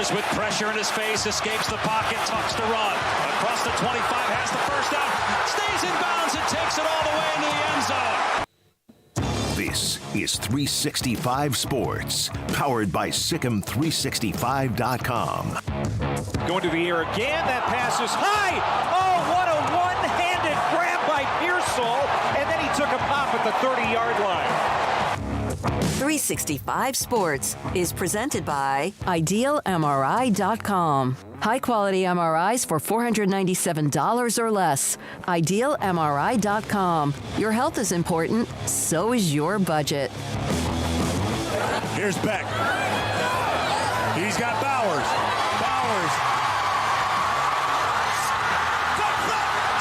Rhoades with pressure in his face, escapes the pocket, tucks the run. Across the 25, has the first down, stays in bounds and takes it all the way into the end zone. This is 365 Sports, powered by SicEm365.com. Going to the air again. That pass is high. Oh, what a one-handed grab by Pearsall. And then he took a pop at the 30-yard line. 365 Sports is presented by IdealMRI.com. High-quality MRIs for $497 or less. IdealMRI.com. Your health is important, so is your budget. Here's Beck. He's got Bowers. Bowers.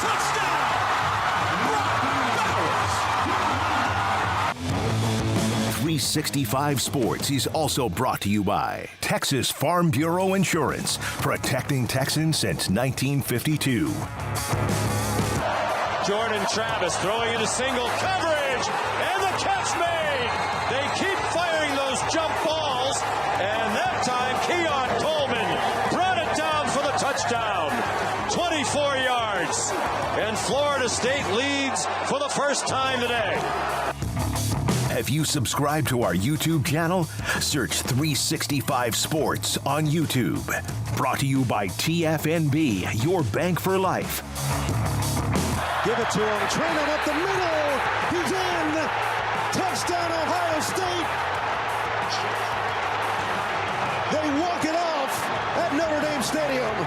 Touchdown! Brock Bowers. 365 Sports is also brought to you by Texas Farm Bureau Insurance, protecting Texans since 1952. Jordan Travis throwing into single coverage, and the catch made. They keep firing those jump balls, and that time Keon Coleman brought it down for the touchdown. 24 yards, and Florida State leads for the first time today. Have you subscribed to our YouTube channel? Search 365 Sports on YouTube. Brought to you by TFNB, your bank for life. Give it to him. Train him up the middle. He's in. Touchdown, Ohio State. They walk it off at Notre Dame Stadium.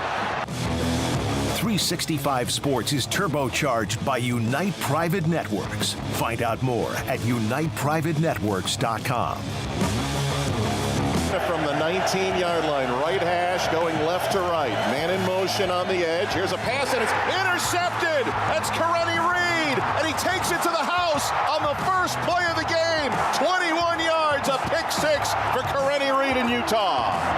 365 Sports is turbocharged by Unite Private Networks. Find out more at uniteprivatenetworks.com. From the 19-yard line, right hash going left to right. Man in motion on the edge. Here's a pass, and it's intercepted. That's Kareni Reed, and he takes it to the house on the first play of the game. 21 yards, a pick six for Kareni Reed in Utah.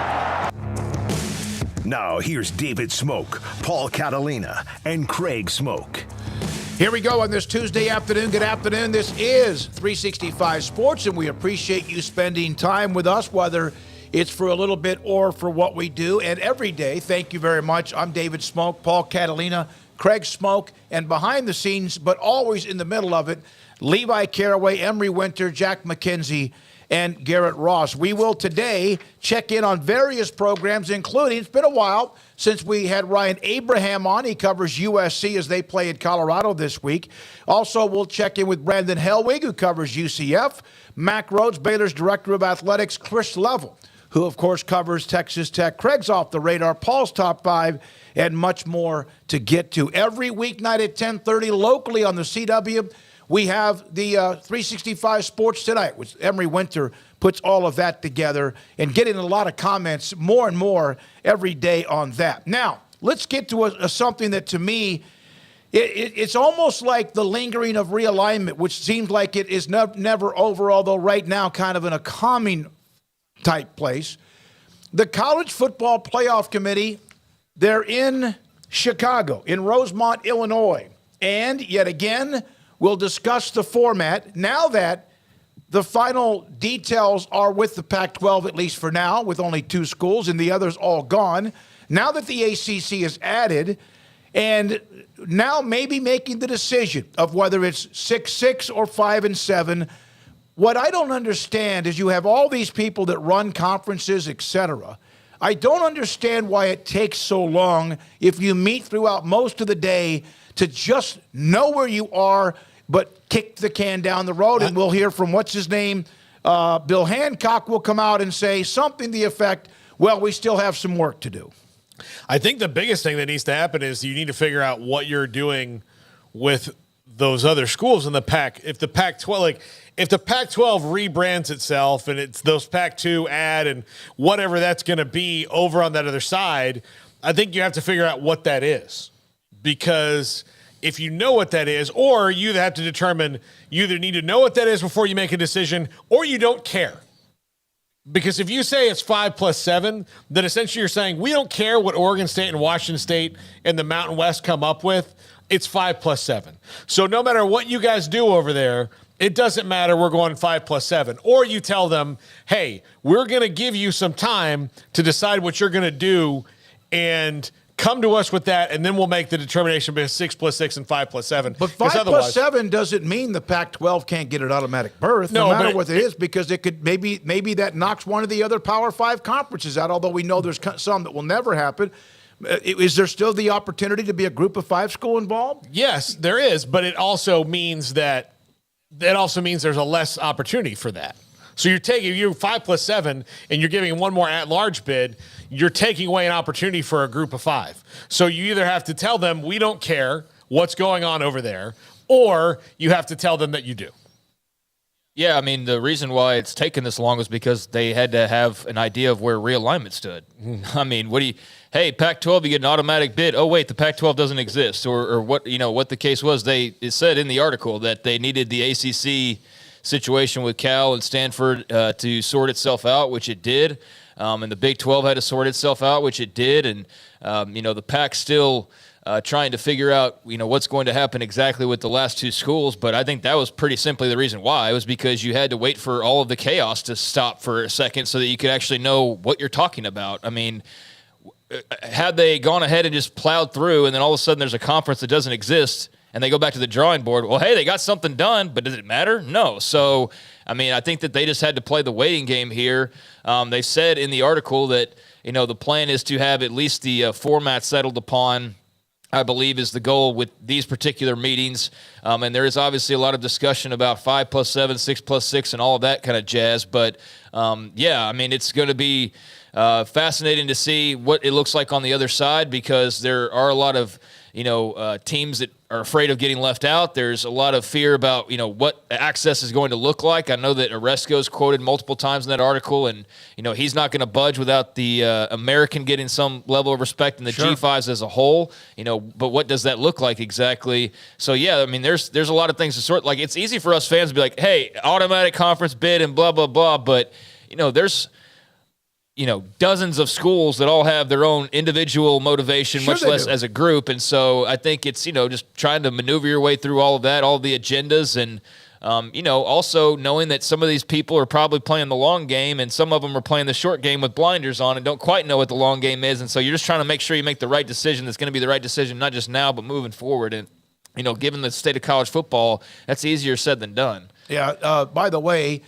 Now, here's David Smoak, Paul Catalina, and Craig Smoak. Here we go on this Tuesday afternoon. Good afternoon. This is 365 Sports, and we appreciate you spending time with us, whether it's for a little bit or for what we do. And every day, thank you very much. I'm David Smoak, Paul Catalina, Craig Smoak, and behind the scenes, but always in the middle of it, Levi Caraway, Emery Winter, Jack McKenzie, and Garrett Ross. We will today check in on various programs, including, it's been a while since we had Ryan Abraham on. He covers USC as they play at Colorado this week. Also, we'll check in with Brandon Helwig, who covers UCF. Mac Rhoades, Baylor's Director of Athletics. Chris Level, who, of course, covers Texas Tech. Craig's off the radar. Paul's top five, and much more to get to. Every weeknight at 10:30 locally on the CW. We have the 365 Sports Tonight, which Emery Winter puts all of that together, and getting a lot of comments more and more every day on that. Now, let's get to something that, to me, it's almost like the lingering of realignment, which seems like it is never over, although right now kind of in a calming type place. The College Football Playoff Committee, they're in Chicago, in Rosemont, Illinois, and yet again, we'll discuss the format now that the final details are with the Pac-12, at least for now, with only two schools and the others all gone. Now that the ACC is added, and now maybe making the decision of whether it's 6-6 or 5-7. What I don't understand is you have all these people that run conferences, etc. I don't understand why it takes so long if you meet throughout most of the day to just know where you are, but kick the can down the road. And we'll hear from, what's his name? Bill Hancock will come out and say something to the effect, well, we still have some work to do. I think the biggest thing that needs to happen is you need to figure out what you're doing with those other schools in the Pac. If the Pac-12, if the Pac-12 rebrands itself and it's those Pac-2 add and whatever that's going to be over on that other side, I think you have to figure out what that is. Because if you know what that is, or you have to determine, you either need to know what that is before you make a decision, or you don't care. Because if you say it's 5+7, then essentially you're saying we don't care what Oregon State and Washington State and the Mountain West come up with. It's 5+7. So no matter what you guys do over there, it doesn't matter, we're going 5+7. Or you tell them, hey, we're going to give you some time to decide what you're going to do and come to us with that, and then we'll make the determination between 6+6 and 5+7. But 5+7 doesn't mean the Pac-12 can't get an automatic berth, no matter what it is, because it could maybe that knocks one of the other Power 5 conferences out, although we know there's some that will never happen. Is there still the opportunity to be a group of 5 school involved? Yes, there is, but it also means there's a less opportunity for that. So you're taking 5+7 and you're giving one more at-large bid. You're taking away an opportunity for a group of 5. So you either have to tell them we don't care what's going on over there, or you have to tell them that you do. Yeah, I mean, the reason why it's taken this long is because they had to have an idea of where realignment stood. I mean, hey, Pac-12, you get an automatic bid. Oh, wait, the Pac-12 doesn't exist, or what the case was. It said in the article that they needed the ACC situation with Cal and Stanford to sort itself out, which it did. And the Big 12 had to sort itself out, which it did. And, the Pac still trying to figure out, what's going to happen exactly with the last 2 schools. But I think that was pretty simply the reason why. It was because you had to wait for all of the chaos to stop for a second so that you could actually know what you're talking about. I mean, had they gone ahead and just plowed through and then all of a sudden there's a conference that doesn't exist and they go back to the drawing board, well, hey, they got something done, but does it matter? No. So, I mean, I think that they just had to play the waiting game here. They said in the article that, the plan is to have at least the format settled upon, I believe, is the goal with these particular meetings. And there is obviously a lot of discussion about 5+7, 6+6, and all of that kind of jazz. But, I mean, it's going to be fascinating to see what it looks like on the other side, because there are a lot of teams that are afraid of getting left out. There's a lot of fear about, what access is going to look like. I know that Oresco's quoted multiple times in that article, and, he's not going to budge without the American getting some level of respect in the G5s as a whole, but what does that look like exactly? So, yeah, I mean, there's a lot of things to sort. Like, it's easy for us fans to be like, hey, automatic conference bid and blah, blah, blah, but, there's dozens of schools that all have their own individual motivation, much less as a group. And so I think it's, just trying to maneuver your way through all of that, all the agendas, and, also knowing that some of these people are probably playing the long game and some of them are playing the short game with blinders on and don't quite know what the long game is. And so you're just trying to make sure you make the right decision that's going to be the right decision, not just now, but moving forward. And, given the state of college football, that's easier said than done. Yeah. By the way,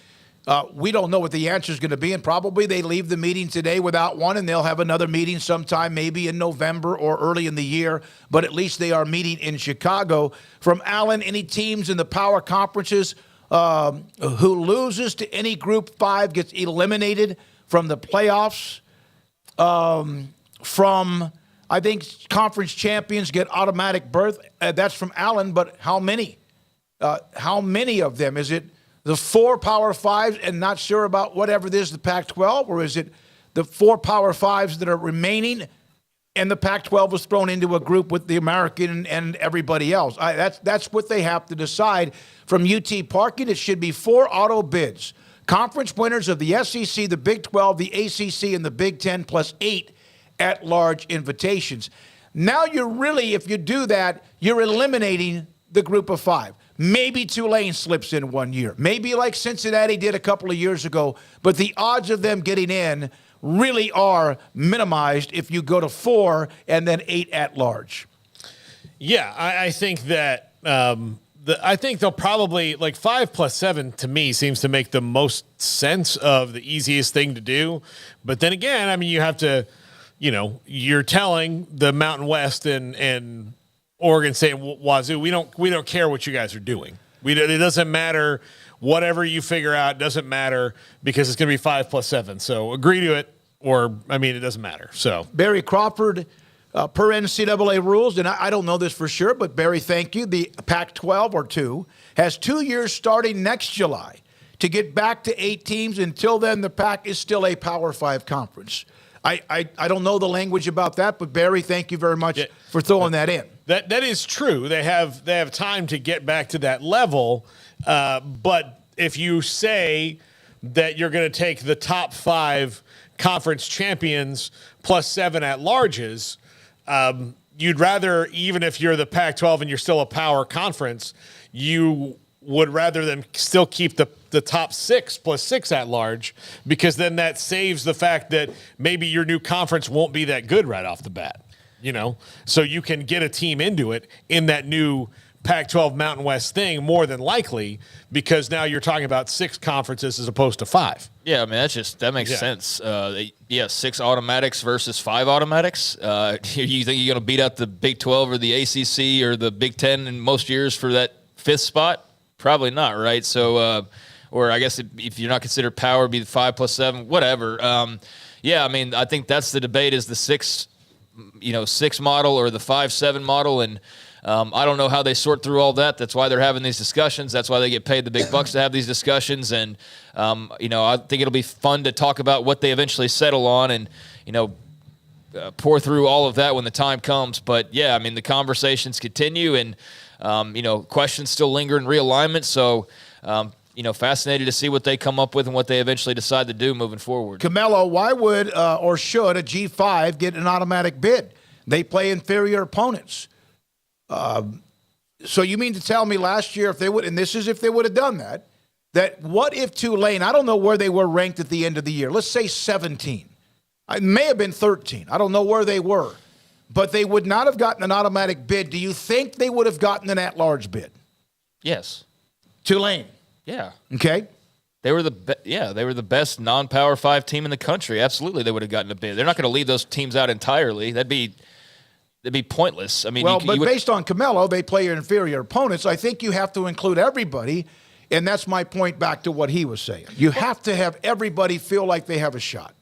we don't know what the answer is going to be, and probably they leave the meeting today without one, and they'll have another meeting sometime maybe in November or early in the year, but at least they are meeting in Chicago. From Allen, any teams in the power conferences who loses to any Group 5 gets eliminated from the playoffs. From, I think, conference champions get automatic berth. That's from Allen, but how many? How many of them? Is it the 4 Power 5s and not sure about whatever it is, the Pac-12, or is it the 4 Power 5s that are remaining and the Pac-12 was thrown into a group with the American and everybody else? That's what they have to decide. From UT Parking, it should be 4 auto bids. Conference winners of the SEC, the Big 12, the ACC, and the Big 10, plus 8 at-large invitations. Now you're really, if you do that, you're eliminating the group of 5. Maybe Tulane slips in one year. Maybe like Cincinnati did a couple of years ago. But the odds of them getting in really are minimized if you go to 4 and then 8 at large. Yeah, I think that I think they'll probably, like, 5+7 to me seems to make the most sense of the easiest thing to do. But then again, I mean, you have to, you're telling the Mountain West and Oregon State, Wazoo, we don't care what you guys are doing. It doesn't matter. Whatever you figure out, it doesn't matter, because it's going to be 5+7. So agree to it, or, I mean, it doesn't matter. So Barry Crawford, per NCAA rules, and I don't know this for sure, but Barry, thank you. The Pac-12 or 2 has 2 years starting next July to get back to 8 teams. Until then, the Pac is still a Power 5 conference. I don't know the language about that, but Barry, thank you very much for throwing that in. That is true. They have time to get back to that level, but if you say that you're going to take the top 5 conference champions plus 7 at-larges, you'd rather, even if you're the Pac-12 and you're still a power conference, you would rather them still keep the top 6 plus 6 at large, because then that saves the fact that maybe your new conference won't be that good right off the bat, so you can get a team into it in that new Pac-12 Mountain West thing more than likely, because now you're talking about 6 conferences as opposed to 5. Yeah, I mean, that makes sense. 6 automatics versus 5 automatics. You think you're going to beat out the Big 12 or the ACC or the Big 10 in most years for that 5th spot? Probably not, right? So, or I guess if you're not considered power, be the 5 plus 7, whatever. I mean, I think that's the debate: is the 6 model or the 5-7 model, and I don't know how they sort through all that. That's why they're having these discussions. That's why they get paid the big bucks to have these discussions. And, I think it'll be fun to talk about what they eventually settle on and, pour through all of that when the time comes. But, yeah, I mean, the conversations continue and, questions still linger in realignment. So, fascinated to see what they come up with and what they eventually decide to do moving forward. Camelo, why would or should a G5 get an automatic bid? They play inferior opponents. So you mean to tell me last year, if they would, and this is if they would have done that what if Tulane, I don't know where they were ranked at the end of the year, let's say 17. It may have been 13. I don't know where they were, but they would not have gotten an automatic bid. Do you think they would have gotten an at-large bid? Yes. Tulane. Yeah. Okay. They were the best non-Power 5 team in the country. Absolutely, they would have gotten a bid. They're not going to leave those teams out entirely. That'd be pointless. I mean, based on Camelo, they play your inferior opponents. I think you have to include everybody, and that's my point back to what he was saying. You have to have everybody feel like they have a shot.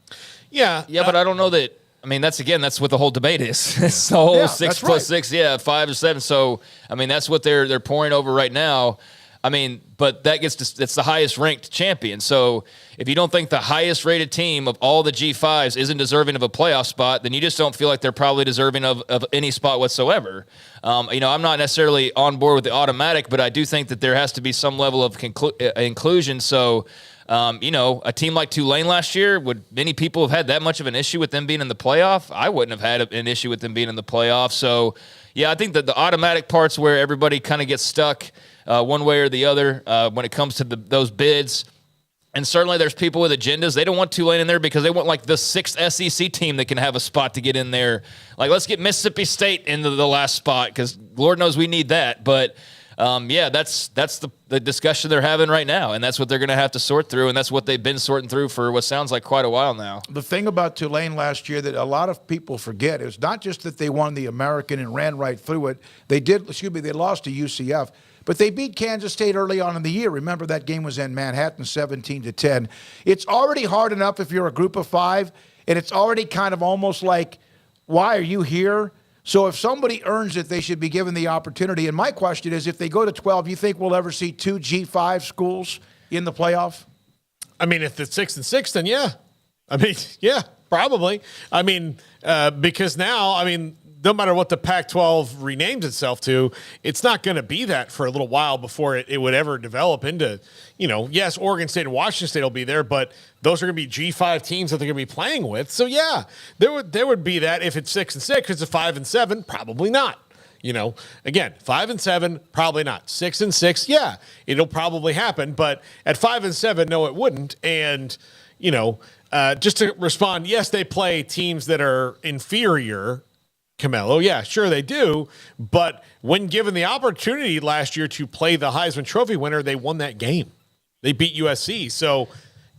Yeah. Yeah, but I don't know that. I mean, that's what the whole debate is. It's the whole 6 plus 6, 5 or 7. So, I mean, that's what they're pouring over right now. I mean, but that's the highest ranked champion. So if you don't think the highest rated team of all the G5s isn't deserving of a playoff spot, then you just don't feel like they're probably deserving of any spot whatsoever. I'm not necessarily on board with the automatic, but I do think that there has to be some level of inclusion. So, a team like Tulane last year, would many people have had that much of an issue with them being in the playoff? I wouldn't have had an issue with them being in the playoff. So, yeah, I think that the automatic part's where everybody kind of gets stuck one way or the other when it comes to those bids. And certainly there's people with agendas. They don't want Tulane in there because they want like the 6th SEC team that can have a spot to get in there. Like, let's get Mississippi State into the last spot because Lord knows we need that. But, that's the discussion they're having right now, and that's what they're going to have to sort through, and that's what they've been sorting through for what sounds like quite a while now. The thing about Tulane last year that a lot of people forget is not just that they won the American and ran right through it. They lost to UCF. But they beat Kansas State early on in the year. Remember, that game was in Manhattan, 17-10. It's already hard enough if you're a group of 5, and it's already kind of almost like, why are you here? So if somebody earns it, they should be given the opportunity. And my question is, if they go to 12, you think we'll ever see 2 G5 schools in the playoff? I mean, if it's 6 and 6, then yeah. I mean, yeah, probably. I mean, because now, I mean, no matter what the Pac-12 renames itself to, it's not going to be that for a little while before it would ever develop into, yes, Oregon State and Washington State will be there, but those are going to be G5 teams that they're going to be playing with. So, yeah, there would be that if it's 6 and 6. It's a 5 and 7, probably not. Again, 5 and 7, probably not. 6 and 6, yeah, it'll probably happen. But at 5 and 7, no, it wouldn't. And, just to respond, yes, they play teams that are inferior. Camelo, yeah, sure they do. But when given the opportunity last year to play the Heisman Trophy winner, they won that game. They beat USC. So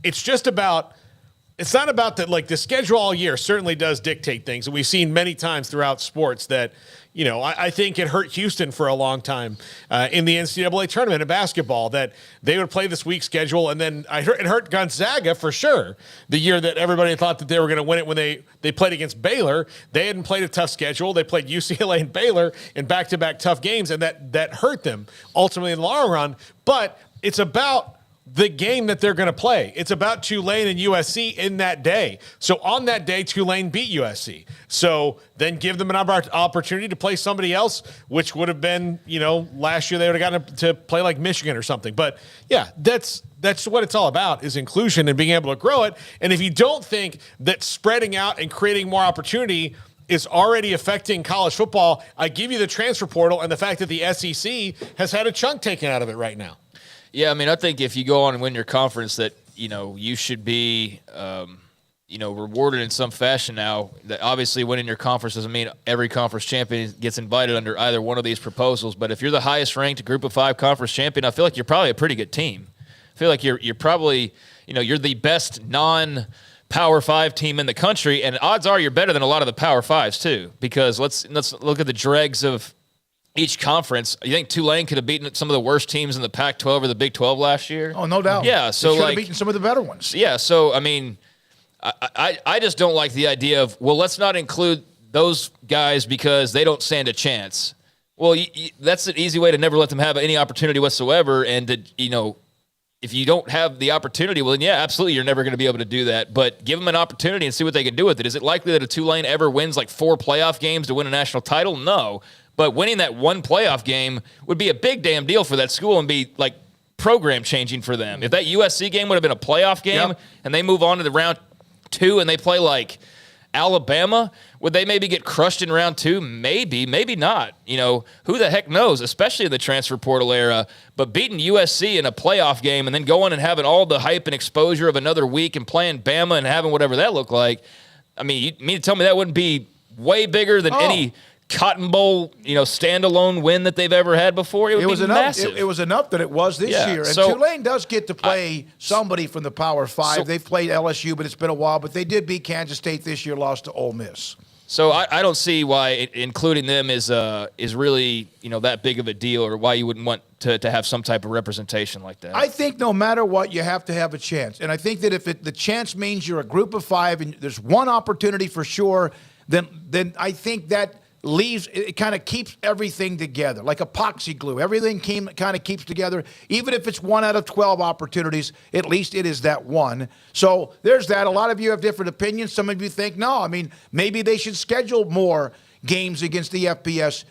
it's not about that. Like, the schedule all year certainly does dictate things. And we've seen many times throughout sports that, I think it hurt Houston for a long time in the NCAA tournament in basketball, that they would play this week's schedule. And then it hurt Gonzaga for sure the year that everybody thought that they were going to win it when they played against Baylor. They hadn't played a tough schedule. They played UCLA and Baylor in back-to-back tough games, and that hurt them ultimately in the long run. But it's about the game that they're going to play. It's about Tulane and USC in that day. So on that day, Tulane beat USC. So then give them an opportunity to play somebody else, which would have been, last year they would have gotten to play like Michigan or something. But yeah, that's what it's all about, is inclusion and being able to grow it. And if you don't think that spreading out and creating more opportunity is already affecting college football, I give you the transfer portal and the fact that the SEC has had a chunk taken out of it right now. Yeah, I mean, I think if you go on and win your conference, that you should be rewarded in some fashion. Now, that obviously winning your conference doesn't mean every conference champion gets invited under either one of these proposals. But if you're the highest ranked Group of 5 conference champion, I feel like you're probably a pretty good team. I feel like you're probably you're the best non-Power 5 team in the country, and odds are you're better than a lot of the Power 5s too. Because let's look at the dregs of each conference. You think Tulane could have beaten some of the worst teams in the Pac-12 or the Big 12 last year? Oh, no doubt. Yeah, so they should have beaten some of the better ones. Yeah, so I mean, I just don't like the idea of, well, let's not include those guys because they don't stand a chance. Well, that's an easy way to never let them have any opportunity whatsoever. And to, if you don't have the opportunity, well, then yeah, absolutely, you're never going to be able to do that. But give them an opportunity and see what they can do with it. Is it likely that a Tulane ever wins like 4 playoff games to win a national title? No. But winning that one playoff game would be a big damn deal for that school and be like program changing for them. If that USC game would have been a playoff game and they move on to the round 2 and they play like Alabama, would they maybe get crushed in round 2? Maybe, maybe not. Who the heck knows, especially in the transfer portal era. But beating USC in a playoff game and then going and having all the hype and exposure of another week and playing Bama and having whatever that looked like, I mean, you mean to tell me that wouldn't be way bigger than any Cotton Bowl, standalone win that they've ever had before? It was enough. massive. It was enough that it was this year. And so, Tulane does get to play somebody from the Power 5. They've played LSU, but it's been a while. But they did beat Kansas State this year, lost to Ole Miss. So I don't see why including them is really that big of a deal, or why you wouldn't want to have some type of representation like that. I think no matter what, you have to have a chance. And I think that if the chance means you're a Group of 5 and there's one opportunity for sure, then I think that it kind of keeps everything together, like epoxy glue. Everything kind of keeps together. Even if it's 1 out of 12 opportunities, at least it is that one. So there's that. A lot of you have different opinions. Some of you think, no, I mean, maybe they should schedule more games against the FBS.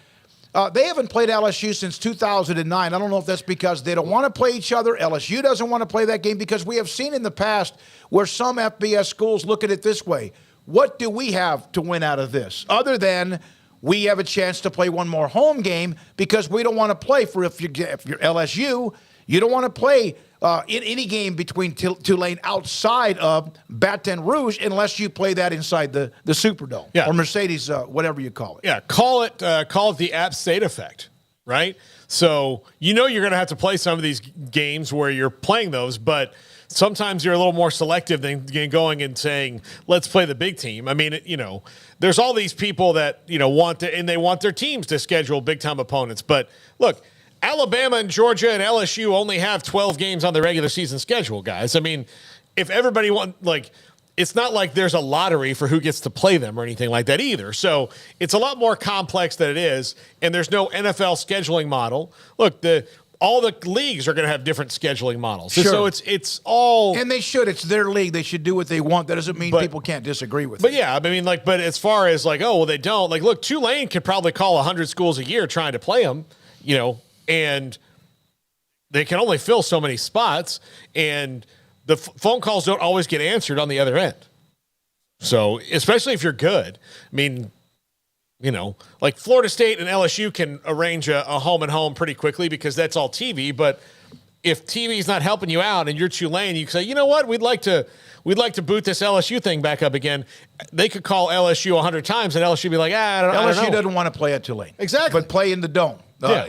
They haven't played LSU since 2009. I don't know if that's because they don't want to play each other. LSU doesn't want to play that game, because we have seen in the past where some FBS schools look at it this way. What do we have to win out of this other than we have a chance to play one more home game, because we don't want to play if you're LSU, you don't want to play in any game between Tulane outside of Baton Rouge unless you play that inside the Superdome or Mercedes, whatever you call it. Yeah, call it the App State effect, right? So you're going to have to play some of these games where you're playing those, but sometimes you're a little more selective than going and saying, let's play the big team. I mean, there's all these people that, want their teams to schedule big-time opponents. But, look, Alabama and Georgia and LSU only have 12 games on the regular season schedule, guys. I mean, if everybody it's not like there's a lottery for who gets to play them or anything like that either. So it's a lot more complex than it is, and there's no NFL scheduling model. Look, all the leagues are going to have different scheduling models. Sure. So it's all... And they should. It's their league. They should do what they want. That doesn't mean people can't disagree with it. But yeah, I mean, but as far as they don't, look, Tulane could probably call 100 schools a year trying to play them, and they can only fill so many spots, and the phone calls don't always get answered on the other end. So, especially if you're good. I mean... like Florida State and LSU can arrange a home and home pretty quickly because that's all TV. But if TV's not helping you out and you're Tulane, you can say, you know what, we'd like to boot this LSU thing back up again. They could call LSU 100 times and LSU be like, I don't know. LSU doesn't want to play at Tulane. Exactly. But play in the dome. But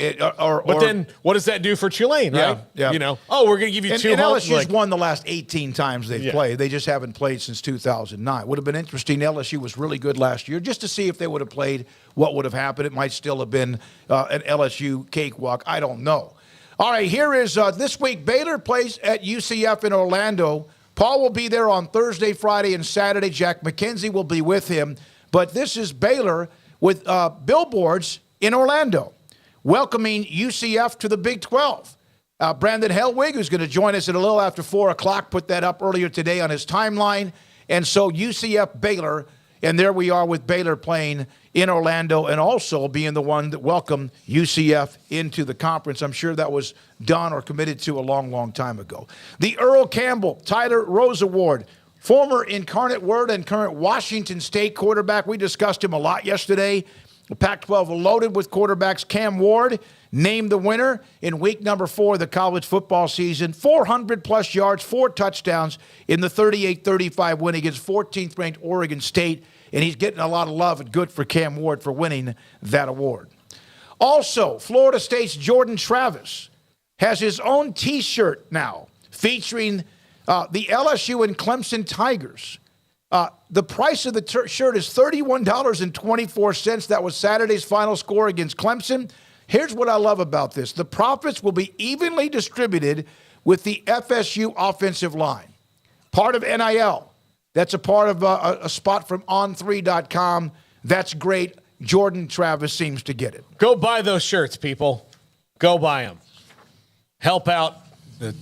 then what does that do for Tulane, right? Yeah. We're going to give you two homes. LSU's won the last 18 times they've played. They just haven't played since 2009. Would have been interesting. LSU was really good last year, just to see if they would have played, what would have happened. It might still have been an LSU cakewalk. I don't know. All right, here is this week. Baylor plays at UCF in Orlando. Paul will be there on Thursday, Friday, and Saturday. Jack McKenzie will be with him. But this is Baylor with billboards in Orlando, welcoming UCF to the Big 12. Brandon Helwig, who's going to join us at a little after 4 o'clock, put that up earlier today on his timeline. And so UCF Baylor, and there we are with Baylor playing in Orlando and also being the one that welcomed UCF into the conference. I'm sure that was done or committed to a long, long time ago. The Earl Campbell Tyler Rose Award, former Incarnate Word and current Washington State quarterback. We discussed him a lot yesterday. The Pac-12 loaded with quarterbacks. Cam Ward named the winner in week number 4 of the college football season. 400-plus yards, 4 touchdowns in the 38-35 win against 14th-ranked Oregon State. And he's getting a lot of love, and good for Cam Ward for winning that award. Also, Florida State's Jordan Travis has his own T-shirt now featuring the LSU and Clemson Tigers. The price of the shirt is $31.24. That was Saturday's final score against Clemson. Here's what I love about this. The profits will be evenly distributed with the FSU offensive line. Part of NIL. That's a part of a spot from on3.com. That's great. Jordan Travis seems to get it. Go buy those shirts, people. Go buy them. Help out the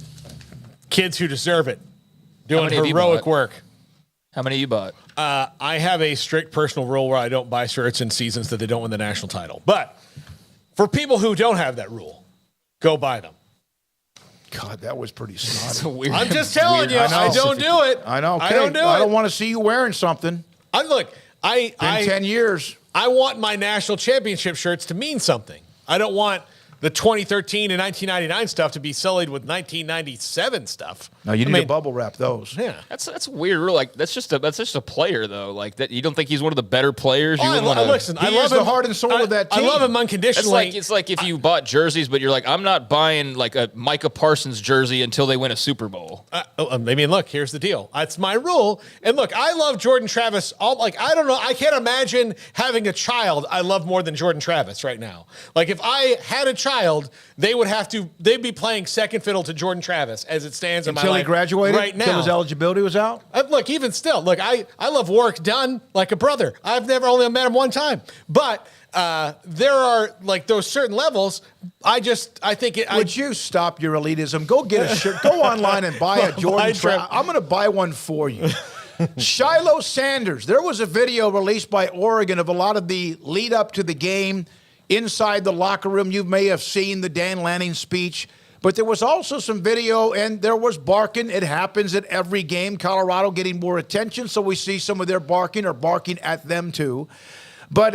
kids who deserve it. Doing heroic work. How many you bought? I have a strict personal rule where I don't buy shirts in seasons that they don't win the national title. But for people who don't have that rule, go buy them. God, that was pretty snotty. Weird. I'm just telling you, I don't do it. I know. Okay. I don't do it. I don't want to see you wearing something. Look, In 10 years. I want my national championship shirts to mean something. I don't want the 2013 and 1999 stuff to be sullied with 1997 stuff. No, you need to bubble wrap those. Yeah, that's weird. Like that's just a player though. Like that, you don't think he's one of the better players? I love him. The heart and soul of that team. I love him unconditionally. It's like if you bought jerseys, but you're like, I'm not buying like a Micah Parsons jersey until they win a Super Bowl. Look, here's the deal. That's my rule. And look, I love Jordan Travis. I don't know. I can't imagine having a child I love more than Jordan Travis right now. Like if I had a child, they'd be playing second fiddle to Jordan Travis as it stands in my life. Until he graduated? Right now. Until his eligibility was out? Look, even still, I love Warwick Dunn like a brother. I've never only met him one time. But there are like those certain levels. Would you stop your elitism? Go get a shirt. Go online and buy a Jordan Travis. I'm going to buy one for you. Shilo Sanders. There was a video released by Oregon of a lot of the lead up to the game inside the locker room. You may have seen the Dan Lanning speech, but there was also some video and there was barking. It happens at every game. Colorado getting more attention, so we see some of their barking or barking at them too. But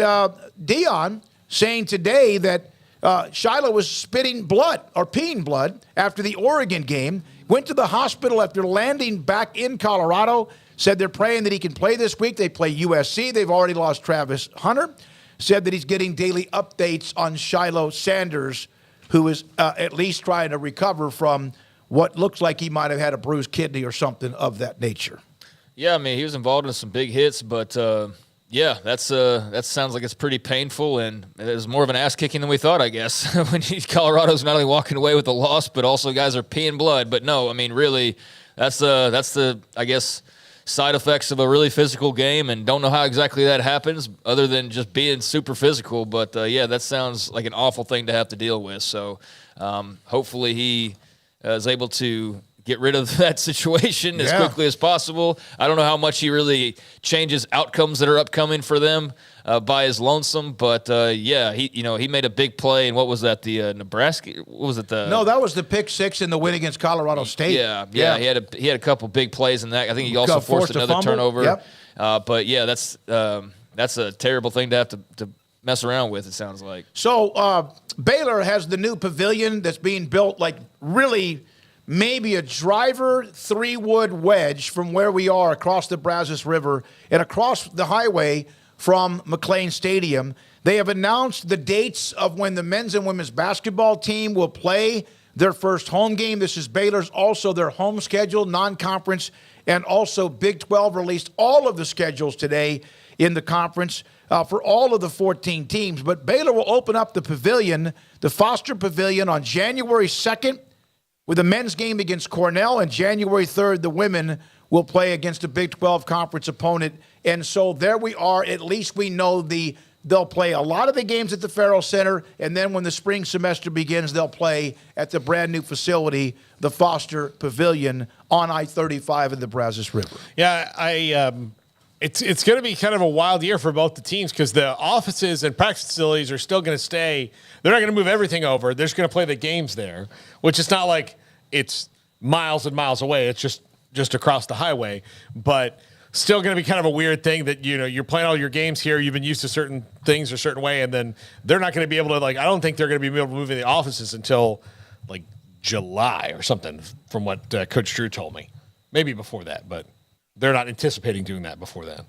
Deion saying today that Shilo was spitting blood or peeing blood after the Oregon game, went to the hospital after landing back in Colorado, said they're praying that he can play this week. They play USC. They've already lost Travis Hunter. Said that he's getting daily updates on Shilo Sanders, who is at least trying to recover from what looks like he might have had a bruised kidney or something of that nature. Yeah, I mean, he was involved in some big hits, but that sounds like it's pretty painful, and it was more of an ass kicking than we thought, I guess. When Colorado's not only walking away with a loss, but also guys are peeing blood. But no, I mean, really, that's the I guess side effects of a really physical game, and don't know how exactly that happens other than just being super physical. But that sounds like an awful thing to have to deal with. So hopefully he is able to get rid of that situation as quickly as possible. I don't know how much he really changes outcomes that are upcoming for them by his lonesome, but he made a big play. And what was that? The Nebraska? What was it? No, that was the pick six in the win against Colorado State. Yeah. He had a couple big plays in that. I think he also forced another turnover. Yep. That's a terrible thing to have to mess around with. It sounds like. So Baylor has the new pavilion that's being built, like really. Maybe a driver 3-wood wedge from where we are across the Brazos River and across the highway from McLean Stadium. They have announced the dates of when the men's and women's basketball team will play their first home game. This is Baylor's also their home schedule, non-conference, and also Big 12 released all of the schedules today in the conference for all of the 14 teams. But Baylor will open up the pavilion, the Foster Pavilion, on January 2nd, with a men's game against Cornell, and January 3rd, the women will play against a Big 12 conference opponent. And so there we are. At least we know they'll play a lot of the games at the Farrell Center, and then when the spring semester begins, they'll play at the brand-new facility, the Foster Pavilion, on I-35 in the Brazos River. Yeah, it's going to be kind of a wild year for both the teams because the offices and practice facilities are still going to stay. They're not going to move everything over. They're just going to play the games there, which is not like it's miles and miles away. It's just across the highway. But still going to be kind of a weird thing that, you're playing all your games here. You've been used to certain things a certain way, and then they're not going to be able to, I don't think they're going to be able to move in the offices until July or something, from what Coach Drew told me. Maybe before that, but they're not anticipating doing that before then.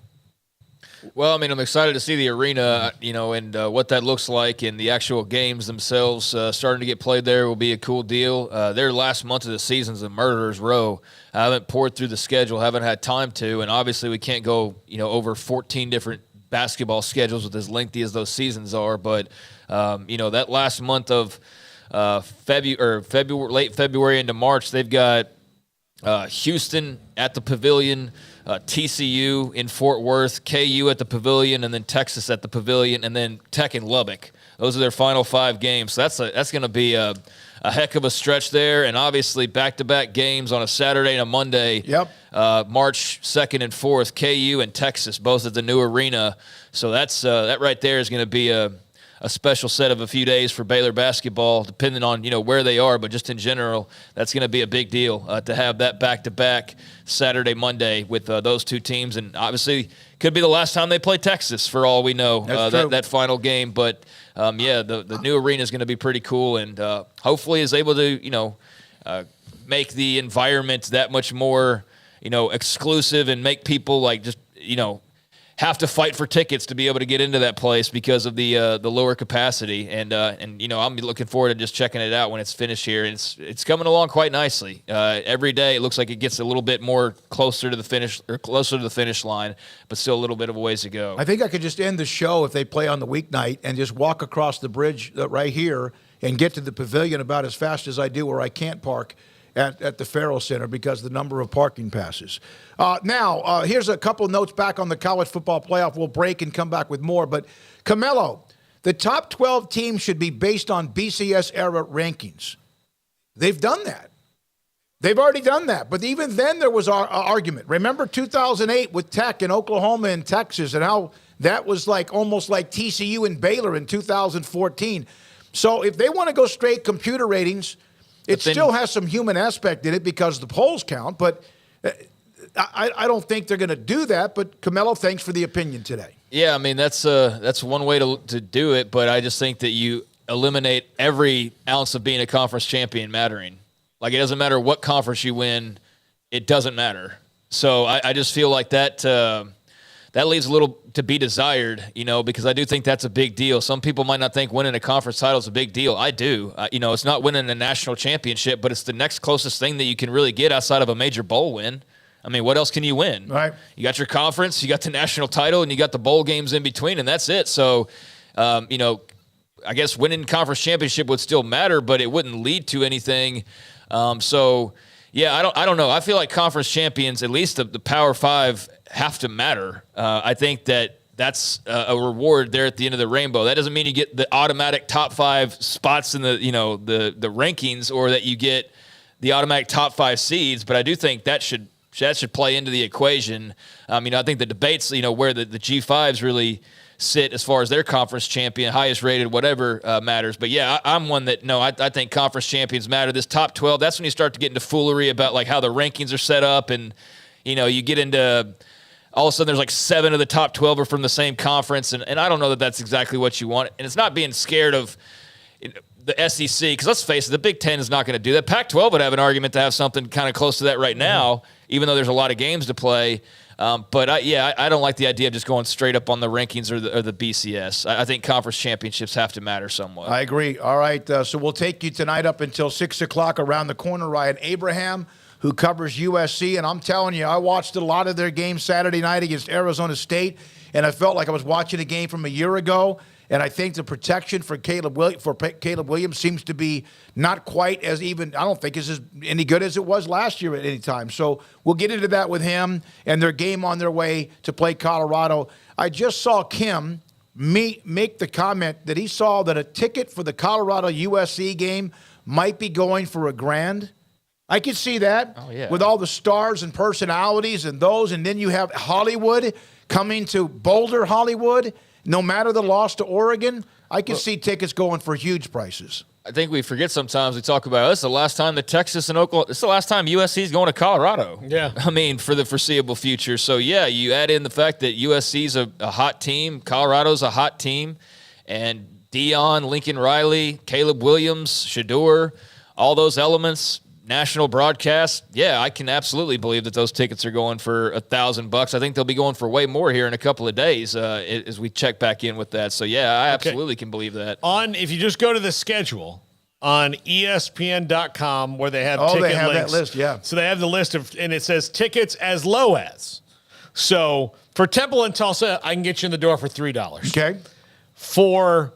Well, I mean, I'm excited to see the arena, and what that looks like, and the actual games themselves starting to get played there will be a cool deal. Their last month of the season's a murderer's row. I haven't poured through the schedule, haven't had time to, and obviously we can't go, over 14 different basketball schedules with as lengthy as those seasons are. But, that last month of February, late February into March, they've got Houston at the Pavilion, TCU in Fort Worth, KU at the Pavilion, and then Texas at the Pavilion, and then Tech in Lubbock. Those are their final 5 games. So that's going to be a heck of a stretch there, and obviously back-to-back games on a Saturday and a Monday. Yep. March 2nd and 4th, KU and Texas, both at the new arena. So that right there is going to be a special set of a few days for Baylor basketball, depending on where they are, but just in general, that's going to be a big deal to have that back-to-back Saturday, Monday with those two teams, and obviously could be the last time they play Texas for all we know, that final game. But the new arena is going to be pretty cool, and hopefully is able to make the environment that much more exclusive and make people have to fight for tickets to be able to get into that place because of the lower capacity. And I'm looking forward to just checking it out when it's finished here. And it's coming along quite nicely. Every day it looks like it gets a little bit more closer to the finish line, but still a little bit of a ways to go. I think I could just end the show if they play on the weeknight and just walk across the bridge right here and get to the Pavilion about as fast as I do, where I can't park at the Farrell Center because of the number of parking passes. Now, here's a couple notes back on the college football playoff. We'll break and come back with more. But, Camelo, the top 12 teams should be based on BCS-era rankings. They've done that. They've already done that. But even then there was an argument. Remember 2008 with Tech in Oklahoma and Texas, and how that was almost like TCU and Baylor in 2014. So if they want to go straight computer ratings, it still has some human aspect in it because the polls count, but I don't think they're going to do that. But, Camelo, thanks for the opinion today. Yeah, I mean, that's one way to do it, but I just think that you eliminate every ounce of being a conference champion mattering. It doesn't matter what conference you win, it doesn't matter. So I just feel like that leaves a little to be desired, because I do think that's a big deal. Some people might not think winning a conference title is a big deal. I do. It's not winning a national championship, but it's the next closest thing that you can really get outside of a major bowl win. I mean, what else can you win? Right. You got your conference, you got the national title, and you got the bowl games in between, and that's it. So, I guess winning conference championship would still matter, but it wouldn't lead to anything. Yeah, I don't know. I feel like conference champions, at least the Power Five, have to matter. I think that's a reward there at the end of the rainbow. That doesn't mean you get the automatic top 5 spots in the rankings, or that you get the automatic top 5 seeds. But I do think that should play into the equation. I think the debates, where the G5s really sit as far as their conference champion, highest rated, whatever matters. But yeah, I'm one that, I think conference champions matter. This top 12, that's when you start to get into foolery about how the rankings are set up, and you get into all of a sudden there's 7 of the top 12 are from the same conference, and I don't know that that's exactly what you want. And it's not being scared of the SEC, because let's face it, the Big Ten is not going to do that. Pac-12 would have an argument to have something kind of close to that right now, even though there's a lot of games to play. But I don't like the idea of just going straight up on the rankings or the BCS. I think conference championships have to matter somewhat. I agree. All right, so we'll take you tonight up until 6 o'clock. Around the corner, Ryan Abraham, who covers USC. And I'm telling you, I watched a lot of their games Saturday night against Arizona State, and I felt like I was watching a game from a year ago. And I think the protection for Caleb Williams seems to be not quite as even, I don't think is as any good as it was last year at any time. So we'll get into that with him and their game on their way to play Colorado. I just saw Kim make the comment that he saw that a ticket for the Colorado USC game might be going for $1,000. I could see that with all the stars and personalities and those. And then you have Hollywood coming to Boulder, Hollywood. No matter the loss to Oregon, I can see tickets going for huge prices. I think we forget sometimes. We talk about this. The last time that Texas and Oklahoma. It's the last time USC is going to Colorado. Yeah, I mean for the foreseeable future. So yeah, you add in the fact that USC's a hot team, Colorado's a hot team, and Dion, Lincoln Riley, Caleb Williams, Shador, all those elements. National broadcast, yeah, I can absolutely believe that those tickets are going for $1,000. I think they'll be going for way more here in a couple of days as we check back in with that. So yeah, I absolutely can believe that. If you just go to the schedule on ESPN.com where they have ticket they have links. that list, yeah. So they have the list and it says tickets as low as. So for Temple and Tulsa, I can get you in the door for $3. Okay. For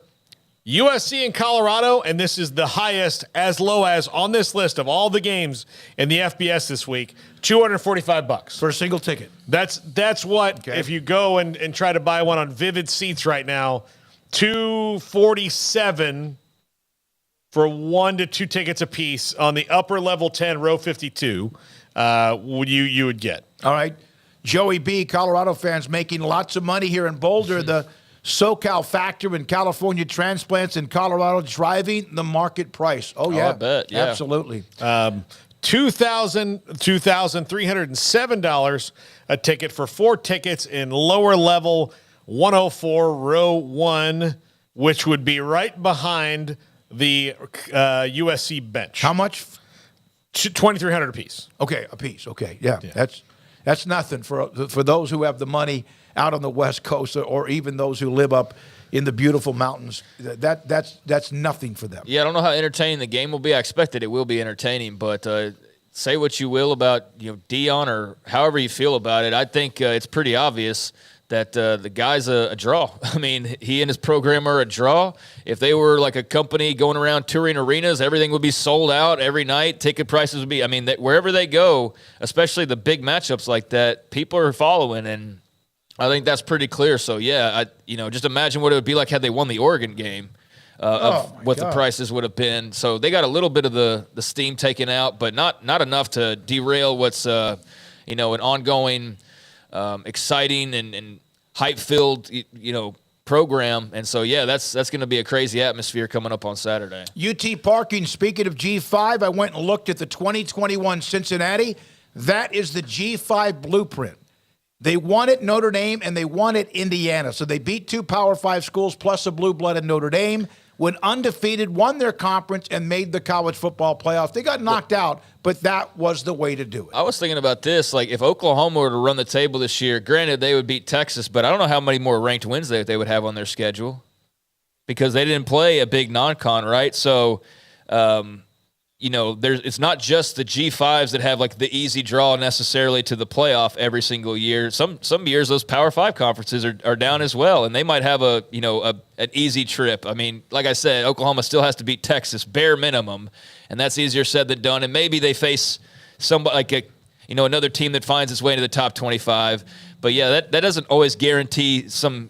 USC and Colorado, and this is the highest as low as on this list of all the games in the FBS this week, $245 for a single ticket. That's what if you go and try to buy one on Vivid Seats right now, $247 for 1 to 2 tickets a piece on the upper level 10 row 52. You would get. All right, Joey B, Colorado fans making lots of money here in Boulder. The SoCal factor in California transplants in Colorado driving the market price. Oh, yeah. I bet. Yeah. Absolutely. $2,307 a ticket for 4 tickets in lower level 104 row 1, which would be right behind the USC bench. How much? $2,300 a piece. Okay, a piece. Okay, yeah. That's nothing for those who have the money out on the West Coast, or even those who live up in the beautiful mountains. That's nothing for them. Yeah, I don't know how entertaining the game will be. I expect that it will be entertaining, but say what you will about Dion or however you feel about it. I think it's pretty obvious that the guy's a draw. I mean, he and his program are a draw. If they were like a company going around touring arenas, everything would be sold out every night. Ticket prices would be, wherever they go, especially the big matchups like that, people are following, and I think that's pretty clear. So, yeah, just imagine what it would be like had they won the Oregon game, the prices would have been. So they got a little bit of the steam taken out, but not enough to derail what's, an ongoing, exciting and hype-filled, program. And so, yeah, that's going to be a crazy atmosphere coming up on Saturday. UT parking, speaking of G5, I went and looked at the 2021 Cincinnati. That is the G5 blueprint. They won at Notre Dame, and they won at Indiana. So they beat 2 Power 5 schools plus a blue blood in Notre Dame, went undefeated, won their conference, and made the college football playoff. They got knocked out, but that was the way to do it. I was thinking about this. Like, if Oklahoma were to run the table this year, granted, they would beat Texas, but I don't know how many more ranked wins they would have on their schedule because they didn't play a big non-con, right? So, it's not just the G5s that have like the easy draw necessarily to the playoff every single year. Some years those Power 5 conferences are down as well, and they might have an easy trip. I mean, like I said, Oklahoma still has to beat Texas bare minimum, and that's easier said than done. And maybe they face somebody like another team that finds its way into the top 25. But yeah, that doesn't always guarantee some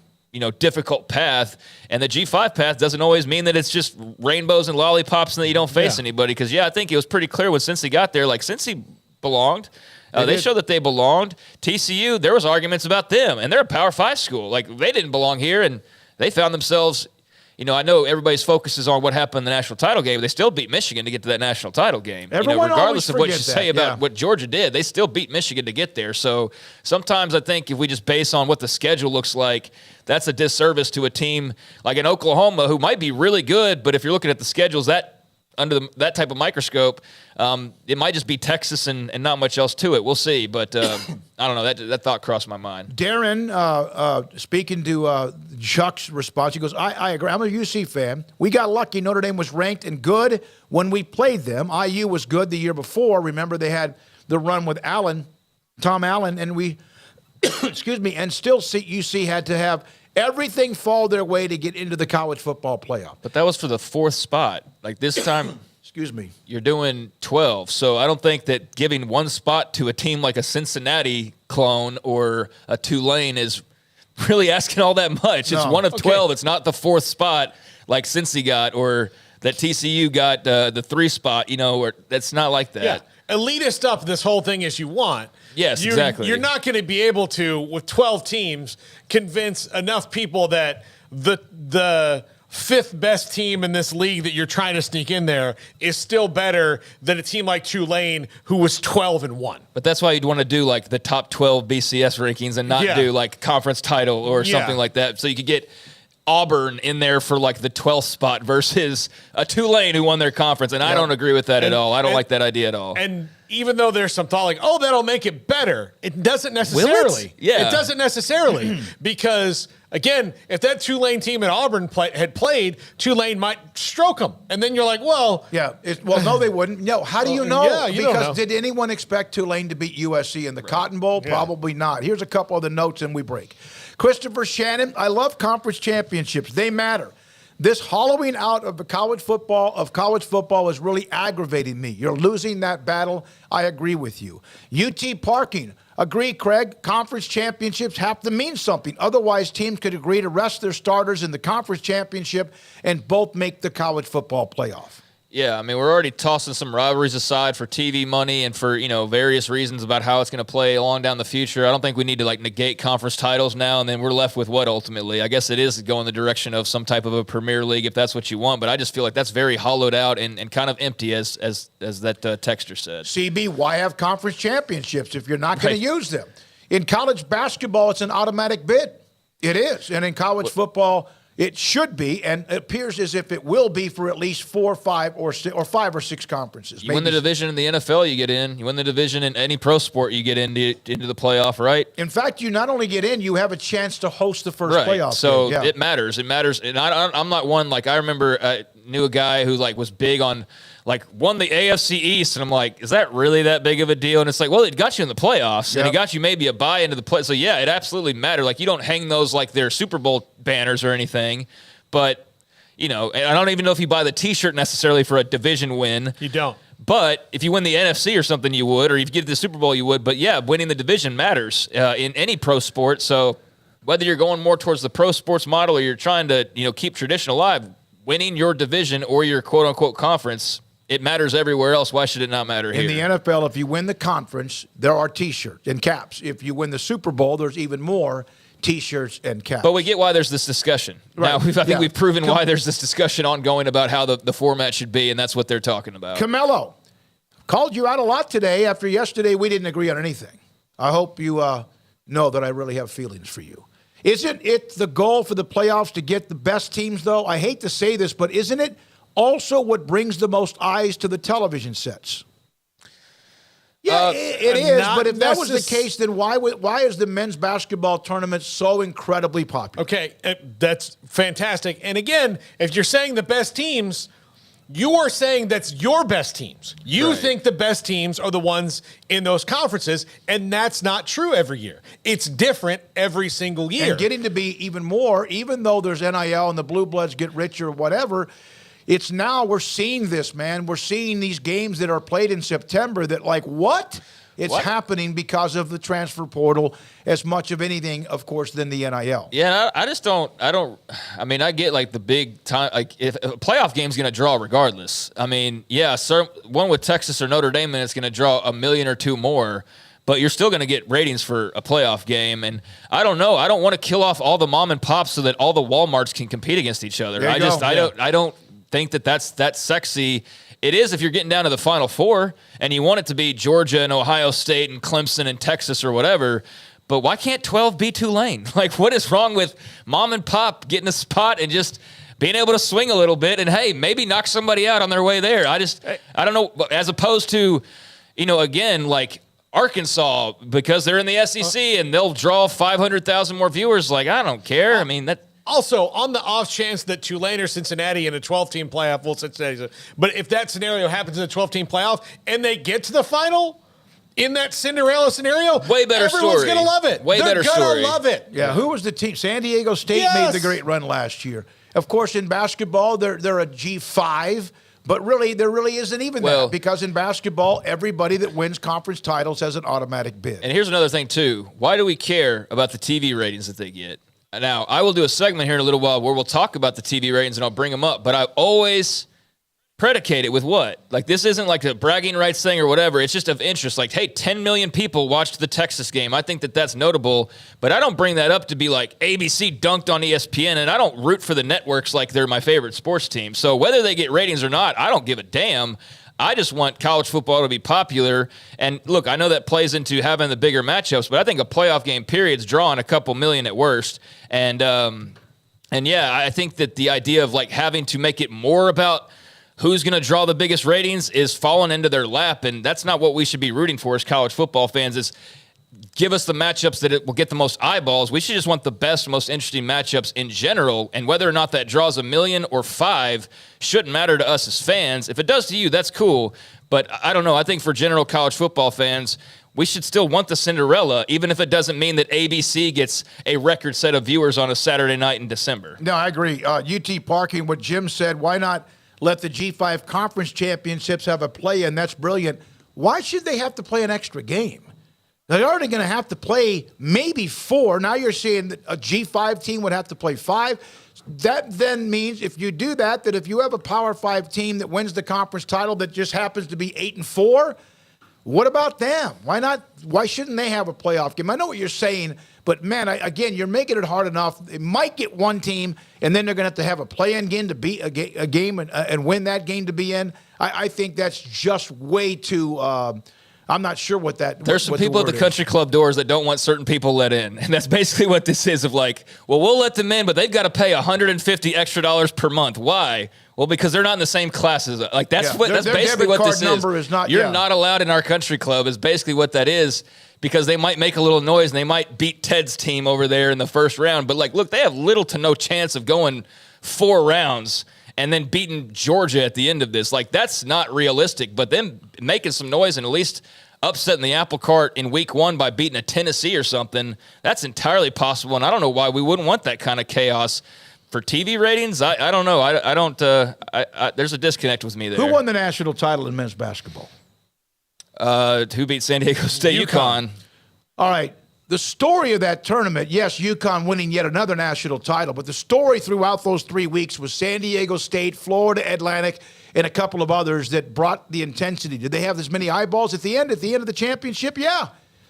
difficult path. And the G5 path doesn't always mean that it's just rainbows and lollipops and that you don't face anybody. Because, I think it was pretty clear when Cincy got there, like Cincy belonged. They showed that they belonged. TCU, there was arguments about them, and they're a Power 5 school. Like, they didn't belong here, and they found themselves, I know everybody's focus is on what happened in the national title game. They still beat Michigan to get to that national title game. Everyone regardless of what you always say about what Georgia did, they still beat Michigan to get there. So sometimes I think if we just base on what the schedule looks like, that's a disservice to a team like in Oklahoma who might be really good, but if you're looking at the schedules under that type of microscope, it might just be Texas and not much else to it. We'll see, but I don't know. That thought crossed my mind. Darren, speaking to Chuck's response, he goes, I agree. I'm a UC fan. We got lucky. Notre Dame was ranked and good when we played them. IU was good the year before. Remember, they had the run with Tom Allen, and we, excuse me, and still UC had to have everything fall their way to get into the college football playoff. But that was for the 4th spot. Like this time, excuse me, you're doing 12. So I don't think that giving one spot to a team like a Cincinnati clone or a Tulane is really asking all that much. It's one of 12. It's not the 4th spot like Cincy got or that TCU got the 3 spot, or that's not like that. Yeah. Elitist up this whole thing as you want. Yes, exactly. You're not going to be able to, with 12 teams, convince enough people that the fifth best team in this league that you're trying to sneak in there is still better than a team like Tulane who was 12-1. But that's why you'd want to do like the top 12 BCS rankings and not do like conference title or something like that. So you could get Auburn in there for like the 12th spot versus a Tulane who won their conference. And I don't agree with that at all. I don't like that idea at all. And even though there's some thought like, oh, that'll make it better, it doesn't necessarily. Will it? Yeah. It doesn't necessarily because, again, if that Tulane team at Auburn had played, Tulane might stroke them. And then you're like, well. Yeah. No, they wouldn't. No. How do you know? Yeah, you don't know. Because did anyone expect Tulane to beat USC in the Cotton Bowl? Yeah. Probably not. Here's a couple of the notes and we break. Christopher Shannon, I love conference championships. They matter. This hollowing out of college football is really aggravating me. You're losing that battle. I agree with you. UT parking. Agree, Craig. Conference championships have to mean something. Otherwise, teams could agree to rest their starters in the conference championship and both make the college football playoff. Yeah, I mean, we're already tossing some rivalries aside for TV money and for, various reasons about how it's going to play along down the future. I don't think we need to, negate conference titles now, and then we're left with what ultimately? I guess it is going the direction of some type of a Premier League if that's what you want, but I just feel like that's very hollowed out and kind of empty, as that texter said. CB, why have conference championships if you're not going to use them? In college basketball, it's an automatic bid. It is. And in college football, it should be, and it appears as if it will be for at least 4, 5, or 5 or 6 conferences. You win the division in the NFL, you get in. You win the division in any pro sport, you get into the playoff, right? In fact, you not only get in, you have a chance to host the first playoff. So it matters. It matters. And I'm not one, I remember I knew a guy who, was big on, won the AFC East, and I'm like, is that really that big of a deal? And it's like, well, it got you in the playoffs, and it got you maybe a bye into the play. So, yeah, it absolutely mattered. You don't hang those like they're Super Bowl banners or anything, but, and I don't even know if you buy the T-shirt necessarily for a division win. You don't. But if you win the NFC or something, you would, or if you get to the Super Bowl, you would. But, yeah, winning the division matters in any pro sport. So whether you're going more towards the pro sports model or you're trying to, keep tradition alive, winning your division or your quote-unquote conference, it matters everywhere else. Why should it not matter here? In the NFL, if you win the conference, there are T-shirts and caps. If you win the Super Bowl, there's even more T-shirts and caps. But we get why there's this discussion. Right. Now, I think we've proven why there's this discussion ongoing about how the format should be, and that's what they're talking about. Camelo, called you out a lot today after yesterday we didn't agree on anything. I hope you know that I really have feelings for you. Isn't it the goal for the playoffs to get the best teams, though? I hate to say this, but isn't it also what brings the most eyes to the television sets? Yeah, it is. But if that was the case, then why is the men's basketball tournament so incredibly popular? Okay, that's fantastic. And again, if you're saying the best teams, you are saying that's your best teams. You think the best teams are the ones in those conferences, and that's not true every year. It's different every single year. And getting to be even more, even though there's NIL and the Blue Bloods get richer or whatever, it's now we're seeing this, man. We're seeing these games that are played in September that what? It's happening because of the transfer portal as much of anything, of course, than the NIL. Yeah, I just don't. I mean, I get the big time. If a playoff game's going to draw regardless. I mean, yeah, one with Texas or Notre Dame, and it's going to draw 1 million or 2 more. But you're still going to get ratings for a playoff game. And I don't know. I don't want to kill off all the mom and pops so that all the Walmarts can compete against each other. I don't think that's sexy. It is if you're getting down to the Final Four and you want it to be Georgia and Ohio State and Clemson and Texas or whatever. But why can't 12 be Tulane? What is wrong with mom and pop getting a spot and just being able to swing a little bit and, hey, maybe knock somebody out on their way there? I don't know. As opposed to, again, Arkansas, because they're in the SEC and they'll draw 500,000 more viewers. I don't care. I mean, that. Also, on the off chance that Tulane or Cincinnati in a 12-team playoff, but if that scenario happens in a 12-team playoff and they get to the final in that Cinderella scenario, way better everyone's story. going to love it. They're going to love it. Yeah, who was the team? San Diego State made the great run last year. Of course, in basketball, they're a G5. But really, there really isn't even that, because in basketball, everybody that wins conference titles has an automatic bid. And here's another thing, too. Why do we care about the TV ratings that they get? Now, I will do a segment here in a little while where we'll talk about the TV ratings and I'll bring them up, but I always Predicate it with what? Like, this isn't like a bragging rights thing or whatever. It's just of interest. Like, hey, 10 million people watched the Texas game. I think that that's notable, but I don't bring that up to be like ABC dunked on ESPN, and I don't root for the networks like they're my favorite sports team. So whether they get ratings or not, I don't give a damn. I just want college football to be popular. And look, I know that plays into having the bigger matchups, but I think a playoff game period's drawing a couple million at worst. And yeah, I think that the idea of like having to make it more about who's going to draw the biggest ratings is falling into their lap, and that's not what we should be rooting for as college football fans. Is give us the matchups that it will get the most eyeballs. We should just want the best, most interesting matchups in general, and whether or not that draws 1 million or 5 shouldn't matter to us as fans. If it does to you, that's cool, but I don't know. I think for general college football fans, we should still want the Cinderella, even if it doesn't mean that ABC gets a record set of viewers on a Saturday night in December. No, I agree. UT parking, what Jim said, why not let the G5 conference championships have a play-in? That's brilliant. Why should they have to play an extra game? They're already going to have to play maybe 4. Now you're saying that a G5 team would have to play 5. That then means if you do that if you have a Power 5 team that wins the conference title that just happens to be 8-4, what about them? Why not? Why shouldn't they have a playoff game? I know what you're saying, but man, again, you're making it hard enough. They might get one team, and then they're going to have a play-in game to beat a game and win that game to be in. I think that's just way too. I'm not sure what that. There's some people at the country club doors that don't want certain people let in, and that's basically what this is. Of like, well, we'll let them in, but they've got to pay $150 extra per month. Why? Well, because they're not in the same classes. Like that's that's basically what this is. You're not allowed in our country club is basically what that is, because they might make a little noise and they might beat Ted's team over there in the first round. But like, look, they have little to no chance of going 4 rounds and then beating Georgia at the end of this. Like, that's not realistic. But them making some noise and at least upsetting the apple cart in week 1 by beating a Tennessee or something, that's entirely possible. And I don't know why we wouldn't want that kind of chaos. For TV ratings, I don't know. I don't. There's a disconnect with me there. Who won the national title in men's basketball? Who beat San Diego State? UConn. All right. The story of that tournament, yes, UConn winning yet another national title, but the story throughout those 3 weeks was San Diego State, Florida Atlantic, and a couple of others that brought the intensity. Did they have as many eyeballs at the end of the championship? Yeah.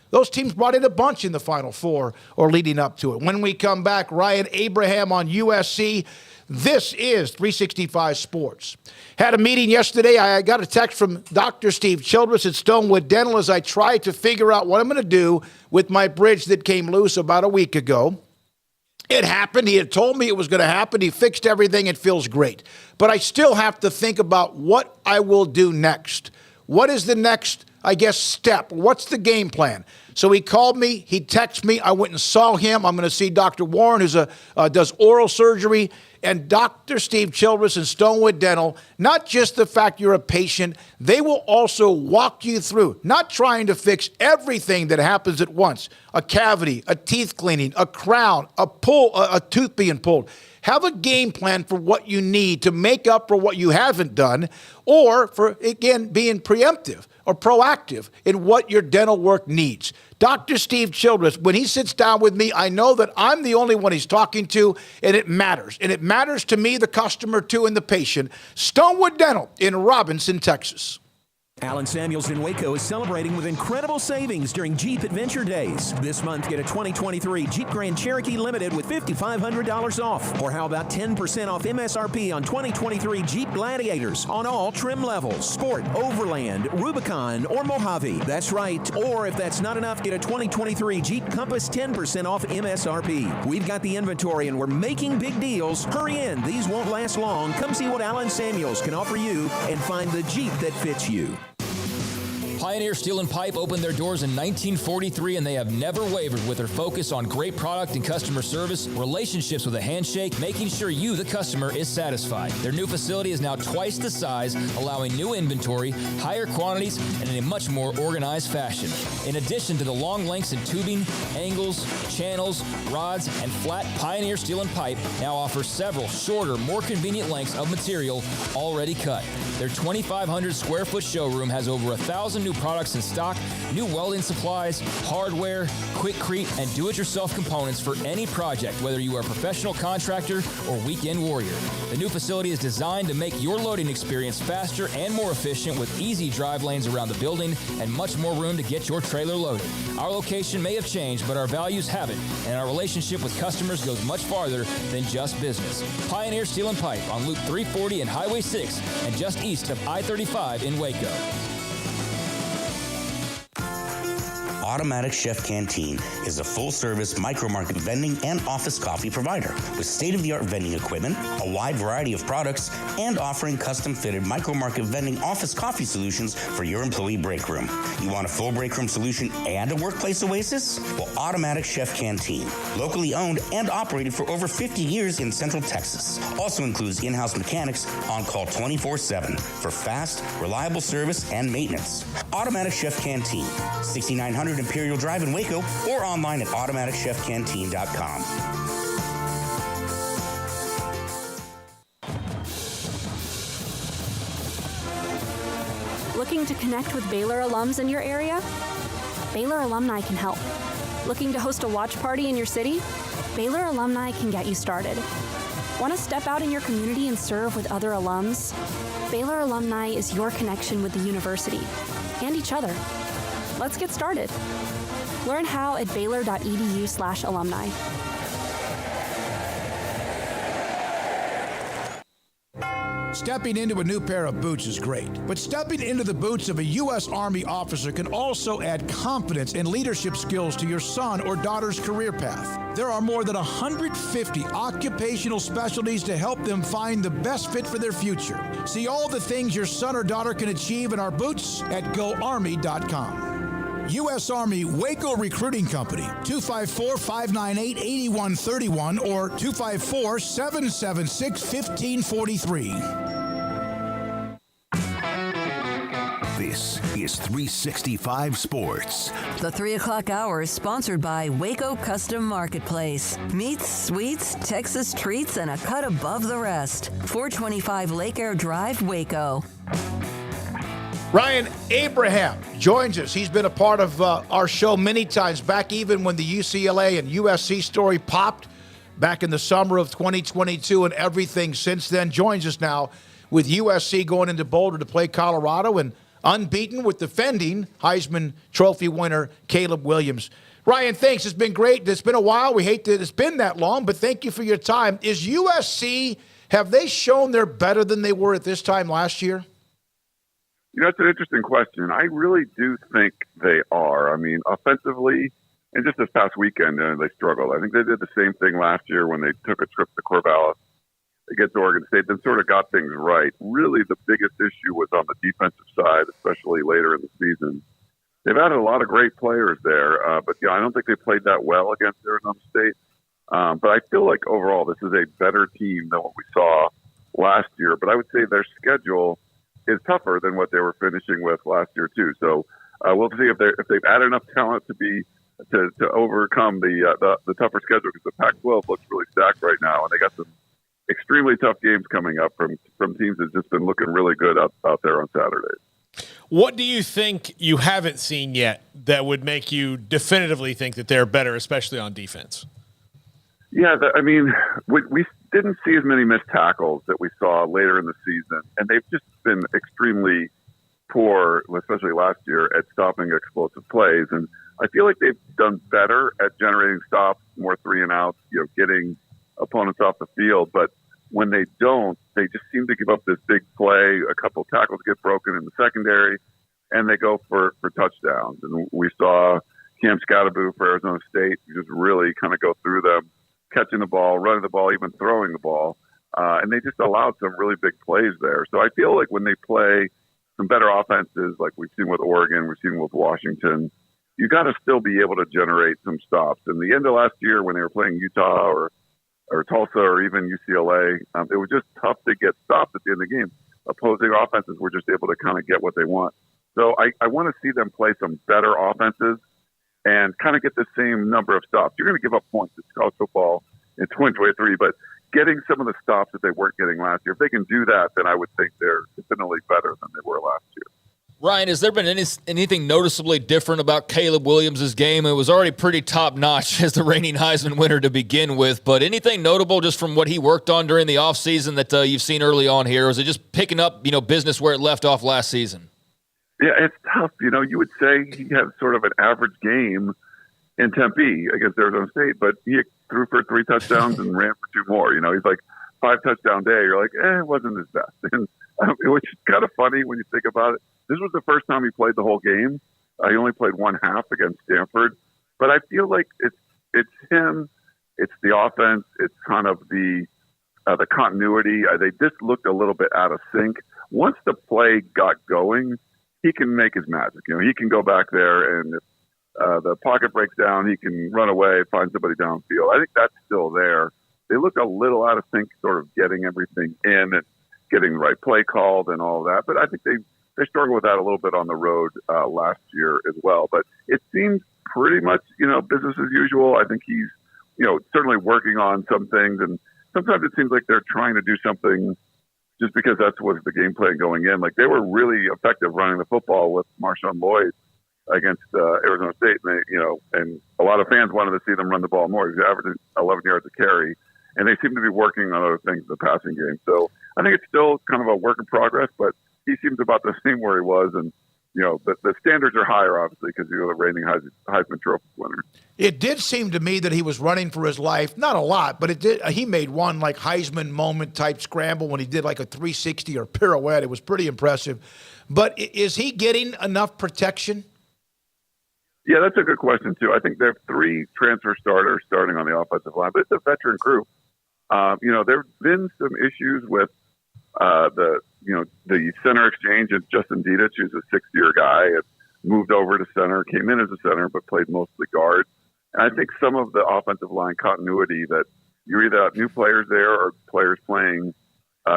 Those teams brought in a bunch in the Final Four or leading up to it. When we come back, Ryan Abraham on USC. This is 365 Sports. Had a meeting yesterday. I got a text from Dr. Steve Childress at Stonewood Dental as I tried to figure out what I'm going to do with my bridge that came loose about a week ago. It happened. He had told me it was going to happen. He fixed everything. It feels great. But I still have to think about what I will do next. What is the next, step? What's the game plan? So he called me. He texted me. I went and saw him. I'm going to see Dr. Warren, who does oral surgery, and Dr. Steve Childress and Stonewood Dental. Not just the fact you're a patient, they will also walk you through, not trying to fix everything that happens at once. A cavity, a teeth cleaning, a crown, a tooth being pulled. Have a game plan for what you need to make up for what you haven't done, or for, again, being preemptive or proactive in what your dental work needs. Dr. Steve Childress, when he sits down with me, I know that I'm the only one he's talking to, and it matters. And it matters to me, the customer, too, and the patient. Stonewood Dental in Robinson, Texas. Alan Samuels in Waco is celebrating with incredible savings during Jeep Adventure Days. This month, get a 2023 Jeep Grand Cherokee Limited with $5,500 off. Or how about 10% off MSRP on 2023 Jeep Gladiators on all trim levels. Sport, Overland, Rubicon, or Mojave. That's right. Or if that's not enough, get a 2023 Jeep Compass 10% off MSRP. We've got the inventory and we're making big deals. Hurry in. These won't last long. Come see what Alan Samuels can offer you and find the Jeep that fits you. Pioneer Steel and Pipe opened their doors in 1943, and they have never wavered with their focus on great product and customer service, relationships with a handshake, making sure you, the customer, is satisfied. Their new facility is now twice the size, allowing new inventory, higher quantities, and in a much more organized fashion. In addition to the long lengths in tubing, angles, channels, rods, and flat, Pioneer Steel and Pipe now offers several shorter, more convenient lengths of material already cut. Their 2,500 square foot showroom has over 1,000 new new products in stock, new welding supplies, hardware, quickcrete, and do-it-yourself components for any project, whether you are a professional contractor or weekend warrior. The new facility is designed to make your loading experience faster and more efficient with easy drive lanes around the building and much more room to get your trailer loaded. Our location may have changed, but our values haven't, and our relationship with customers goes much farther than just business. Pioneer Steel and Pipe on Loop 340 and Highway 6 and just east of I-35 in Waco. Automatic Chef Canteen is a full-service micro-market vending and office coffee provider with state-of-the-art vending equipment, a wide variety of products, and offering custom-fitted micro-market vending office coffee solutions for your employee break room. You want a full break room solution and a workplace oasis? Well, Automatic Chef Canteen, locally owned and operated for over 50 years in Central Texas, also includes in-house mechanics on call 24/7 for fast, reliable service and maintenance. Automatic Chef Canteen, 6900 Imperial Drive in Waco, or online at automaticchefcanteen.com. Looking to connect with Baylor alums in your area? Baylor alumni can help. Looking to host a watch party in your city? Baylor alumni can get you started. Want to step out in your community and serve with other alums? Baylor alumni is your connection with the university and each other. Let's get started. Learn how at baylor.edu/alumni. Stepping into a new pair of boots is great, but stepping into the boots of a U.S. Army officer can also add confidence and leadership skills to your son or daughter's career path. There are more than 150 occupational specialties to help them find the best fit for their future. See all the things your son or daughter can achieve in our boots at GoArmy.com. U.S. Army Waco Recruiting Company, 254-598-8131 or 254-776-1543. This is 365 Sports. The 3 o'clock hour is sponsored by Waco Custom Marketplace. Meats, sweets, Texas treats, and a cut above the rest. 425 Lake Air Drive, Waco. Ryan Abraham joins us. He's been a part of our show many times, back even when the UCLA and USC story popped back in the summer of 2022 and everything since then. Joins us now with USC going into Boulder to play Colorado and unbeaten with defending Heisman Trophy winner Caleb Williams. Ryan, thanks. It's been great. It's been a while. We hate that it's been that long, but thank you for your time. Is USC, have they shown they're better than they were at this time last year? You know, it's an interesting question. I really do think they are. I mean, offensively, and just this past weekend, they struggled. I think they did the same thing last year when they took a trip to Corvallis against Oregon State, then sort of got things right. Really, the biggest issue was on the defensive side, especially later in the season. They've added a lot of great players there, but yeah, I don't think they played that well against Arizona State. But I feel like overall, this is a better team than what we saw last year. But I would say their schedule is tougher than what they were finishing with last year too. So we'll see if they've added enough talent to overcome the tougher schedule, because the Pac-12 looks really stacked right now, and they got some extremely tough games coming up from teams that's just been looking really good out there on Saturdays. What do you think you haven't seen yet that would make you definitively think that they're better, especially on defense? Yeah, I mean, we didn't see as many missed tackles that we saw later in the season, and they've just been extremely poor, especially last year, at stopping explosive plays. And I feel like they've done better at generating stops, more 3-and-outs, getting opponents off the field. But when they don't, they just seem to give up this big play. A couple tackles get broken in the secondary, and they go for touchdowns. And we saw Cam Scatteraboo for Arizona State just really kind of go through them, catching the ball, running the ball, even throwing the ball. And they just allowed some really big plays there. So I feel like when they play some better offenses, like we've seen with Oregon, we've seen with Washington, you got to still be able to generate some stops. And the end of last year when they were playing Utah or Tulsa or even UCLA, it was just tough to get stops at the end of the game. Opposing offenses were just able to kind of get what they want. So I want to see them play some better offenses and kind of get the same number of stops. You're going to give up points. It's college football in 2023, but getting some of the stops that they weren't getting last year, if they can do that, then I would think they're definitely better than they were last year. Ryan, has there been anything noticeably different about Caleb Williams' game? It was already pretty top-notch as the reigning Heisman winner to begin with, but anything notable just from what he worked on during the offseason that you've seen early on here? Or is it just picking up, business where it left off last season? Yeah, it's tough. You would say he had sort of an average game in Tempe against Arizona State, but he threw for 3 touchdowns and ran for 2 more. He's like 5-touchdown day. You're like, it wasn't his best. And which is kind of funny when you think about it. This was the first time he played the whole game. He only played 1 half against Stanford, but I feel like it's him, it's the offense, it's kind of the continuity. They just looked a little bit out of sync. Once the play got going, he can make his magic. He can go back there, and if the pocket breaks down, he can run away, find somebody downfield. I think that's still there. They look a little out of sync, sort of getting everything in and getting the right play called and all that. But I think they struggled with that a little bit on the road last year as well. But it seems pretty much, business as usual. I think he's, certainly working on some things. And sometimes it seems like they're trying to do something just because that's what the game plan going in. Like, they were really effective running the football with Marshawn Lloyd against Arizona State. And and a lot of fans wanted to see them run the ball more. He's averaging 11 yards a carry. And they seem to be working on other things in the passing game. So I think it's still kind of a work in progress, but he seems about the same where he was. And, the standards are higher, obviously, because you're the reigning Heisman Trophy winner. It did seem to me that he was running for his life. Not a lot, but it did. He made one like Heisman moment type scramble when he did like a 360 or pirouette. It was pretty impressive. But is he getting enough protection? Yeah, that's a good question, too. I think there are 3 transfer starters starting on the offensive line, but it's a veteran group. There have been some issues with the center exchange. And Justin Dedich, who's a 6-year guy, had moved over to center, came in as a center, but played mostly guard. And I think some of the offensive line continuity that you either have new players there or players playing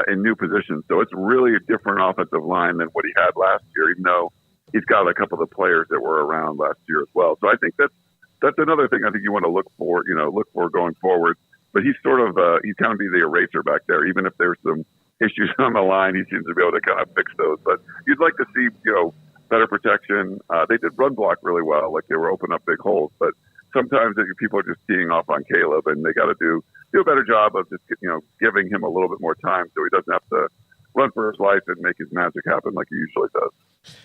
in new positions. So it's really a different offensive line than what he had last year, even though he's got a couple of the players that were around last year as well. So I think that's another thing I think you want to look for going forward. But he's sort of he's kind of be the eraser back there. Even if there's some issues on the line, he seems to be able to kind of fix those. But you'd like to see better protection. They did run block really well, like they were opening up big holes. But sometimes people are just teeing off on Caleb, and they got to do a better job of just giving him a little bit more time so he doesn't have to run for his life and make his magic happen like he usually does.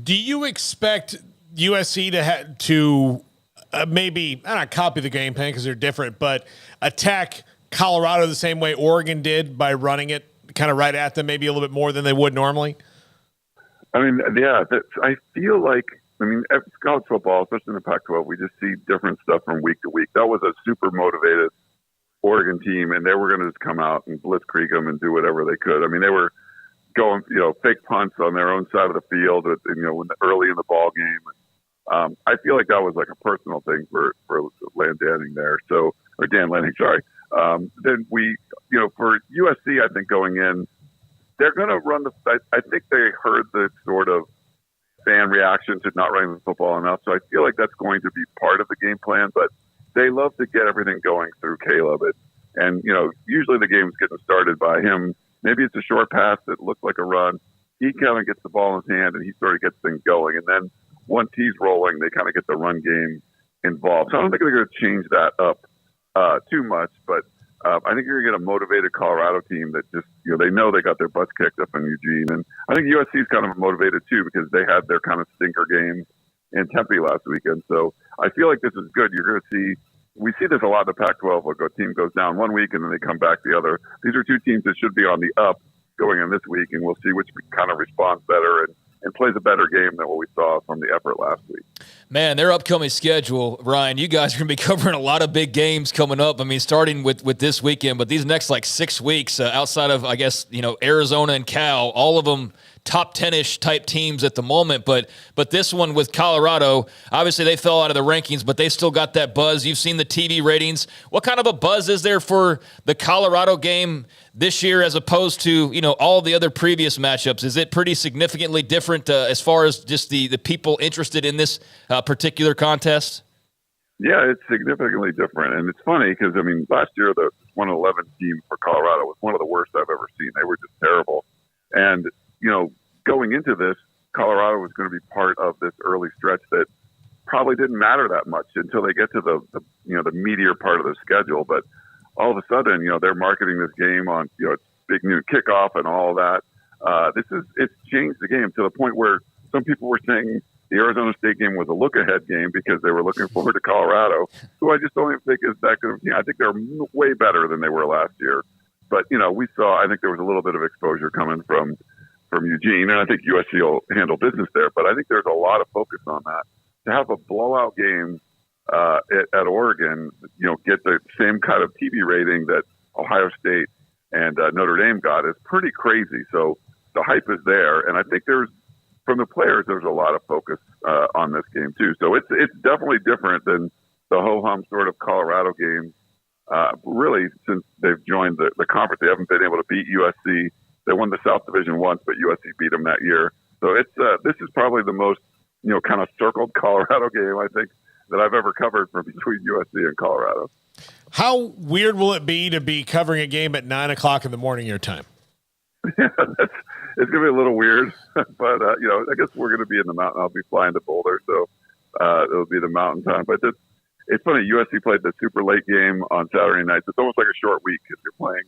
Do you expect USC to maybe, I don't know, copy the game plan because they're different, but attack Colorado the same way Oregon did by running it kind of right at them, maybe a little bit more than they would normally? I mean, yeah, I feel like, college football, especially in the Pac-12, we just see different stuff from week to week. That was a super motivated Oregon team, and they were going to just come out and blitzkrieg them and do whatever they could. They were going, fake punts on their own side of the field, early in the ball game. I feel like that was like a personal thing for Dan Lanning, sorry. Then we, for USC, I think going in, they're going to run I think they heard the sort of fan reaction to not running the football enough. So I feel like that's going to be part of the game plan, but they love to get everything going through Caleb. And usually the game's getting started by him. Maybe it's a short pass that looks like a run. He kind of gets the ball in his hand and he sort of gets things going. And then once he's rolling, they kind of get the run game involved. So I don't think they're going to change that up too much, but I think you're going to get a motivated Colorado team that just, they know they got their butts kicked up in Eugene. And I think USC is kind of motivated too because they had their kind of stinker game in Tempe last weekend. So I feel like this is good. You're going to see, we see this a lot in the Pac-12 where a team goes down one week and then they come back the other. These are 2 teams that should be on the up going in this week, and we'll see which kind of responds better and plays a better game than what we saw from the effort last week. Man, their upcoming schedule, Ryan, you guys are going to be covering a lot of big games coming up. Starting with this weekend, but these next 6 weeks outside of, I guess, Arizona and Cal, all of them top 10-ish type teams at the moment. But this one with Colorado, obviously they fell out of the rankings, but they still got that buzz. You've seen the TV ratings. What kind of a buzz is there for the Colorado game this year as opposed to, all the other previous matchups? Is it pretty significantly different as far as just the people interested in this particular contest? Yeah, it's significantly different. And it's funny because, last year the 111 team for Colorado was one of the worst I've ever seen. They were just terrible. And, going into this, Colorado was going to be part of this early stretch that probably didn't matter that much until they get to the meatier part of the schedule. But all of a sudden, they're marketing this game on, it's big noon kickoff and all that. It's changed the game to the point where some people were saying the Arizona State game was a look-ahead game because they were looking forward to Colorado, who I just don't even think is that good of a team. I think they're way better than they were last year. But, I think there was a little bit of exposure coming from Eugene, and I think USC will handle business there. But I think there's a lot of focus on that. To have a blowout game at Oregon, get the same kind of TV rating that Ohio State and Notre Dame got is pretty crazy. So the hype is there, and I think from the players, there's a lot of focus on this game too. So it's definitely different than the ho-hum sort of Colorado games. Really, since they've joined the conference, they haven't been able to beat USC. They won the South Division once, but USC beat them that year. So this is probably the most kind of circled Colorado game I think that I've ever covered from between USC and Colorado. How weird will it be to be covering a game at 9:00 in the morning your time? Yeah, it's going to be a little weird, but I guess we're going to be in the mountain. I'll be flying to Boulder, so it'll be the mountain time. But it's funny. USC played the super late game on Saturday night. It's almost like a short week because you're playing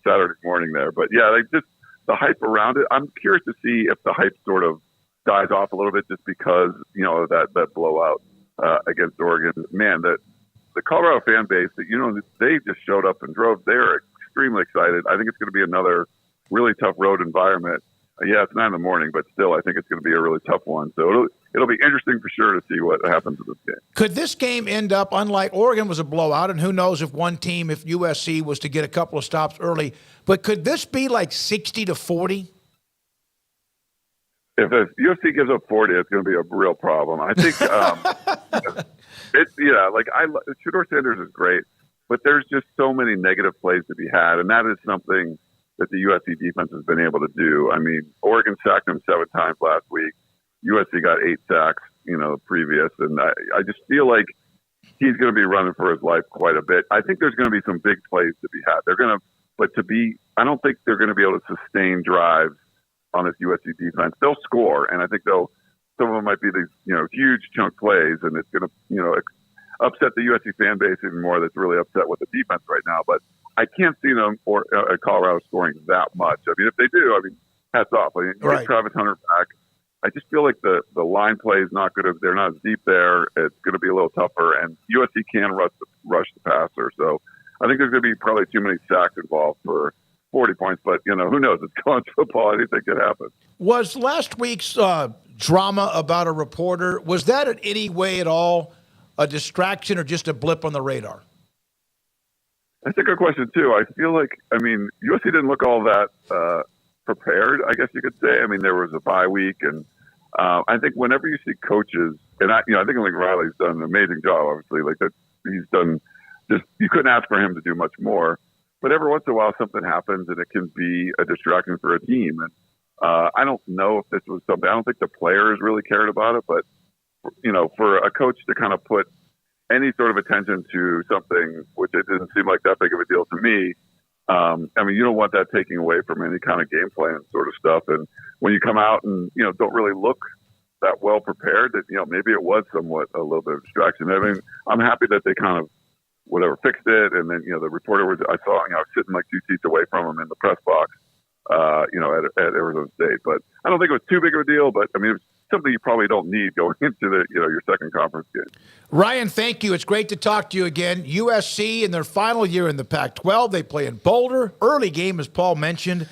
Saturday morning there. But yeah, just the hype around it. I'm curious to see if the hype sort of dies off a little bit just because that blowout against Oregon. Man, the Colorado fan base that they just showed up and drove. They're extremely excited. I think it's going to be another really tough road environment. Yeah, it's 9 a.m, but still, I think it's going to be a really tough one. So it'll be interesting for sure to see what happens in this game. Could this game end up, unlike Oregon was a blowout, and who knows if USC was to get a couple of stops early, but could this be like 60-40? If USC gives up 40, it's going to be a real problem. I think Shilo Sanders is great, but there's just so many negative plays to be had, and that is something that the USC defense has been able to do. I mean, Oregon sacked him 7 times last week. USC got 8 sacks, previous, and I just feel like he's going to be running for his life quite a bit. I think there's going to be some big plays to be had. I don't think they're going to be able to sustain drives on this USC defense. They'll score, and I think some of them might be these, huge chunk plays, and it's going to, upset the USC fan base even more. That's really upset with the defense right now. But I can't see them or Colorado scoring that much. I mean, if they do, hats off. Get Travis Hunter back. I just feel like the line play is not good. They're not as deep there. It's going to be a little tougher, and USC can rush the passer. So I think there's going to be probably too many sacks involved for 40 points. But who knows? It's college football. Anything could happen. Was last week's drama about a reporter, was that in any way at all a distraction or just a blip on the radar? That's a good question, too. I feel like, USC didn't look all that prepared, I guess you could say. There was a bye week, and I think whenever you see coaches, and I think Riley's done an amazing job, obviously. He's done just, you couldn't ask for him to do much more. But every once in a while, something happens, and it can be a distraction for a team. And I don't know if this was something, I don't think the players really cared about it, but, for a coach to kind of put any sort of attention to something, which it didn't seem like that big of a deal to me. You don't want that taking away from any kind of game plan sort of stuff. And when you come out and, don't really look that well prepared, that, maybe it was somewhat a little bit of distraction. I'm happy that they kind of, fixed it. And then, the reporter I saw, sitting like 2 seats away from him in the press box, at Arizona State. But I don't think it was too big of a deal, but it was something you probably don't need going into your second conference game. Ryan, thank you. It's great to talk to you again. USC in their final year in the Pac-12. They play in Boulder. Early game, as Paul mentioned.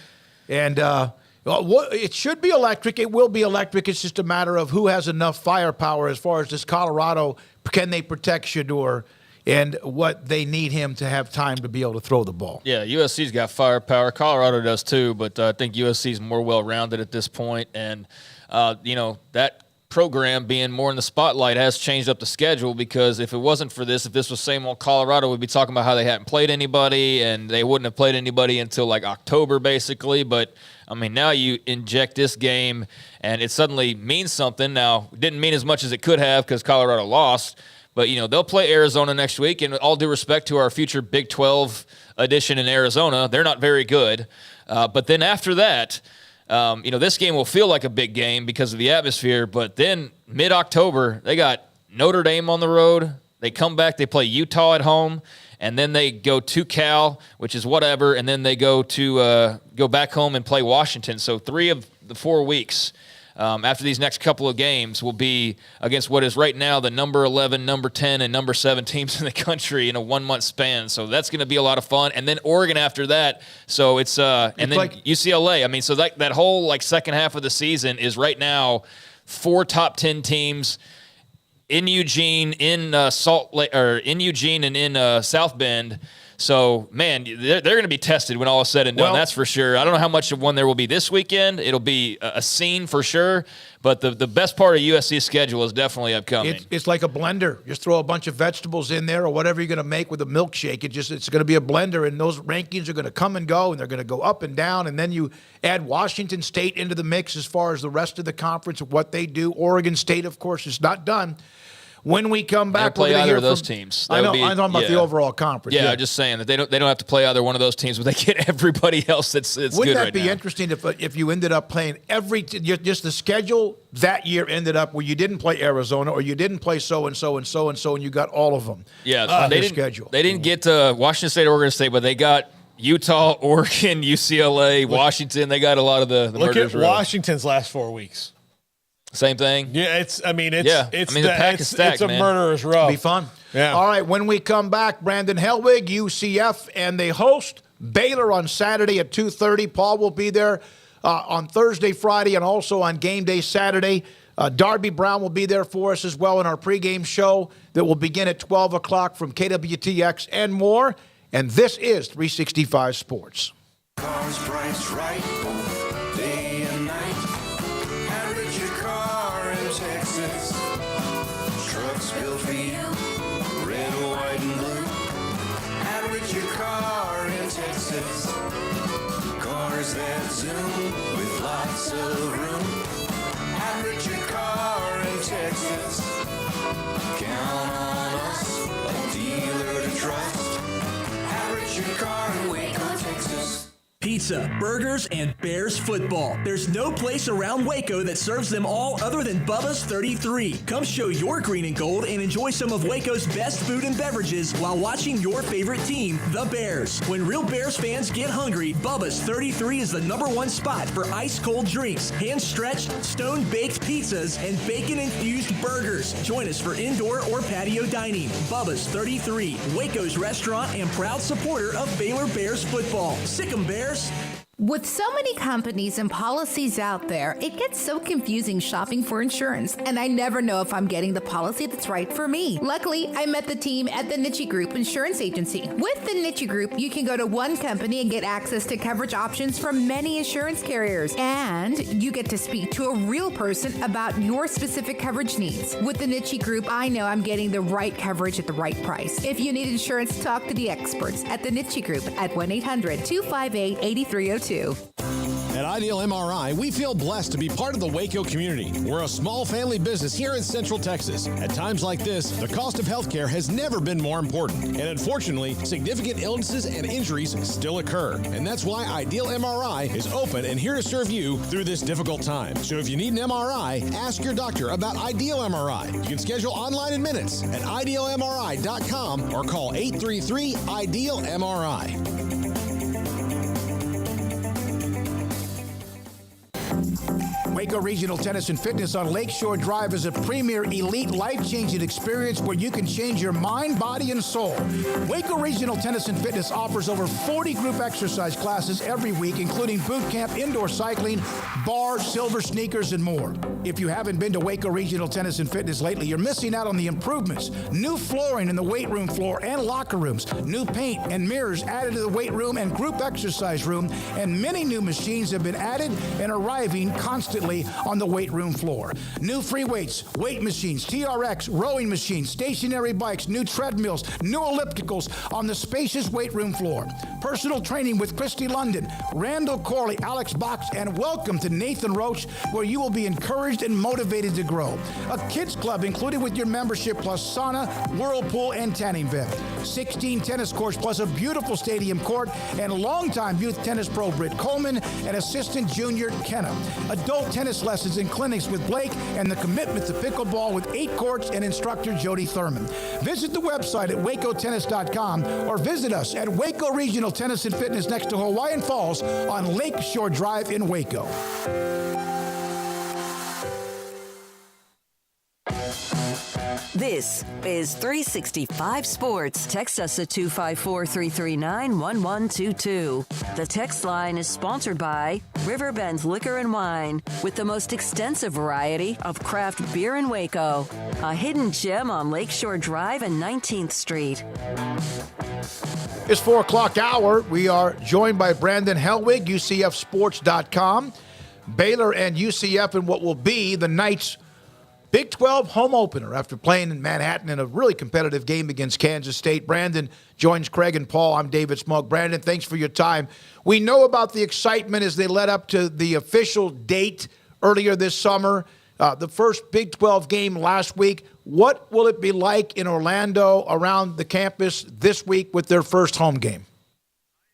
And it should be electric. It will be electric. It's just a matter of who has enough firepower as far as this Colorado. Can they protect Shedeur? And what they need him to have time to be able to throw the ball. Yeah, USC's got firepower. Colorado does too, but I think USC's more well-rounded at this point. And, that program being more in the spotlight has changed up the schedule, because if it wasn't for this, if this was same old Colorado, we'd be talking about how they hadn't played anybody, and they wouldn't have played anybody until like October basically. But, now you inject this game, and it suddenly means something. Now, it didn't mean as much as it could have because Colorado lost. But, they'll play Arizona next week, and all due respect to our future Big 12 edition in Arizona, they're not very good. But then after that, This game will feel like a big game because of the atmosphere, but then mid-October, they got Notre Dame on the road. They come back, they play Utah at home, and then they go to Cal, which is whatever, and then they go back home and play Washington. So 3 of the 4 weeks after these next couple of games will be against what is right now the number 11, number 10, and number 7 teams in the country in a 1-month span. So that's going to be a lot of fun. And then Oregon after that. So it's and then like UCLA. I mean, so that whole second half of the season is right now 4 top 10 teams in Eugene, in Salt Lake, or in Eugene and in South Bend. So, man, they're going to be tested when all is said and done. That's for sure. I don't know how much of one there will be this weekend. It'll be a scene for sure. But the best part of USC's schedule is definitely upcoming. It's like a blender. Just throw a bunch of vegetables in there or whatever you're going to make with a milkshake. It's going to be a blender, and those rankings are going to come and go, and they're going to go up and down. And then you add Washington State into the mix as far as the rest of the conference of what they do. Oregon State, of course, is not done. When we come back, play either of those teams. I'm talking about the overall conference. Yeah, I'm just saying that they don't have to play either one of those teams, but they get everybody else that's good right now. Wouldn't that be interesting if you ended up playing just the schedule that year ended up where you didn't play Arizona or you didn't play so-and-so and so-and-so, and you got all of them. Yeah, they didn't get Washington State, Oregon State, but they got Utah, Oregon, UCLA, Washington. They got a lot of the Look murderers. At Washington's last 4 weeks. Same thing. Yeah, the pack is stacked, it's a murderer's row. It'll be fun. Yeah. All right, when we come back, Brandon Helwig, UCF, and they host Baylor on Saturday at 2:30. Paul will be there on Thursday, Friday, and also on game day Saturday. Darby Brown will be there for us as well in our pregame show that will begin at 12 o'clock from KWTX and more. And this is 365 Sports. Cars priced right, day and night. Average your car in Texas. Trucks built for you, red, white, and blue. Average your car in Texas. Cars that zoom with lots of room. Average your car in Texas. Count on us, a dealer to trust. Average your car in Waco, Texas. Pizza, burgers, and Bears football. There's no place around Waco that serves them all other than Bubba's 33. Come show your green and gold and enjoy some of Waco's best food and beverages while watching your favorite team, the Bears. When real Bears fans get hungry, Bubba's 33 is the #1 spot for ice-cold drinks, hand-stretched, stone-baked pizzas, and bacon-infused burgers. Join us for indoor or patio dining. Bubba's 33, Waco's restaurant and proud supporter of Baylor Bears football. Sick 'em, Bears. With so many companies and policies out there, it gets so confusing shopping for insurance, and I never know if I'm getting the policy that's right for me. Luckily, I met the team at the Niche Group Insurance Agency. With the Niche Group, you can go to one company and get access to coverage options from many insurance carriers, and you get to speak to a real person about your specific coverage needs. With the Niche Group, I know I'm getting the right coverage at the right price. If you need insurance, talk to the experts at the Niche Group at 1-800-258-8302. At Ideal MRI, we feel blessed to be part of the Waco community. We're a small family business here in Central Texas. At times like this, the cost of healthcare has never been more important. And unfortunately, significant illnesses and injuries still occur. And that's why Ideal MRI is open and here to serve you through this difficult time. So if you need an MRI, ask your doctor about Ideal MRI. You can schedule online in minutes at idealmri.com or call 833-IDEAL-MRI. Waco Regional Tennis and Fitness on Lakeshore Drive is a premier elite life-changing experience where you can change your mind, body, and soul. Waco Regional Tennis and Fitness offers over 40 group exercise classes every week, including boot camp, indoor cycling, bars, silver sneakers, and more. If you haven't been to Waco Regional Tennis and Fitness lately, you're missing out on the improvements. New flooring in the weight room floor and locker rooms, new paint and mirrors added to the weight room and group exercise room, and many new machines have been added and arriving constantly on the weight room floor. New free weights, weight machines, TRX, rowing machines, stationary bikes, new treadmills, new ellipticals on the spacious weight room floor. Personal training with Christy London, Randall Corley, Alex Box, and welcome to Nathan Roach, where you will be encouraged encouraged and motivated to grow. A kids club included with your membership plus sauna, whirlpool, and tanning vent. 16 tennis courts plus a beautiful stadium court, and longtime youth tennis pro Britt Coleman and assistant junior Kenna. Adult tennis lessons and clinics with Blake, and the commitment to pickleball with 8 courts and instructor Jody Thurman. Visit the website at wacotennis.com or visit us at Waco Regional Tennis and Fitness next to Hawaiian Falls on Lake Shore Drive in Waco. This is 365 Sports. Text us at 254-339-1122. The text line is sponsored by Riverbend Liquor and Wine, with the most extensive variety of craft beer in Waco. A hidden gem on Lakeshore Drive and 19th Street. It's 4 o'clock hour. We are joined by Brandon Helwig, UCFsports.com. Baylor and UCF in what will be the Knights' Big 12 home opener after playing in Manhattan in a really competitive game against Kansas State. Brandon joins Craig and Paul. I'm David Smoak. Brandon, thanks for your time. We know about the excitement as they led up to the official date earlier this summer, the first Big 12 game last week. What will it be like in Orlando around the campus this week with their first home game?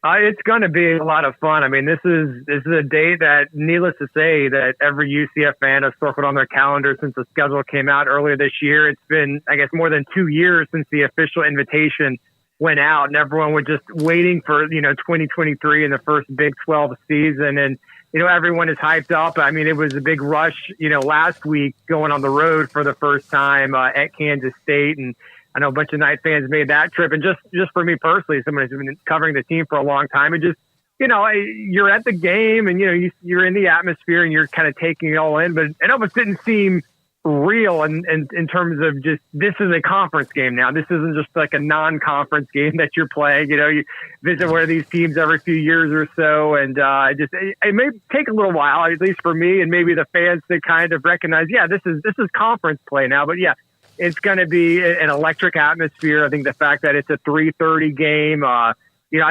It's going to be a lot of fun. I mean, this is a day that, needless to say, that every UCF fan has circled on their calendar since the schedule came out earlier this year. It's been, I guess, more than 2 years since the official invitation went out, and everyone was just waiting for, 2023 and the first Big 12 season. And, everyone is hyped up. I mean, it was a big rush, last week going on the road for the first time at Kansas State. And I know a bunch of Knight fans made that trip. And just for me personally, someone who's been covering the team for a long time, it just, you're at the game and, you're in the atmosphere and you're kind of taking it all in. But it almost didn't seem real in terms of just, this is a conference game now. This isn't just like a non-conference game that you're playing. You visit one of these teams every few years or so. And it may take a little while, at least for me and maybe the fans, to kind of recognize, this is conference play now. But yeah, it's going to be an electric atmosphere. I think the fact that it's a 3:30 game, I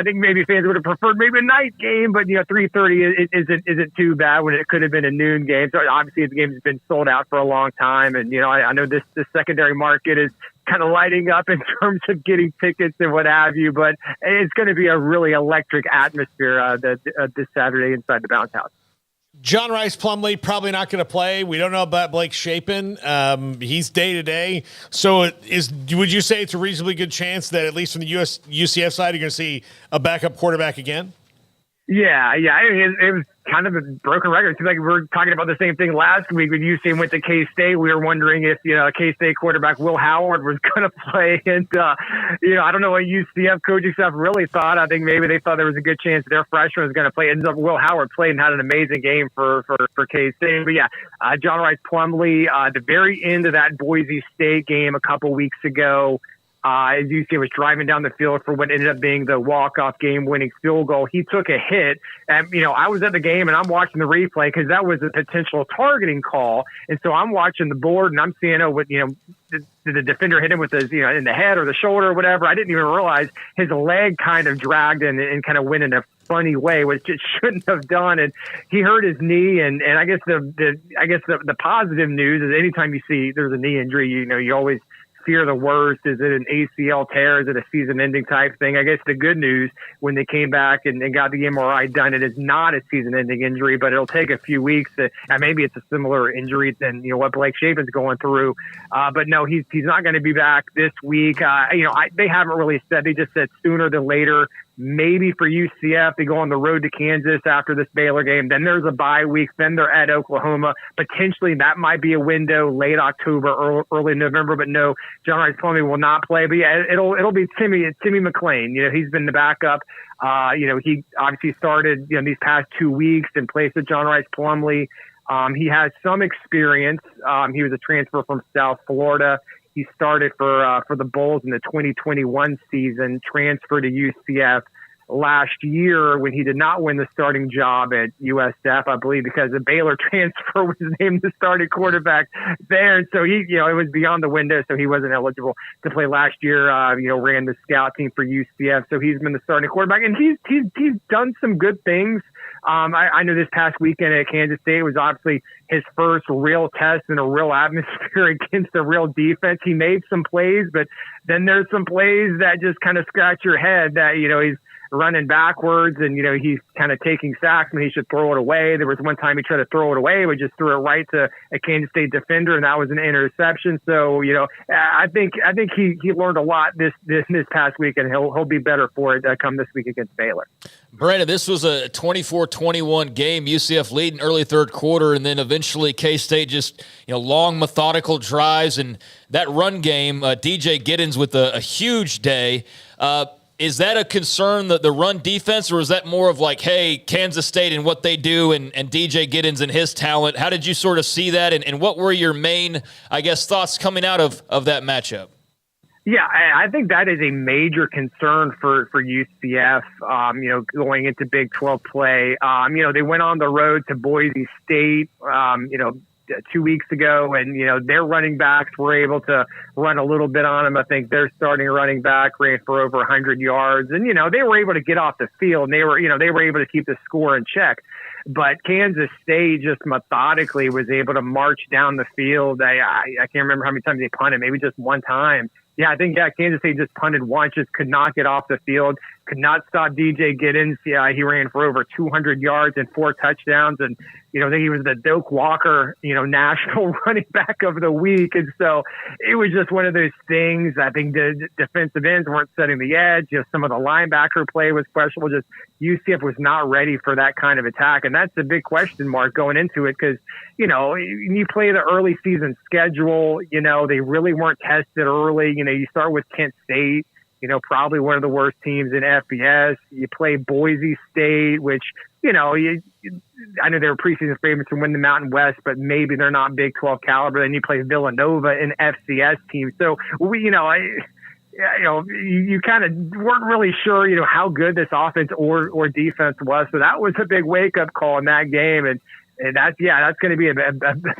think maybe fans would have preferred maybe a night game, but 3:30 isn't too bad when it could have been a noon game. So obviously the game's been sold out for a long time, and I know this secondary market is kind of lighting up in terms of getting tickets and what have you. But it's going to be a really electric atmosphere this Saturday inside the Bounce House. John Rice Plumlee probably not going to play. We don't know about Blake Shapen. He's day-to-day. So would you say it's a reasonably good chance that at least from the UCF side, you're going to see a backup quarterback again? Yeah. I mean, it was kind of a broken record. It seems like we were talking about the same thing last week when UCF went to K-State. We were wondering if, K-State quarterback Will Howard was going to play. And, I don't know what UCF coaching staff really thought. I think maybe they thought there was a good chance their freshman was going to play. Ends up Will Howard played and had an amazing game for K-State. But yeah, John Rice Plumlee, the very end of that Boise State game a couple weeks ago, as UCF was driving down the field for what ended up being the walk-off game-winning field goal, he took a hit. And, I was at the game, and I'm watching the replay because that was a potential targeting call. And so I'm watching the board, and I'm seeing, did the defender hit him with his, in the head or the shoulder or whatever? I didn't even realize his leg kind of dragged and kind of went in a funny way, which it shouldn't have done. And he hurt his knee. And I guess the positive news is anytime you see there's a knee injury, you always fear the worst. Is it an ACL tear? Is it a season-ending type thing? I guess the good news when they came back and got the MRI done, it is not a season-ending injury, but it'll take a few weeks. And maybe it's a similar injury than what Blake Shapen's going through. But no, he's not going to be back this week. They haven't really said. They just said sooner than later. Maybe for UCF, they go on the road to Kansas after this Baylor game. Then there's a bye week. Then they're at Oklahoma. Potentially, that might be a window late October, early November. But no, John Rice Plumlee will not play. But yeah, it'll be Timmy McClain. He's been the backup. He obviously started these past 2 weeks in place of John Rice Plumlee. He has some experience. He was a transfer from South Florida. He started for the Bulls in the 2021 season, transferred to UCF last year when he did not win the starting job at USF, I believe, because the Baylor transfer was named the starting quarterback there. And so he, it was beyond the window, so he wasn't eligible to play last year. Ran the scout team for UCF, so he's been the starting quarterback, and he's done some good things I know this past weekend at Kansas State was obviously his first real test in a real atmosphere against a real defense. He made some plays, but then there's some plays that just kind of scratch your head that, he's running backwards and, he's kind of taking sacks when he should throw it away. There was one time he tried to throw it away, but just threw it right to a Kansas State defender, and that was an interception. So, I think he learned a lot this past week, and he'll be better for it come this week against Baylor. Brandon, this was a 24-21 game, UCF leading early third quarter, and then eventually K-State just, long methodical drives, and that run game, DJ Giddens with a huge day. Is that a concern, the run defense, or is that more of like, hey, Kansas State and what they do and DJ Giddens and his talent? How did you sort of see that, and what were your main, thoughts coming out of that matchup? Yeah, I think that is a major concern for UCF, going into Big 12 play. They went on the road to Boise State, 2 weeks ago, and their running backs were able to run a little bit on them. I think their starting running back ran for over 100 yards, and they were able to get off the field, and they were able to keep the score in check. But Kansas State just methodically was able to march down the field. I can't remember how many times they punted, maybe just one time. Yeah, I think Kansas State just punted once, just could not get off the field, could not stop DJ Giddens. Yeah, he ran for over 200 yards and 4 touchdowns, and I think he was the Doak Walker, national running back of the week. And so it was just one of those things. I think the defensive ends weren't setting the edge. Some of the linebacker play was questionable. Just UCF was not ready for that kind of attack, and that's a big question mark going into it because you play the early season schedule. They really weren't tested early. You start with Kent State. Probably one of the worst teams in FBS. You play Boise State, which, I know they were preseason favorites to win the Mountain West, but maybe they're not Big 12 caliber. Then you play Villanova, an FCS team. So, you kind of weren't really sure, how good this offense or defense was. So that was a big wake-up call in that game. And that's going to be a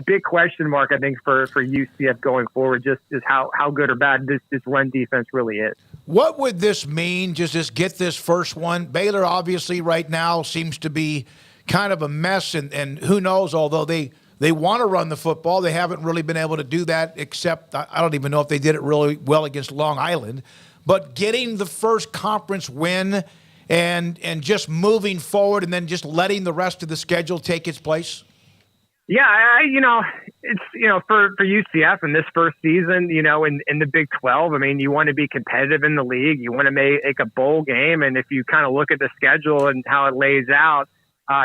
big question mark, I think, for UCF going forward, just how good or bad this run defense really is. What would this mean, just get this first one? Baylor, obviously, right now seems to be kind of a mess, and who knows, although they want to run the football, they haven't really been able to do that, except I don't even know if they did it really well against Long Island. But getting the first conference win and just moving forward and then just letting the rest of the schedule take its place? Yeah, it's, for UCF in this first season, in the Big 12, you want to be competitive in the league. You want to make a bowl game. And if you kind of look at the schedule and how it lays out,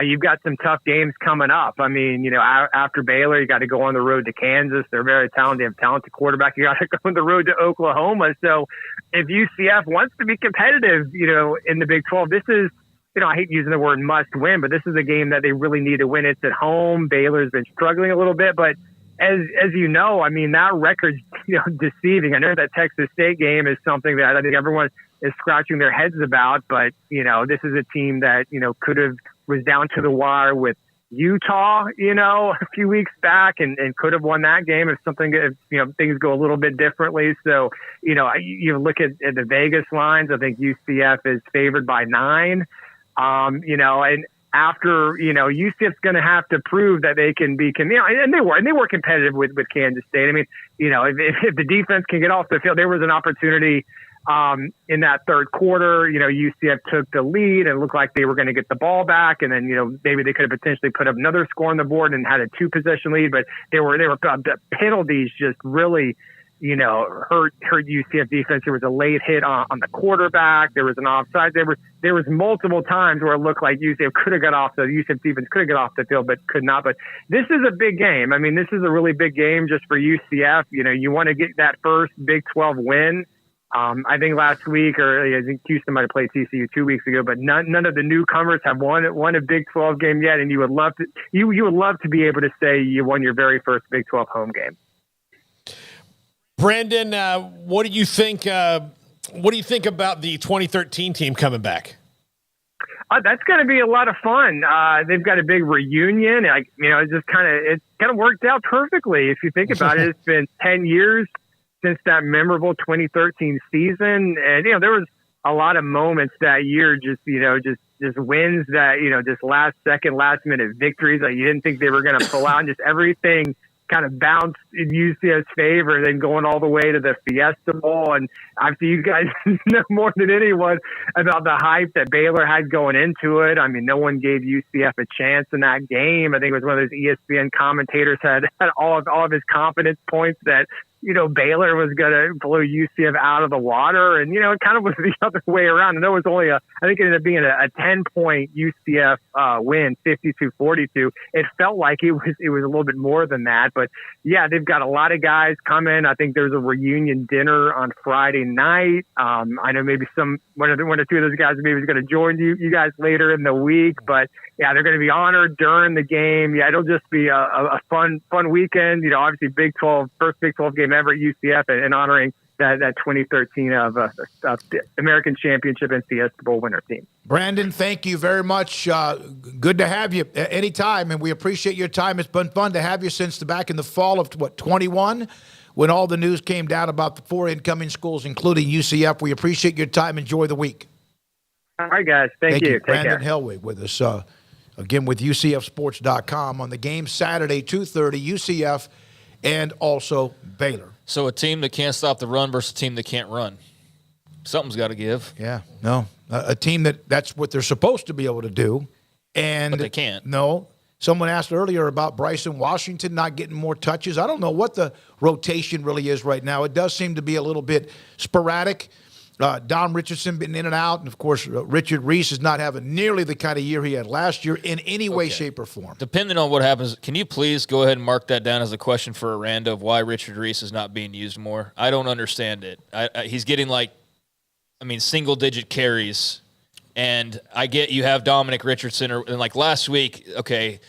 you've got some tough games coming up. After Baylor, you got to go on the road to Kansas. They're very talented. They have a talented quarterback. You got to go on the road to Oklahoma. So if UCF wants to be competitive, in the Big 12, this is, I hate using the word must win, but this is a game that they really need to win. It's at home. Baylor's been struggling a little bit, but as that record's, deceiving. I know that Texas State game is something that I think everyone is scratching their heads about, but, this is a team that, was down to the wire with Utah, a few weeks back and could have won that game if things go a little bit differently. So, you look at the Vegas lines, I think UCF is favored by 9. And after, UCF's going to have to prove that they can be, and they were competitive with Kansas State. If the defense can get off the field, there was an opportunity in that third quarter. UCF took the lead and looked like they were going to get the ball back, and then maybe they could have potentially put up another score on the board and had a 2-possession lead. But they were the penalties just really hurt UCF defense. There was a late hit on the quarterback. There was an offside. There was multiple times where it looked like UCF could have got off the UCF defense could have got off the field, but could not. But this is a big game. This is a really big game just for UCF. You want to get that first Big 12 win. I think last week, or I think Houston might have played TCU 2 weeks ago, but none of the newcomers have won a Big 12 game yet. And you would love to be able to say you won your very first Big 12 home game. Brandon, what do you think? What do you think about the 2013 team coming back? That's going to be a lot of fun. They've got a big reunion. It kind of worked out perfectly if you think about it. It's been 10 years since that memorable 2013 season, and there was a lot of moments that year, just just wins that, just last minute victories that you didn't think they were going to pull out, and just everything kind of bounced in UCF's favor, then going all the way to the Fiesta Bowl. And obviously you guys know more than anyone about the hype that Baylor had going into it. I mean, no one gave UCF a chance in that game. I think it was one of those ESPN commentators had all of his confidence points that, Baylor was going to blow UCF out of the water. And, it kind of was the other way around. And there was only I think it ended up being a 10-point UCF win, 52-42. It felt like it was a little bit more than that. But, yeah, they've got a lot of guys coming. I think there's a reunion dinner on Friday night. I know maybe one or two of those guys maybe is going to join you guys later in the week. But, yeah, they're going to be honored during the game. Yeah, it'll just be a fun weekend. Obviously first Big 12 game ever at UCF, and honoring that 2013 of the American Championship and Fiesta Bowl winner team. Brandon, thank you very much. Good to have you anytime, and we appreciate your time. It's been fun to have you since back in the fall of 21, when all the news came down about the 4 incoming schools, including UCF. We appreciate your time. Enjoy the week. All right, guys. Thank you. Take Brandon care. Helwig with us. Again, with UCFsports.com on the game Saturday, 2:30, UCF and also Baylor. So a team that can't stop the run versus a team that can't run. Something's got to give. Yeah, no. A team that's what they're supposed to be able to do. But they can't. No. Someone asked earlier about Bryson Washington not getting more touches. I don't know what the rotation really is right now. It does seem to be a little bit sporadic. Dom Richardson been in and out. And, of course, Richard Reese is not having nearly the kind of year he had last year in any way, shape, or form. Depending on what happens, can you please go ahead and mark that down as a question for Aranda of why Richard Reese is not being used more? I don't understand it. He's getting, single-digit carries. And I get you have Dominic Richardson. And, last week, okay,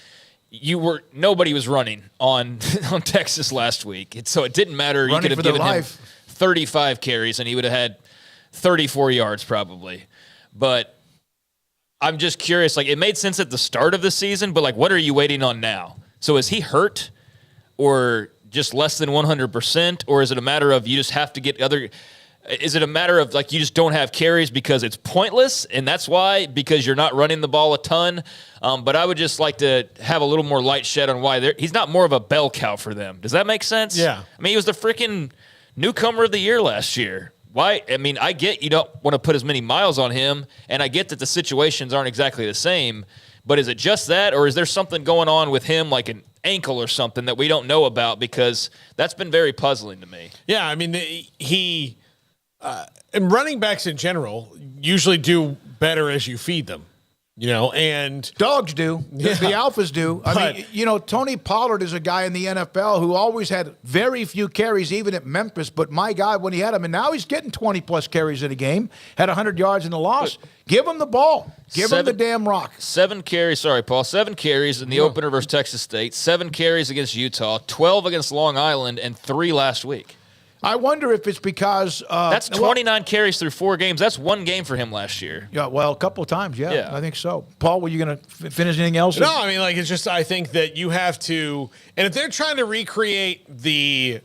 nobody was running on Texas last week. So it didn't matter. You could have given him 35 carries, and he would have had 34 yards probably. But I'm just curious, it made sense at the start of the season, but what are you waiting on now? So is he hurt or just less than 100%? Or is it a matter of you just have to get is it a matter of you just don't have carries because it's pointless and that's why, because you're not running the ball a ton? But I would just like to have a little more light shed on why he's not more of a bell cow for them. Does that make sense? Yeah. I mean, he was the freaking newcomer of the year last year. Why? I mean, I get you don't want to put as many miles on him, and I get that the situations aren't exactly the same, but is it just that, or is there something going on with him, like an ankle or something that we don't know about? Because that's been very puzzling to me. Yeah, I mean, and running backs in general usually do better as you feed them. And dogs do. The alphas do. I mean, Tony Pollard is a guy in the NFL who always had very few carries, even at Memphis. But my God, when he had him, and now he's getting 20-plus carries in a game, had 100 yards in the loss. Give him the ball. Give him the damn rock. 7 carries. Sorry, Paul. 7 carries in the opener versus Texas State. 7 carries against Utah. 12 against Long Island, and 3 last week. I wonder if it's because that's 29 carries through 4 games. That's 1 game for him last year. Yeah, well, a couple of times, yeah. I think so. Paul, were you going to finish anything else? No, I mean, it's just I think that you have to, and if they're trying to recreate the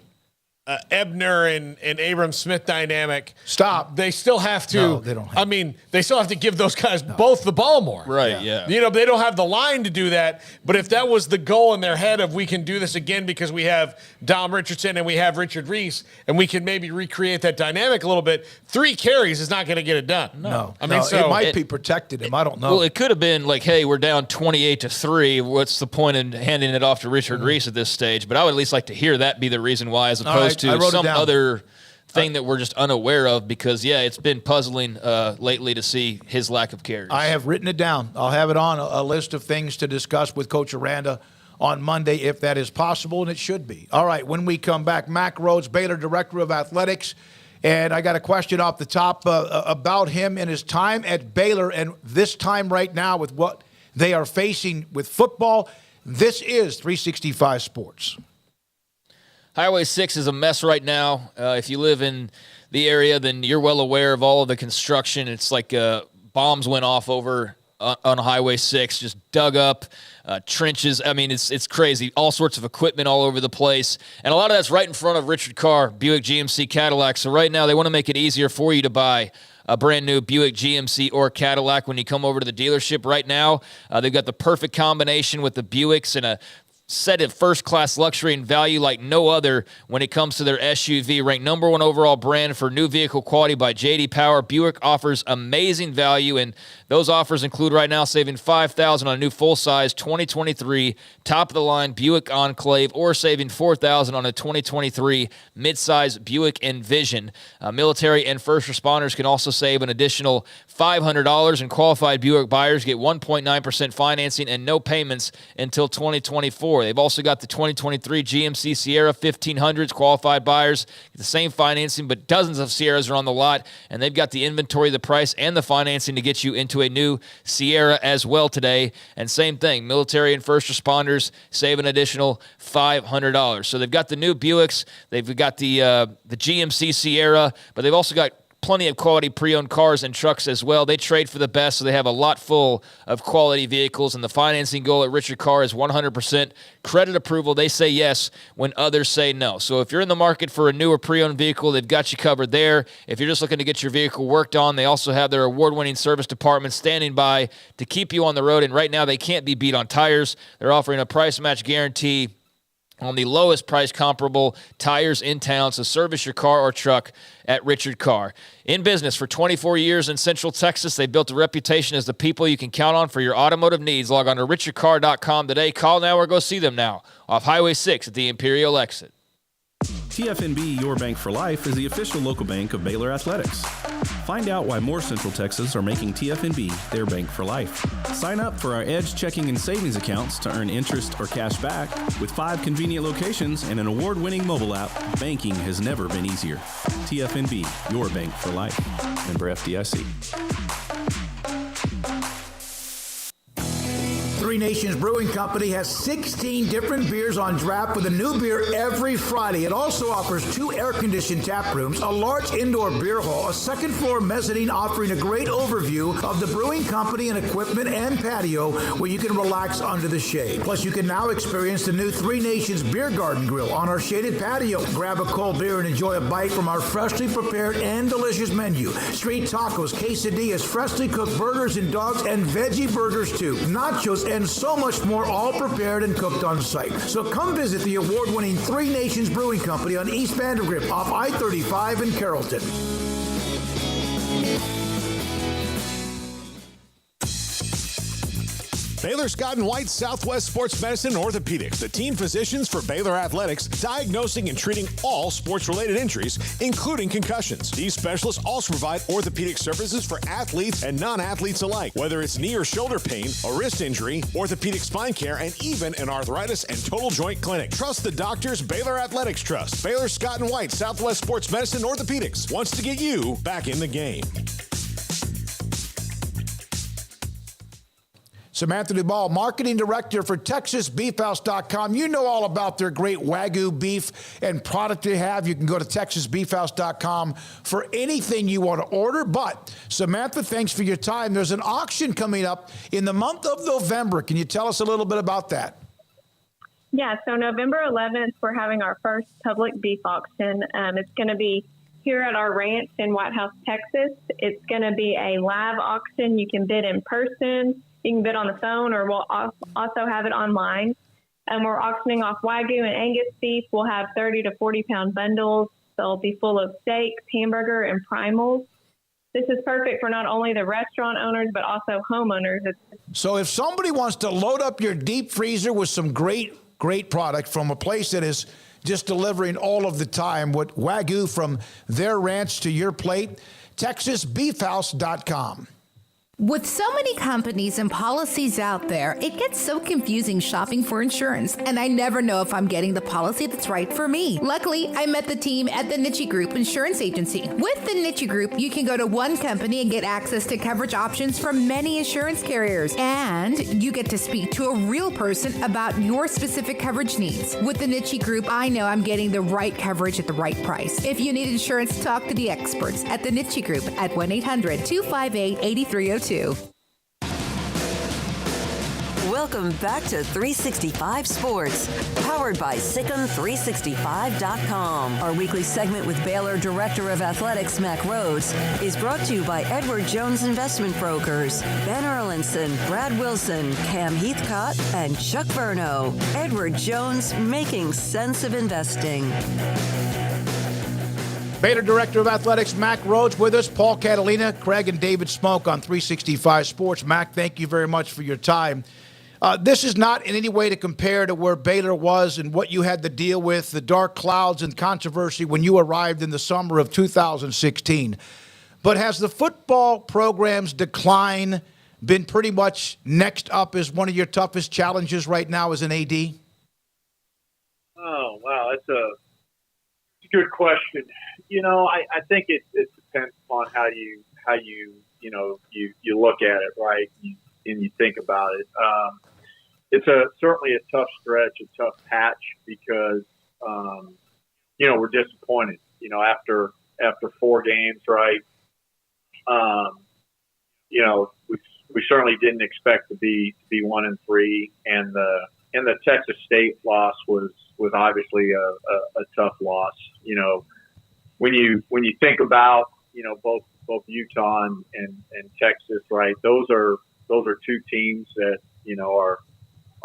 Ebner and Abram Smith dynamic, they still have to. No, they don't. I mean, they still have to give those guys both the ball more. Right. Yeah. They don't have the line to do that. But if that was the goal in their head of we can do this again because we have Dom Richardson and we have Richard Reese and we can maybe recreate that dynamic a little bit, 3 carries is not going to get it done. No. I mean, it might be protected him. I don't know. Well, it could have been hey, we're down 28-3. What's the point in handing it off to Richard Reese at this stage? But I would at least like to hear that be the reason why, as opposed to some other thing that we're just unaware of, because, it's been puzzling lately to see his lack of carries. I have written it down. I'll have it on a list of things to discuss with Coach Aranda on Monday, if that is possible, and it should be. All right, when we come back, Mack Rhoades, Baylor Director of Athletics, and I got a question off the top about him and his time at Baylor and this time right now with what they are facing with football. This is 365 Sports. Highway 6 is a mess right now. If you live in the area, then you're well aware of all of the construction. It's like bombs went off over on Highway 6, just dug up trenches. I mean, it's crazy. All sorts of equipment all over the place. And a lot of that's right in front of Richard Carr, Buick GMC Cadillac. So right now they want to make it easier for you to buy a brand new Buick GMC or Cadillac when you come over to the dealership right now. They've got the perfect combination with the Buicks and a set of first-class luxury and value like no other when it comes to their SUV. Ranked number one overall brand for new vehicle quality by J.D. Power, Buick offers amazing value, and those offers include right now saving $5,000 on a new full-size 2023 top-of-the-line Buick Enclave or saving $4,000 on a 2023 midsize Buick Envision. Military and first responders can also save an additional $500, and qualified Buick buyers get 1.9% financing and no payments until 2024. They've also got the 2023 GMC Sierra 1500s. Qualified buyers get the same financing, but dozens of Sierras are on the lot, and they've got the inventory, the price, and the financing to get you into a new Sierra as well today. And same thing, military and first responders save an additional $500. So they've got the new Buicks, they've got the GMC Sierra, but they've also got plenty of quality pre-owned cars and trucks as well. They trade for the best, so they have a lot full of quality vehicles, and the financing goal at Richard Carr is 100% credit approval. They say yes when others say no. So if you're in the market for a new or pre-owned vehicle, they've got you covered there. If you're just looking to get your vehicle worked on, they also have their award-winning service department standing by to keep you on the road, and right now they can't be beat on tires. They're offering a price match guarantee on the lowest price comparable tires in town, so service your car or truck at Richard Carr. In business for 24 years in Central Texas, they built a reputation as the people you can count on for your automotive needs. Log on to richardcarr.com today. Call now or go see them now off Highway 6 at the Imperial exit. TFNB Your Bank for Life is the official local bank of Baylor Athletics. Find out why more Central Texas are making TFNB their bank for life. Sign up for our Edge checking and savings accounts to earn interest or cash back. With 5 convenient locations and an award-winning mobile app, banking has never been easier. TFNB Your Bank for Life. Member FDIC. Three Nations Brewing Company has 16 different beers on draft with a new beer every Friday. It also offers 2 air-conditioned tap rooms, a large indoor beer hall, a second-floor mezzanine offering a great overview of the brewing company and equipment and patio where you can relax under the shade. Plus, you can now experience the new Three Nations Beer Garden Grill on our shaded patio. Grab a cold beer and enjoy a bite from our freshly prepared and delicious menu. Street tacos, quesadillas, freshly cooked burgers and dogs, and veggie burgers too. Nachos and so much more, all prepared and cooked on site. So come visit the award-winning Three Nations Brewing Company on East Vandergrift off I-35 in Carrollton. Baylor Scott & White Southwest Sports Medicine and Orthopedics, the team physicians for Baylor Athletics, diagnosing and treating all sports-related injuries, including concussions. These specialists also provide orthopedic services for athletes and non-athletes alike, whether it's knee or shoulder pain, a wrist injury, orthopedic spine care, and even an arthritis and total joint clinic. Trust the doctors Baylor Athletics trust. Baylor Scott & White Southwest Sports Medicine and Orthopedics wants to get you back in the game. Samantha Duvall, Marketing Director for TexasBeefHouse.com. You know all about their great Wagyu beef and product they have. You can go to TexasBeefHouse.com for anything you want to order. But, Samantha, thanks for your time. There's an auction coming up in the month of November. Can you tell us a little bit about that? Yeah, so November 11th, we're having our first public beef auction. It's going to be here at our ranch in White House, Texas. It's going to be a live auction. You can bid in person. You can bid on the phone, or we'll also have it online. And we're auctioning off Wagyu and Angus beef. We'll have 30 to 40-pound bundles. They'll be full of steaks, hamburger, and primals. This is perfect for not only the restaurant owners, but also homeowners. So if somebody wants to load up your deep freezer with some great product from a place that is just delivering all of the time, with Wagyu from their ranch to your plate, TexasBeefHouse.com. With so many companies and policies out there, it gets so confusing shopping for insurance, and I never know if I'm getting the policy that's right for me. Luckily, I met the team at the Niche Group Insurance Agency. With the Niche Group, you can go to one company and get access to coverage options from many insurance carriers, and you get to speak to a real person about your specific coverage needs. With the Niche Group, I know I'm getting the right coverage at the right price. If you need insurance, talk to the experts at the Niche Group at 1-800-258-8302. Welcome back to 365 Sports, powered by Sikkim365.com. Our weekly segment with Baylor Director of Athletics, Mac Rhoades, is brought to you by Edward Jones Investment Brokers, Ben Erlinson, Brad Wilson, Cam Heathcott, and Chuck Verno. Edward Jones, making sense of investing. Baylor Director of Athletics, Mac Rhoades, with us. Paul Catalina, Craig, and David Smoak on 365 Sports. Mac, thank you very much for your time. This is not in any way to compare to where Baylor was and what you had to deal with, the dark clouds and controversy when you arrived in the summer of 2016. But has the football program's decline been pretty much next up as one of your toughest challenges right now as an AD? Oh, wow. That's a good question. I think it depends upon how you look at it, right? And you think about it. It's certainly a tough stretch, a tough patch because we're disappointed. After 4 games, right? We certainly didn't expect to be 1-3, and the Texas State loss was obviously a tough loss. When you think about both Utah and Texas, right? Those are 2 teams that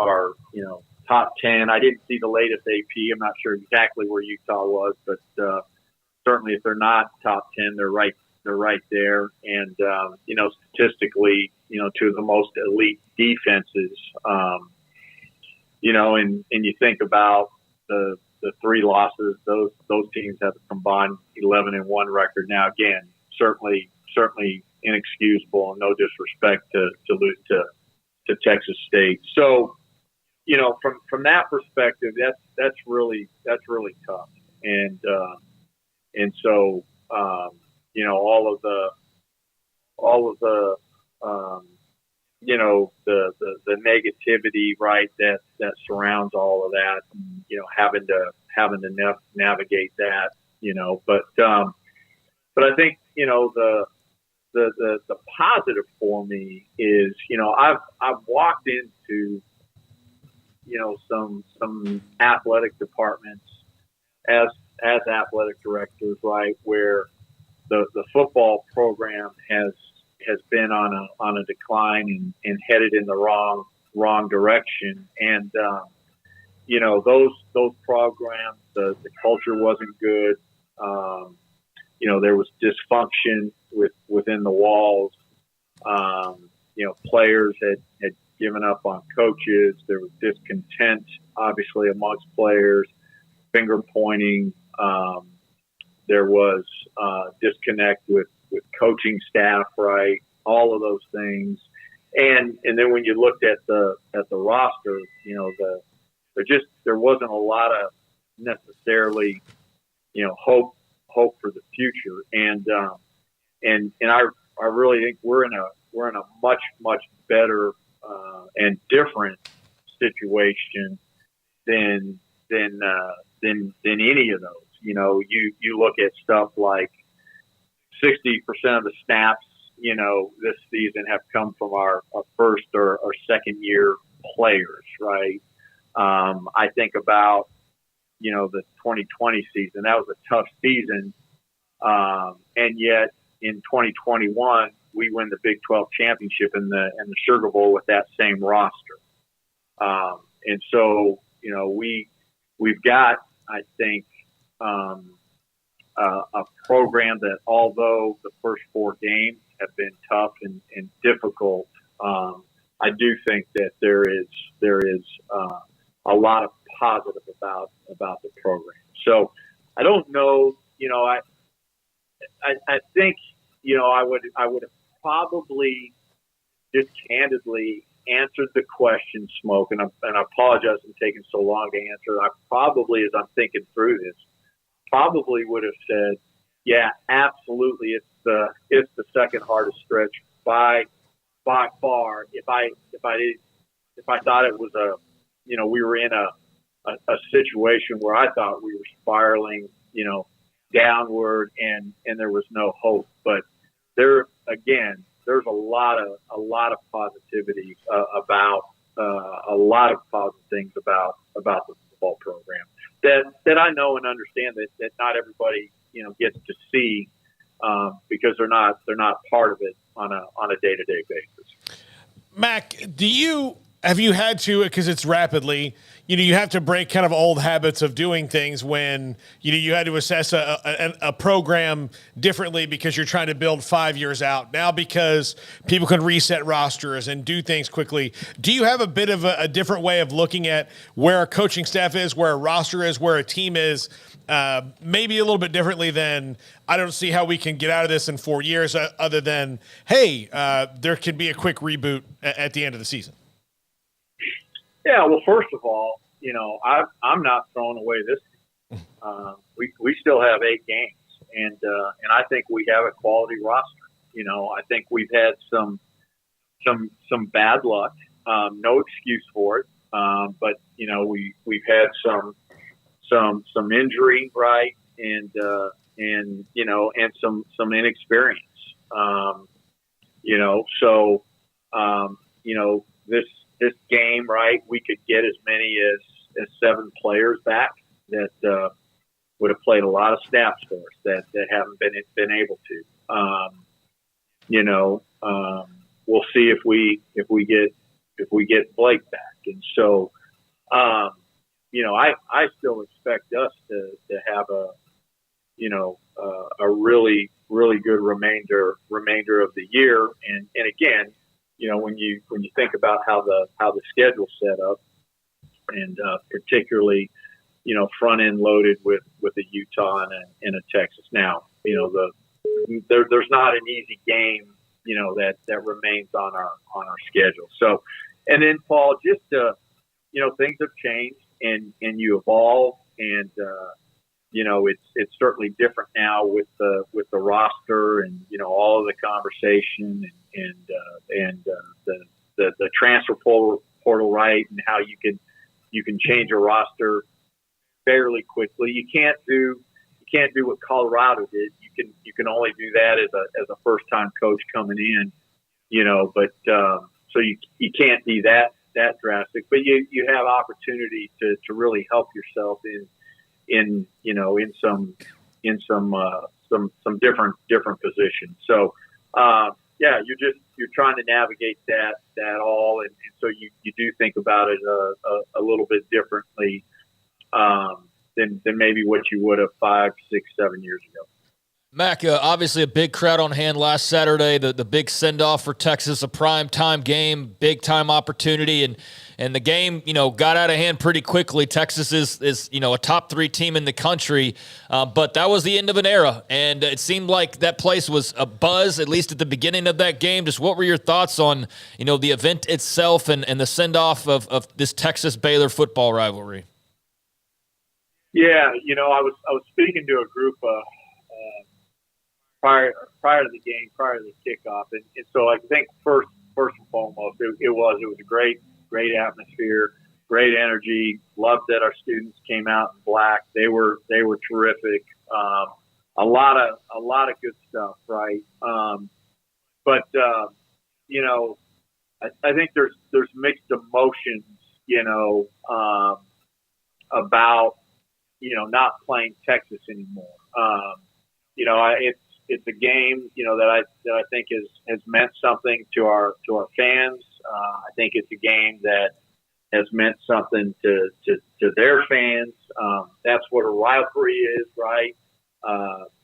are top 10. I didn't see the latest AP. I'm not sure exactly where Utah was, but certainly if they're not top 10, they're right there. And statistically, 2 of the most elite defenses. And you think about the 3 losses, those teams have a combined 11-1 record. Now, again, certainly inexcusable, and no disrespect to lose to Texas State. So, from that perspective, that's really tough. And so all of the the negativity, right, that surrounds all of that, having to navigate that, but I think, the positive for me is, I've walked into, some athletic departments as athletic directors, right, where the football program has been on a decline and headed in the wrong direction. And, those programs, the culture wasn't good. There was dysfunction within the walls. Players had given up on coaches. There was discontent, obviously, amongst players, finger pointing. There was disconnect with coaching staff, right? All of those things. And then when you looked at the roster, there wasn't a lot of necessarily, hope for the future. And I really think we're in a much better and different situation than any of those. You look at stuff like 60% of the snaps, this season have come from our first or second year players, right? I think about, the 2020 season. That was a tough season. And yet in 2021, we win the Big 12 championship in the Sugar Bowl with that same roster. And so, we've got, I think, a program that, although the first 4 games have been tough and difficult, I do think that there is a lot of positive about the program. So I don't know, I think, I would have probably just candidly answered the question, Smoak, and I apologize for taking so long to answer. I probably, as I'm thinking through this, probably would have said, yeah, absolutely. It's the second hardest stretch by far. If I thought it was we were in a situation where I thought we were spiraling, downward and there was no hope. But there's a lot of positivity about a lot of positive things about the football program that I know and understand that not everybody gets to see because they're not part of it on a day-to-day basis. Mac, have you had to, because it's rapidly, you have to break kind of old habits of doing things when, you had to assess a program differently because you're trying to build 5 years out. Now, because people can reset rosters and do things quickly, do you have a bit of a different way of looking at where a coaching staff is, where a roster is, where a team is, maybe a little bit differently than, I don't see how we can get out of this in 4 years other than, hey, there can be a quick reboot at the end of the season? Yeah, well, first of all, I'm not throwing away this. We still have 8 games, and I think we have a quality roster. I think we've had some bad luck, no excuse for it, but we've had some injury, right, and some inexperience. This game, right, we could get as many as 7 players back that would have played a lot of snaps for us that haven't been able to. We'll see if we get Blake back, and so I still expect us to have a really good remainder of the year, and again. When you think about how the schedule's set up, and particularly, front end loaded with a Utah and a Texas. Now, there's not an easy game, that remains on our schedule. So, and then Paul, just things have changed and you evolve, and it's certainly different now with the roster and all of the conversation and the transfer portal, right, and how you can change a roster fairly quickly. You can't do what Colorado did. You can only do that as a first time coach coming in, but so you can't be that drastic, but you have opportunity to really help yourself in some different positions. So you're trying to navigate that all, and so you do think about it a little bit differently than maybe what you would have 5, 6, 7 years ago. Mac, obviously a big crowd on hand last Saturday, the big send-off for Texas, a prime-time game, big-time opportunity, and the game, got out of hand pretty quickly. Texas is a top 3 team in the country, but that was the end of an era, and it seemed like that place was a buzz, at least at the beginning of that game. Just what were your thoughts on, the event itself and the send-off of this Texas-Baylor football rivalry? Yeah, I was speaking to a group prior to the game, prior to the kickoff, and so I think first and foremost, it was a great atmosphere, great energy. Loved that our students came out in black. They were terrific. A lot of good stuff, right? But I think there's mixed emotions, about not playing Texas anymore. It's a game, that I think has meant something to our fans. I think it's a game that has meant something to their fans. That's what a rivalry is, right?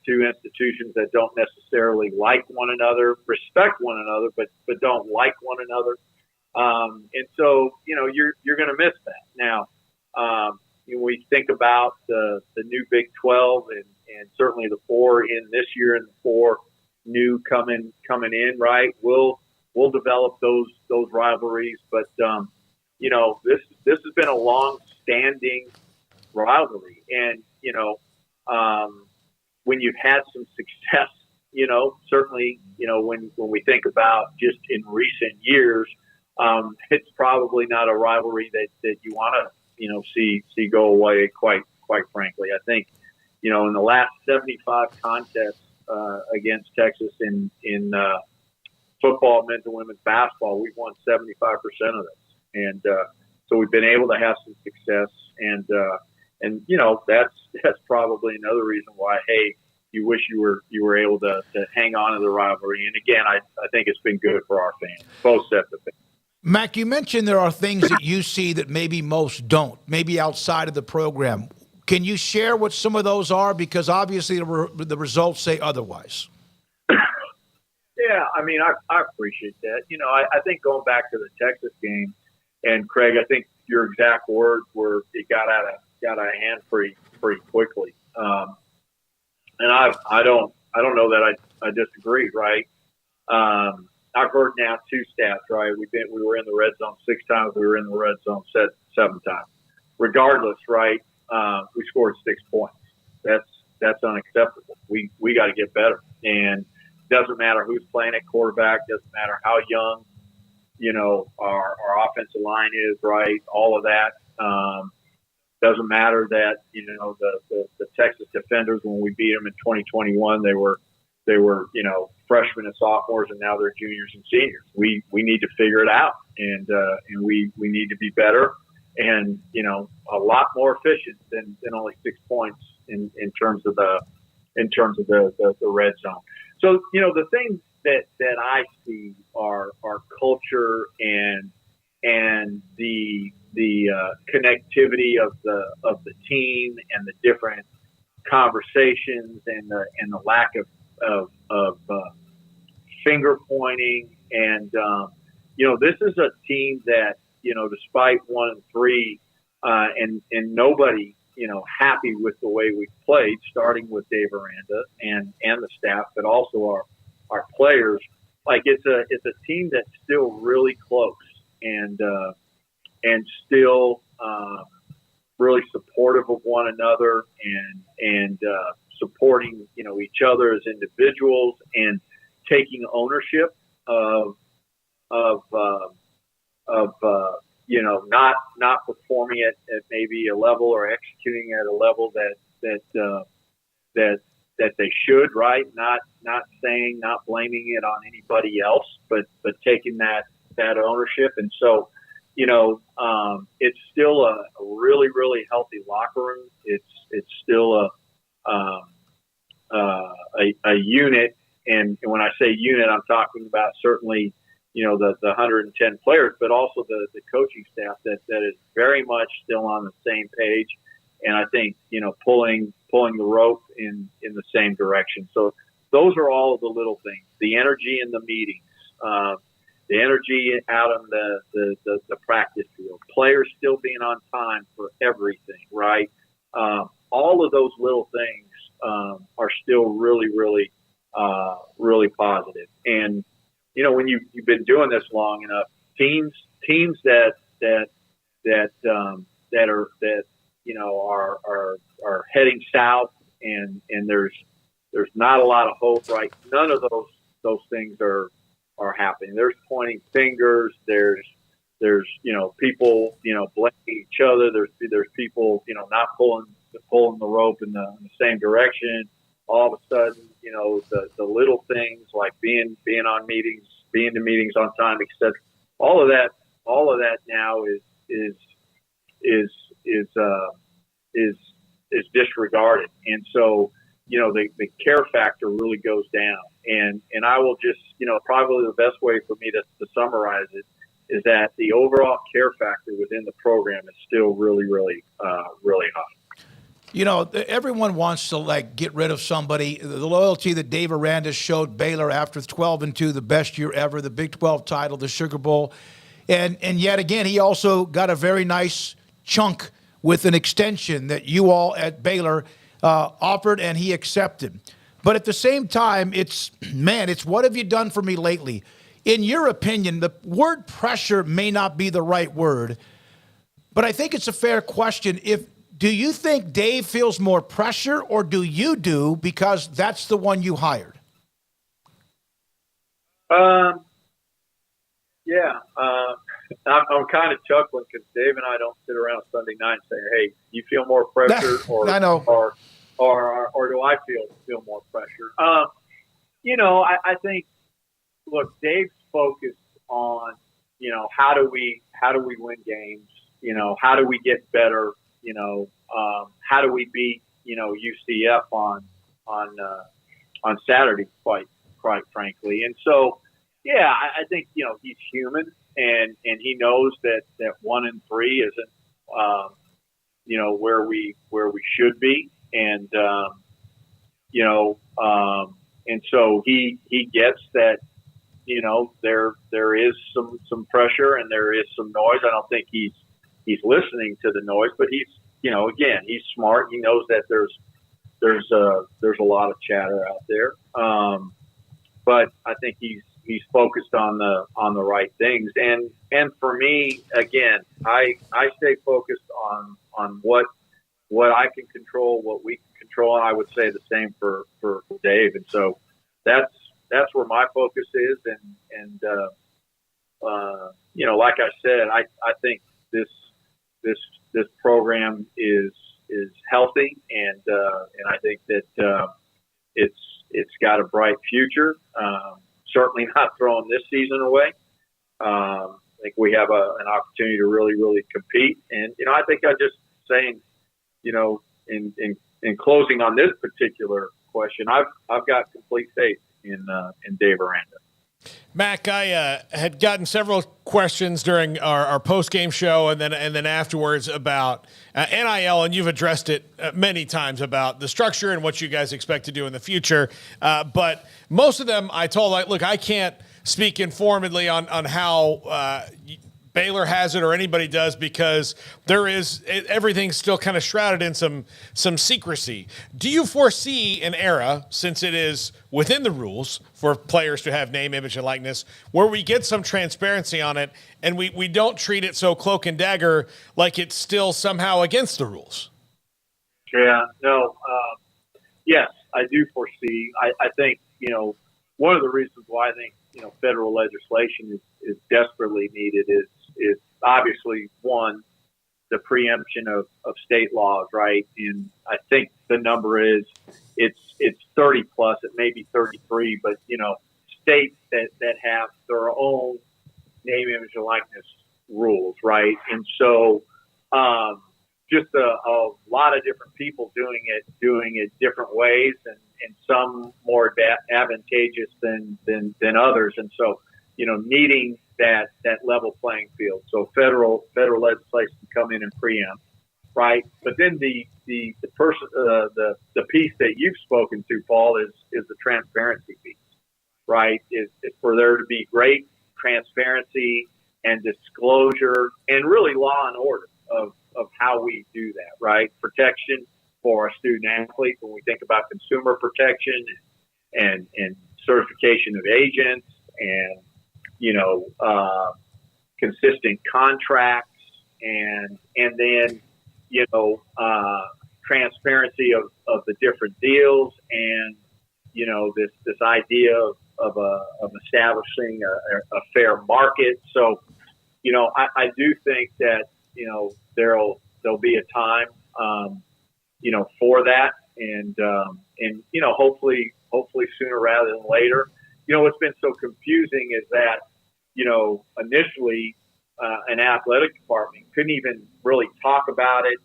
Two institutions that don't necessarily like one another, respect one another, but don't like one another. And so, you're going to miss that. Now, when we think about the new Big 12 and certainly the 4 in this year and the 4 new coming in, right? We'll develop those rivalries, but this has been a long-standing rivalry, and when you've had some success, certainly when we think about just in recent years, it's probably not a rivalry that you want to see go away. Quite frankly, I think in the last 75 contests against Texas in football, men's and women's basketball, we've won 75% of this. And so we've been able to have some success, and that's probably another reason why, hey, you wish you were able to hang on to the rivalry. And again, I think it's been good for our fans, both sets of fans. Mac, you mentioned there are things that you see that maybe most don't, maybe outside of the program. Can you share what some of those are? Because obviously the results say otherwise. Yeah, I mean, I appreciate that. I think going back to the Texas game, and Craig, I think your exact words were it got out of hand pretty quickly. And I don't know that I disagree, right? I've heard now 2 stats, right? We were in the red zone 6 times. We were in the red zone 7 times. Regardless, right? We scored 6 points. That's unacceptable. We got to get better. And doesn't matter who's playing at quarterback. Doesn't matter how young, our offensive line is, right? All of that. Doesn't matter that the Texas defenders, when we beat them in 2021, they were freshmen and sophomores, and now they're juniors and seniors. We need to figure it out, and we need to be better, and a lot more efficient than only 6 points in terms of the red zone. So the things that I see are culture and the connectivity of the team and the different conversations and the lack of finger pointing, and this is a team that despite 1-3 and nobody happy with the way we played, starting with Dave Aranda and the staff, but also our players. Like it's a team that's still really close and still really supportive of one another and supporting each other as individuals and taking ownership of not performing at maybe a level or executing at a level that they should, right? Not blaming it on anybody else, but taking that ownership. And so, it's still a really, really healthy locker room. It's still a unit. And when I say unit, I'm talking about certainly, the 110 players, but also the coaching staff that is very much still on the same page. And I think, pulling the rope in the same direction. So those are all of the little things, the energy in the meetings, the energy out on the practice field, players still being on time for everything, right? All of those little things are still really, really, really positive. And, when you've been doing this long enough, teams that are heading south and there's not a lot of hope, right? None of those things are happening. There's pointing fingers. There's people blaming each other. There's people not pulling the rope in the same direction. All of a sudden, the little things like being on meetings, being to meetings on time, etc. All of that now is disregarded, and so the care factor really goes down. And I will just probably the best way for me to summarize it is that the overall care factor within the program is still really, really, really high. Everyone wants to get rid of somebody. The loyalty that Dave Aranda showed Baylor after 12-2, the best year ever, the Big 12 title, the Sugar Bowl, and yet again he also got a very nice chunk with an extension that you all at Baylor offered and he accepted. But at the same time, it's what have you done for me lately? In your opinion, the word pressure may not be the right word, but I think it's a fair question. Do you think Dave feels more pressure, or do you because that's the one you hired? Yeah. I'm kind of chuckling because Dave and I don't sit around Sunday night and say, "Hey, you feel more pressure," or I know, or do I feel more pressure? I think, look, Dave's focused on how do we win games? How do we get better? How do we beat, UCF on Saturday, quite frankly. And so, yeah, I think, he's human and he knows that 1-3 isn't, where we should be. And, and so he gets that, there is some pressure and there is some noise. I don't think he's listening to the noise, but he's, again, he's smart. He knows that there's a lot of chatter out there. But I think he's focused on the right things. And for me, again, I stay focused on what I can control, what we can control. And I would say the same for Dave. And so that's where my focus is. And like I said, I think this program is healthy, and I think that it's got a bright future. Certainly not throwing this season away. I think we have an opportunity to really, really compete. And I think I just saying, in closing on this particular question, I've got complete faith in Dave Aranda. Mac, I had gotten several questions during our post-game show and then afterwards about NIL, and you've addressed it many times about the structure and what you guys expect to do in the future. But most of them I told, look, I can't speak informedly on how Baylor has it or anybody does because everything's still kind of shrouded in some secrecy. Do you foresee an era, since it is within the rules for players to have name, image, and likeness, where we get some transparency on it and we don't treat it so cloak and dagger like it's still somehow against the rules? Yeah, no, yes, I do foresee. I think, one of the reasons why I think, federal legislation is desperately needed is obviously, one, the preemption of state laws, right? And I think the number is it's 30 plus, it may be 33, but states that have their own name, image, and likeness rules, right? And so just a lot of different people doing it different ways, and some more advantageous than others. And so, needing that level playing field. So federal legislation can come in and preempt, right? But then the person, the piece that you've spoken to, Paul, is the transparency piece, right? Is for there to be great transparency and disclosure and really law and order of how we do that, right? Protection for our student athletes when we think about consumer protection and certification of agents and consistent contracts and then transparency of the different deals and this idea of establishing a fair market. So I do think that there'll be a time for that and hopefully sooner rather than later. What's been so confusing is that, initially an athletic department couldn't even really talk about it,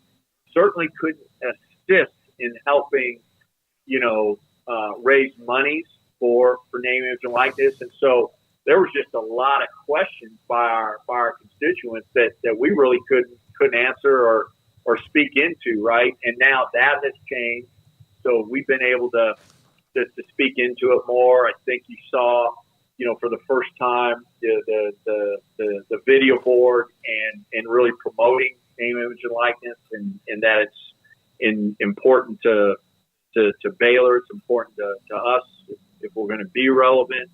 certainly couldn't assist in helping, raise monies for name, image, and likeness. And so there was just a lot of questions by our constituents that we really couldn't answer or speak into, right? And now that has changed. So we've been able to speak into it more. I think you saw, for the first time, the video board and really promoting name, image, and likeness, and that it's important to Baylor. It's important to us if we're going to be relevant.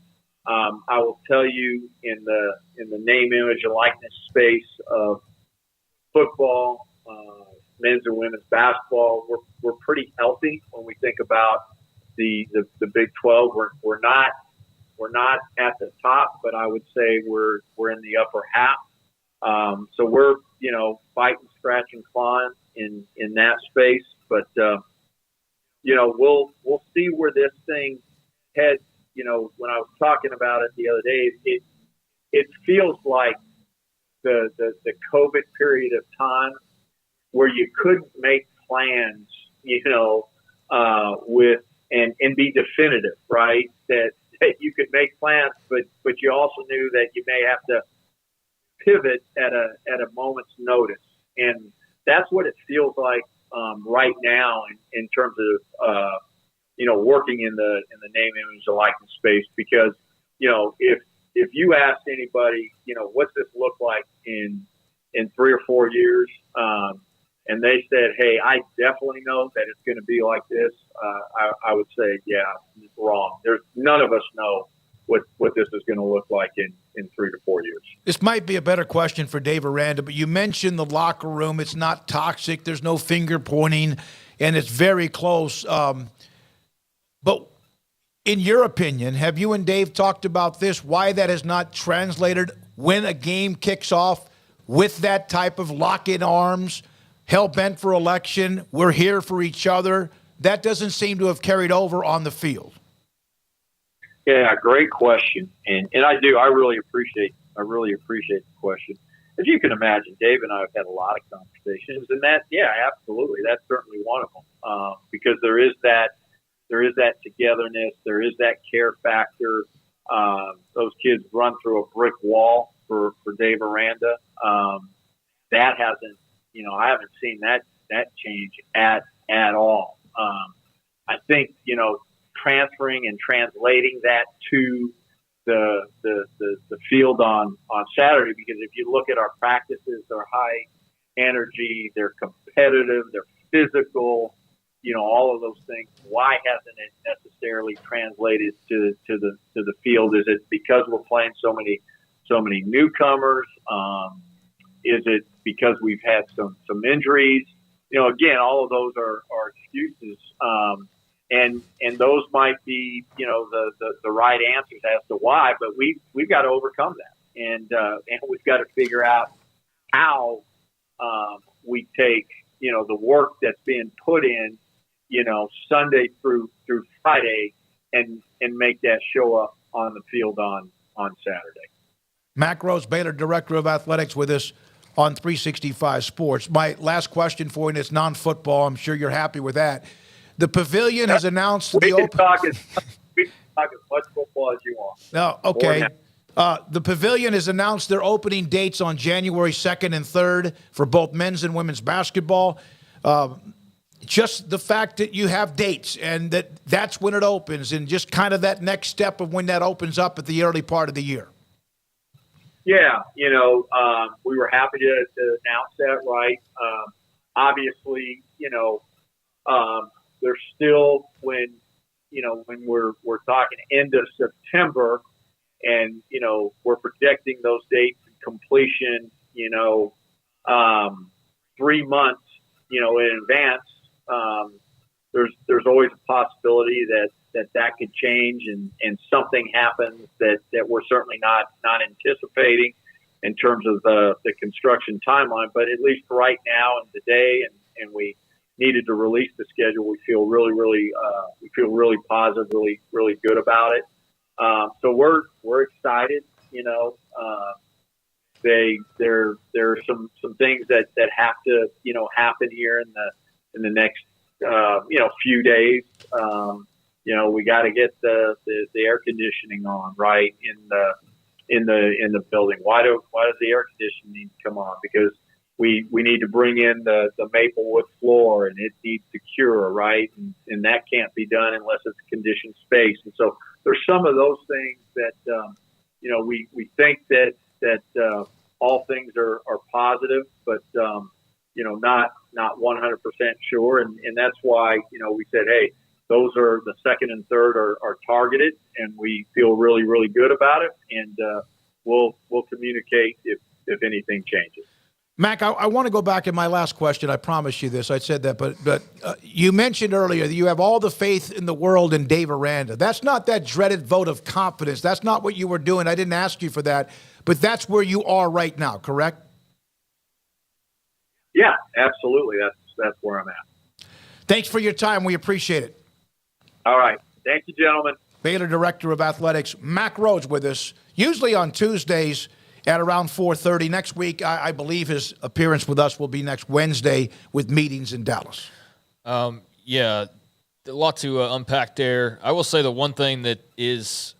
I will tell you in the name, image, and likeness space of football, men's and women's basketball, we're pretty healthy when we think about the Big 12. We're not at the top, but I would say we're in the upper half. So we're fighting, scratching, clawing in that space. But we'll see where this thing heads. When I was talking about it the other day, it feels like the COVID period of time where you couldn't make plans, with and be definitive, right? That you could make plans, but you also knew that you may have to pivot at a moment's notice, and that's what it feels like right now in terms of working in the name, image, and likeness space. Because if you asked anybody, what's this look like in 3 or 4 years, and they said, hey, I definitely know that it's going to be like this, I would say, yeah, it's wrong. None of us know what this is going to look like in 3 to 4 years. This might be a better question for Dave Aranda, but you mentioned the locker room. It's not toxic. There's no finger pointing, and it's very close. But in your opinion, have you and Dave talked about this, why that has not translated when a game kicks off with that type of lock-in arms, hell-bent for election, we're here for each other? That doesn't seem to have carried over on the field. Yeah, great question. And I really appreciate the question. As you can imagine, Dave and I have had a lot of conversations, and absolutely. That's certainly one of them. Because there is that togetherness, there is that care factor. Those kids run through a brick wall for Dave Aranda. That hasn't, I haven't seen that change at all. I think, transferring and translating that to the field on Saturday, because if you look at our practices, they're high energy, they're competitive, they're physical, all of those things. Why hasn't it necessarily translated to the field? Is it because we're playing so many newcomers? Is it because we've had some injuries? Again, all of those are excuses. And those might be, the right answers as to why, but we've got to overcome that. And we've got to figure out how we take, the work that's being put in, Sunday through Friday and make that show up on the field on Saturday. Mac Rhoades, Baylor Director of Athletics, with us on 365 Sports. My last question for you, and it's non-football. I'm sure you're happy with that. The Pavilion has announced we can talk as much football as you want. No, okay. The Pavilion has announced their opening dates on January 2nd and 3rd for both men's and women's basketball. Just the fact that you have dates and that's when it opens, and just kind of that next step of when that opens up at the early part of the year. Yeah, we were happy to announce that, right? Obviously, there's still when we're talking end of September, and we're projecting those dates and completion, 3 months, in advance. There's always a possibility that could change and something happens that we're certainly not anticipating in terms of the construction timeline. But at least right now and today, and we needed to release the schedule, we feel really positive, really good about it. So we're excited. There are some things that have to happen here in the next few days. We got to get the air conditioning on, right, in the building. Why does the air conditioning need to come on? Because we need to bring in the maple wood floor, and it needs to cure, right? And that can't be done unless it's a conditioned space. And so there's some of those things that we think that all things are positive, but not 100% sure, and that's why we said, hey, those are the second and third are targeted, and we feel really good about it, and we'll communicate if anything changes. Mac, I want to go back in my last question. I promised you this. I said that, but you mentioned earlier that you have all the faith in the world in Dave Aranda. That's not that dreaded vote of confidence. That's not what you were doing. I didn't ask you for that, but that's where you are right now, correct? Yeah, absolutely. That's where I'm at. Thanks for your time. We appreciate it. All right. Thank you, gentlemen. Baylor Director of Athletics, Mac Rhoades, with us, usually on Tuesdays. at around 4:30 next week. I believe his appearance with us will be next Wednesday with meetings in Dallas. Yeah, a lot to unpack there. I will say the one thing that is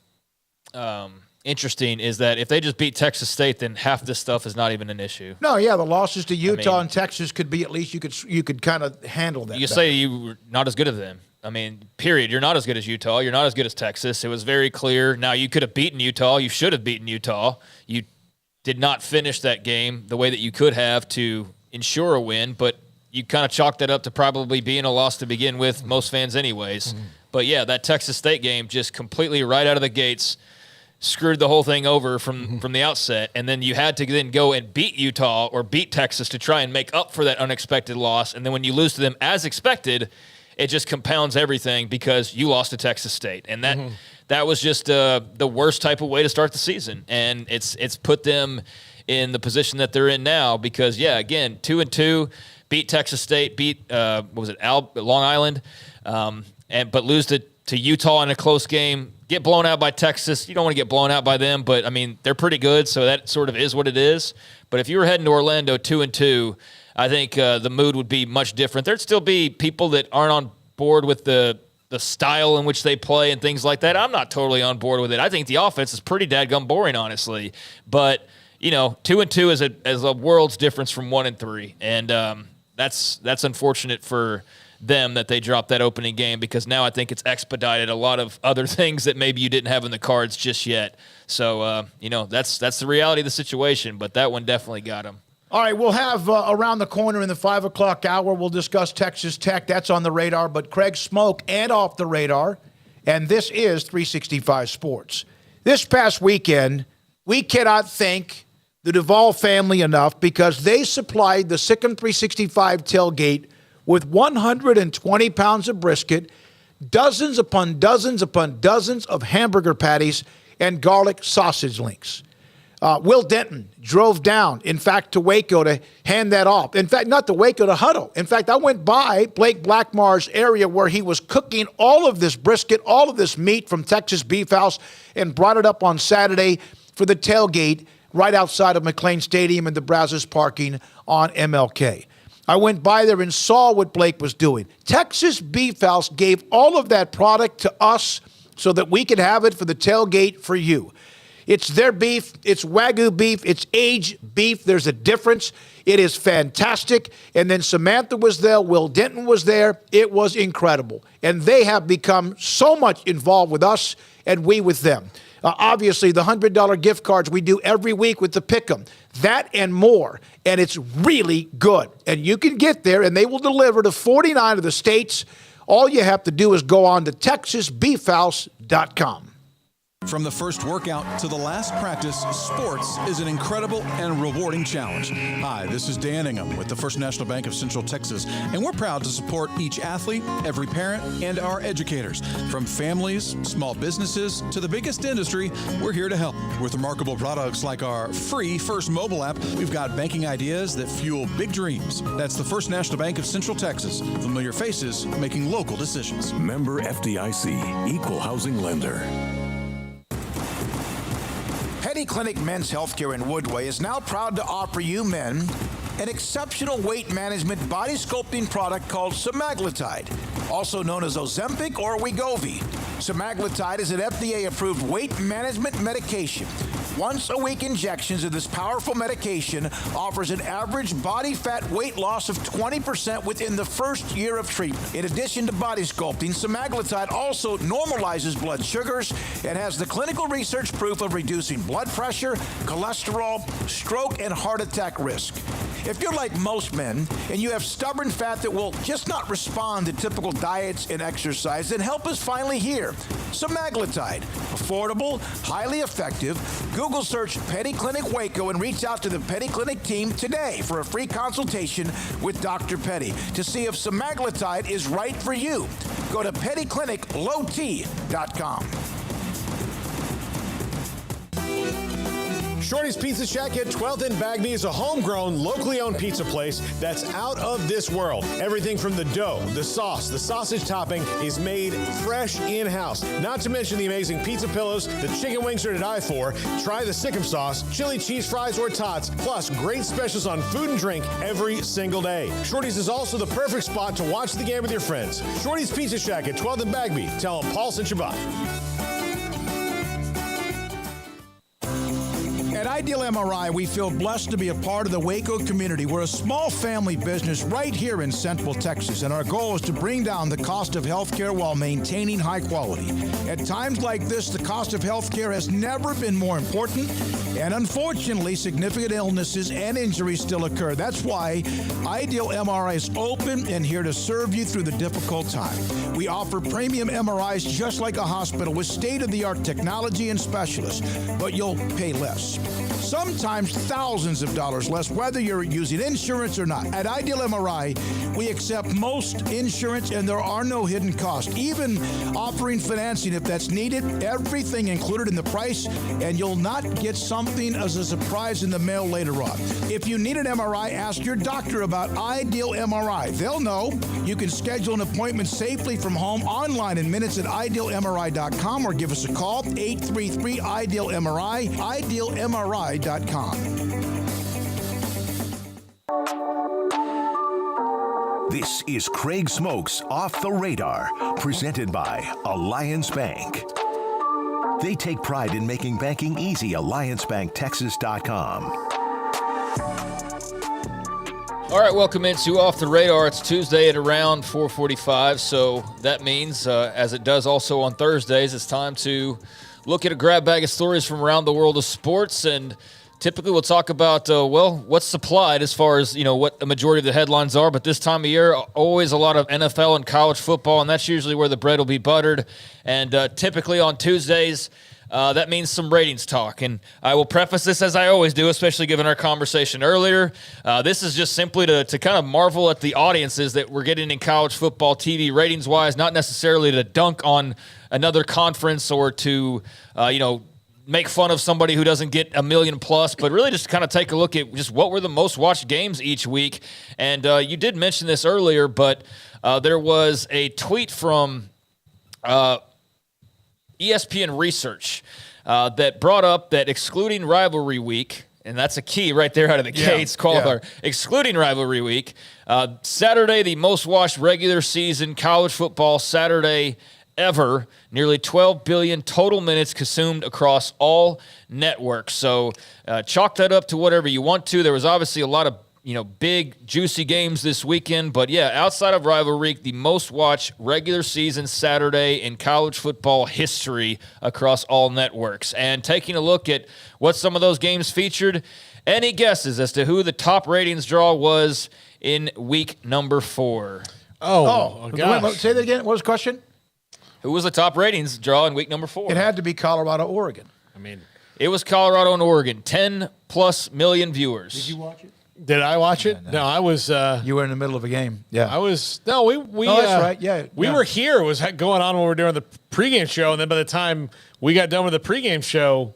interesting is that if they just beat Texas State, then half this stuff is not even an issue. No, yeah, the losses to Utah and Texas could be at least you could kind of handle that. You say you were not as good as them. I mean, period. You're not as good as Utah. You're not as good as Texas. It was very clear. Now, you could have beaten Utah. You should have beaten Utah. You did not finish that game the way that you could have to ensure a win, but you kind of chalked that up to probably being a loss to begin with, most fans anyways. Mm-hmm. But, yeah, that Texas State game just completely right out of the gates screwed the whole thing over from the outset. And then you had to then go and beat Utah or beat Texas to try and make up for that unexpected loss. And then when you lose to them as expected, it just compounds everything because you lost to Texas State. And that was just the worst type of way to start the season. And it's put them in the position that they're in now because, yeah, again, 2-2, beat Texas State, beat, Long Island, but lose to Utah in a close game, get blown out by Texas. You don't want to get blown out by them, but, I mean, they're pretty good, so that sort of is what it is. But if you were heading to Orlando 2-2, I think the mood would be much different. There'd still be people that aren't on board with the style in which they play and things like that. I'm not totally on board with it. I think the offense is pretty dadgum boring, honestly. But, 2-2 is a world's difference from 1-3. And that's unfortunate for them that they dropped that opening game because now I think it's expedited a lot of other things that maybe you didn't have in the cards just yet. So, that's the reality of the situation, but that one definitely got them. All right, we'll have around the corner in the 5 o'clock hour, we'll discuss Texas Tech. That's on the radar, but Craig Smoak and off the radar, and this is 365 Sports. This past weekend, we cannot thank the Duvall family enough because they supplied the Sikkim 365 tailgate with 120 pounds of brisket, dozens upon dozens upon dozens of hamburger patties, and garlic sausage links. Will Denton drove down, in fact, to Waco to hand that off. In fact, not to Waco, to Huddle. In fact, I went by Blake Blackmar's area where he was cooking all of this brisket, all of this meat from Texas Beef House, and brought it up on Saturday for the tailgate right outside of McLean Stadium in the Brazos parking on MLK. I went by there and saw what Blake was doing. Texas Beef House gave all of that product to us so that we could have it for the tailgate for you. It's their beef. It's Wagyu beef. It's aged beef. There's a difference. It is fantastic. And then Samantha was there. Will Denton was there. It was incredible. And they have become so much involved with us and we with them. Obviously, the $100 gift cards we do every week with the Pick'em. That and more. And it's really good. And you can get there, and they will deliver to 49 of the states. All you have to do is go on to TexasBeefHouse.com. From the first workout to the last practice, sports is an incredible and rewarding challenge. Hi, this is Dan Ingham with the First National Bank of Central Texas, and we're proud to support each athlete, every parent, and our educators. From families, small businesses, to the biggest industry, we're here to help. With remarkable products like our free First mobile app, we've got banking ideas that fuel big dreams. That's the First National Bank of Central Texas. Familiar faces making local decisions. Member FDIC, Equal Housing Lender. Petty Clinic Men's Healthcare in Woodway is now proud to offer you men an exceptional weight management body sculpting product called semaglutide, also known as Ozempic or Wegovy. Semaglutide is an FDA-approved weight management medication. Once-a-week injections of this powerful medication offers an average body fat weight loss of 20% within the first year of treatment. In addition to body sculpting, semaglutide also normalizes blood sugars and has the clinical research proof of reducing blood pressure, cholesterol, stroke, and heart attack risk. If you're like most men and you have stubborn fat that will just not respond to typical diets and exercise, then help is finally here. Semaglutide, affordable, highly effective. Google search Petty Clinic Waco and reach out to the Petty Clinic team today for a free consultation with Dr. Petty to see if semaglutide is right for you. Go to pettycliniclowt.com. Shorty's Pizza Shack at 12th and Bagby is a homegrown, locally owned pizza place that's out of this world. Everything from the dough, the sauce, the sausage topping is made fresh in-house. Not to mention the amazing pizza pillows, the chicken wings are to die for. Try the Sikkim sauce, chili cheese fries or tots, plus great specials on food and drink every single day. Shorty's is also the perfect spot to watch the game with your friends. Shorty's Pizza Shack at 12th and Bagby. Tell them Paul sent you by. At Ideal MRI, we feel blessed to be a part of the Waco community. We're a small family business right here in Central Texas, and our goal is to bring down the cost of healthcare while maintaining high quality. At times like this, the cost of healthcare has never been more important, and unfortunately, significant illnesses and injuries still occur. That's why Ideal MRI is open and here to serve you through the difficult time. We offer premium MRIs just like a hospital with state-of-the-art technology and specialists, but you'll pay less. Sometimes thousands of dollars less, whether you're using insurance or not. At Ideal MRI, we accept most insurance and there are no hidden costs, even offering financing if that's needed. Everything included in the price, and you'll not get something as a surprise in the mail later on. If you need an MRI, ask your doctor about Ideal MRI. They'll know. You can schedule an appointment safely from home online in minutes at idealmri.com or give us a call, 833-IDEAL-MRI, idealmri.com. This is Craig Smoak's Off the Radar, presented by Alliance Bank. They take pride in making banking easy. AllianceBankTexas.com. All right, welcome into Off the Radar. It's Tuesday at around 4:45, so that means, as it does also on Thursdays, it's time to look at a grab bag of stories from around the world of sports, and typically we'll talk about, what's supplied as far as, what a majority of the headlines are, but this time of year, always a lot of NFL and college football, and that's usually where the bread will be buttered, and typically on Tuesdays, that means some ratings talk, and I will preface this as I always do, especially given our conversation earlier. This is just simply to kind of marvel at the audiences that we're getting in college football TV ratings-wise, not necessarily to dunk on another conference or to, make fun of somebody who doesn't get a million plus, but really just kind of take a look at just what were the most watched games each week. And you did mention this earlier, but there was a tweet from ESPN Research that brought up that excluding rivalry week, and that's a key right there out of the gates, excluding rivalry week, Saturday, the most watched regular season college football Saturday ever, nearly 12 billion total minutes consumed across all networks. So chalk that up to whatever you want to. There was obviously a lot of big, juicy games this weekend. But, outside of rivalry, the most watched regular season Saturday in college football history across all networks. And taking a look at what some of those games featured, any guesses as to who the top ratings draw was in week number 4? Oh gosh. Say that again. What was the question? Who was the top ratings draw in week number 4? It had to be Colorado, Oregon. It was Colorado and Oregon. 10+ million viewers. Did you watch it? Did I watch it? No, I was. You were in the middle of a game. Yeah, I was. No, we. Oh, that's right. Yeah, we were here. It was going on when we were doing the pregame show, and then by the time we got done with the pregame show,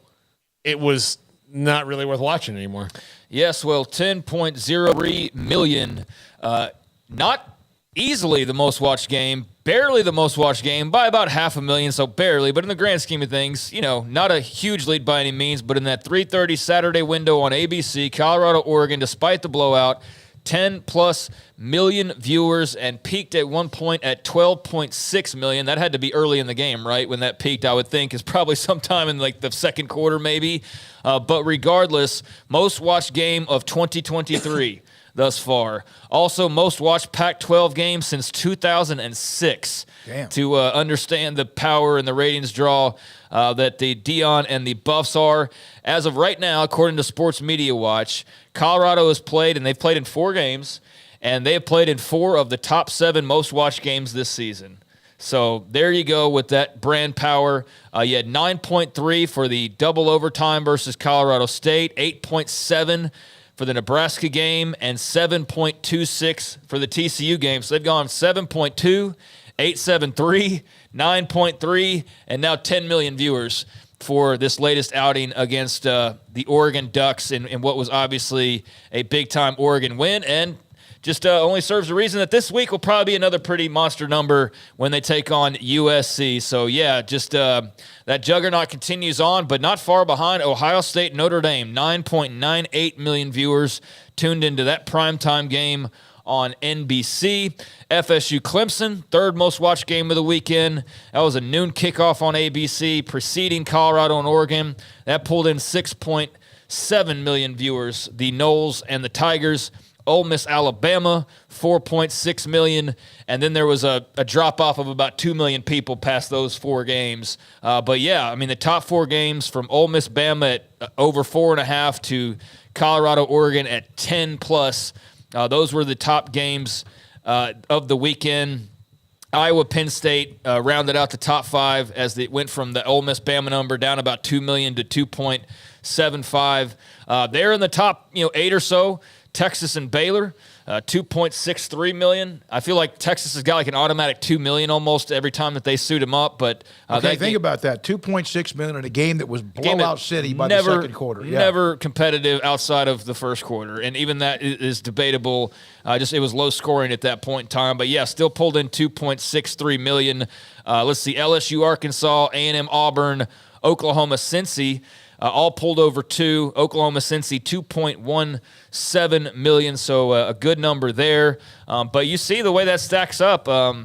it was not really worth watching anymore. Yes, well, 10.03 million. Not easily the most watched game. Barely the most watched game by about 500,000, so barely. But in the grand scheme of things, not a huge lead by any means. But in that 3:30 Saturday window on ABC, Colorado, Oregon, despite the blowout, 10+ million viewers and peaked at one point at 12.6 million. That had to be early in the game, right? When that peaked, I would think, is probably sometime in like the second quarter maybe. But regardless, most watched game of 2023. Thus far. Also, most watched Pac-12 game since 2006. Damn. To understand the power and the ratings draw that the Dion and the Buffs are. As of right now, according to Sports Media Watch, Colorado has played, and they've played in 4 games, and they have played in 4 of the top 7 most watched games this season. So there you go with that brand power. You had 9.3 for the double overtime versus Colorado State, 8.7 for the Nebraska game, and 7.26 for the TCU game. So they've gone 7.2, 8.73, 9.3, and now 10 million viewers for this latest outing against the Oregon Ducks in what was obviously a big-time Oregon win, and just only serves the reason that this week will probably be another pretty monster number when they take on USC. So, yeah, just that juggernaut continues on, but not far behind Ohio State Notre Dame. 9.98 million viewers tuned into that primetime game on NBC. FSU Clemson, third most watched game of the weekend. That was a noon kickoff on ABC, preceding Colorado and Oregon. That pulled in 6.7 million viewers. The Noles and the Tigers. Ole Miss, Alabama, 4.6 million. And then there was a drop-off of about 2 million people past those four games. But, yeah, I mean, the top four games from Ole Miss, Bama at over 4.5 to Colorado, Oregon at 10+. Those were the top games of the weekend. Iowa, Penn State rounded out the top five as it went from the Ole Miss Bama number down about 2 million to 2.75. They're in the top 8 or so. Texas and Baylor, 2.63 million. I feel like Texas has got like an automatic 2 million almost every time that they suit him up. But think about that: 2.6 million in a game that was blowout city by the second quarter. Yeah. Never competitive outside of the first quarter, and even that is debatable. It was low scoring at that point in time. But yeah, still pulled in 2.63 million. Let's see: LSU, Arkansas, A&M, Auburn, Oklahoma, Cincy. All pulled over 2. Oklahoma, Cincy, 2.17 million, so a good number there. But you see the way that stacks up. A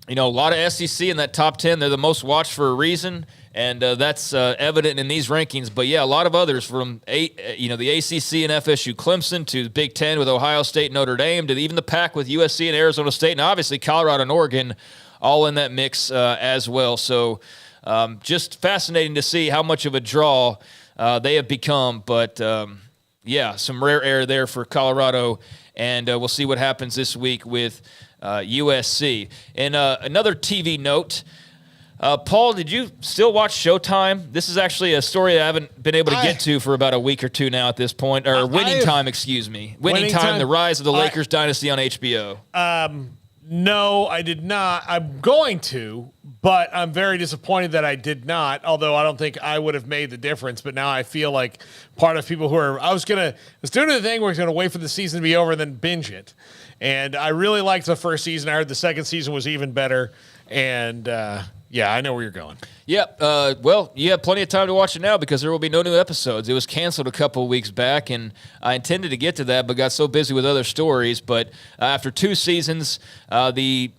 lot of SEC in that top 10. They're the most watched for a reason, and that's evident in these rankings. But, yeah, a lot of others from the ACC and FSU Clemson to the Big Ten with Ohio State, Notre Dame, to even the Pac with USC and Arizona State, and obviously Colorado and Oregon all in that mix as well. So, just fascinating to see how much of a draw they have become. But, some rare air there for Colorado, and we'll see what happens this week with USC. And another TV note, Paul, did you still watch Showtime? This is actually a story I haven't been able to get to for about a week or two now at this point. Or Winning Time, excuse me. Winning Time, the rise of the Lakers dynasty on HBO. No, I did not. I'm going to, but I'm very disappointed that I did not, although I don't think I would have made the difference. But now I feel like part of people who are – I was doing the thing where I was going to wait for the season to be over and then binge it. And I really liked the first season. I heard the second season was even better. And, I know where you're going. Yep. Well, you have plenty of time to watch it now because there will be no new episodes. It was canceled a couple of weeks back, and I intended to get to that but got so busy with other stories. But after 2 seasons, the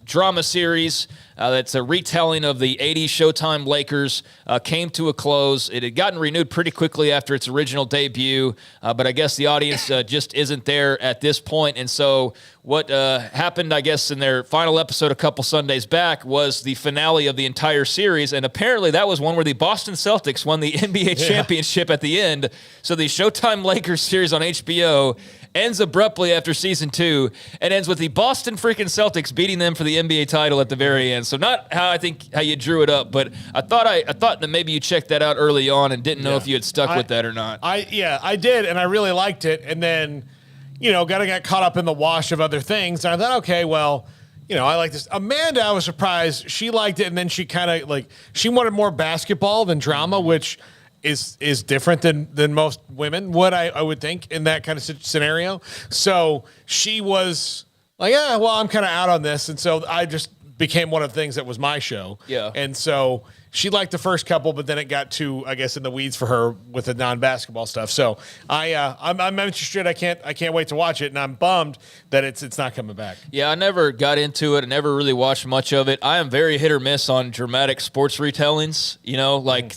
drama series that's a retelling of the 80s Showtime Lakers came to a close. It had gotten renewed pretty quickly after its original debut, but I guess the audience just isn't there at this point. And so what happened, I guess, in their final episode a couple Sundays back was the finale of the entire series, and apparently that was one where the Boston Celtics won the NBA championship at the end. So the Showtime Lakers series on HBO ends abruptly after season 2 and ends with the Boston freaking Celtics beating them for the NBA title at the very end. So not how you drew it up, but I thought that maybe you checked that out early on and didn't know if you had stuck with that or not. I did, and I really liked it. And then, got caught up in the wash of other things. And I thought, okay, well, I like this. Amanda, I was surprised. She liked it, and then she kind of she wanted more basketball than drama, which is different than most women would, I would think, in that kind of scenario. So she was like, yeah, well, I'm kind of out on this. And so I just became one of the things that was my show. Yeah. And so she liked the first couple, but then it got too, I guess, in the weeds for her with the non-basketball stuff. So I'm interested. I can't wait to watch it, and I'm bummed that it's not coming back. Yeah, I never got into it. I never really watched much of it. I am very hit or miss on dramatic sports retellings.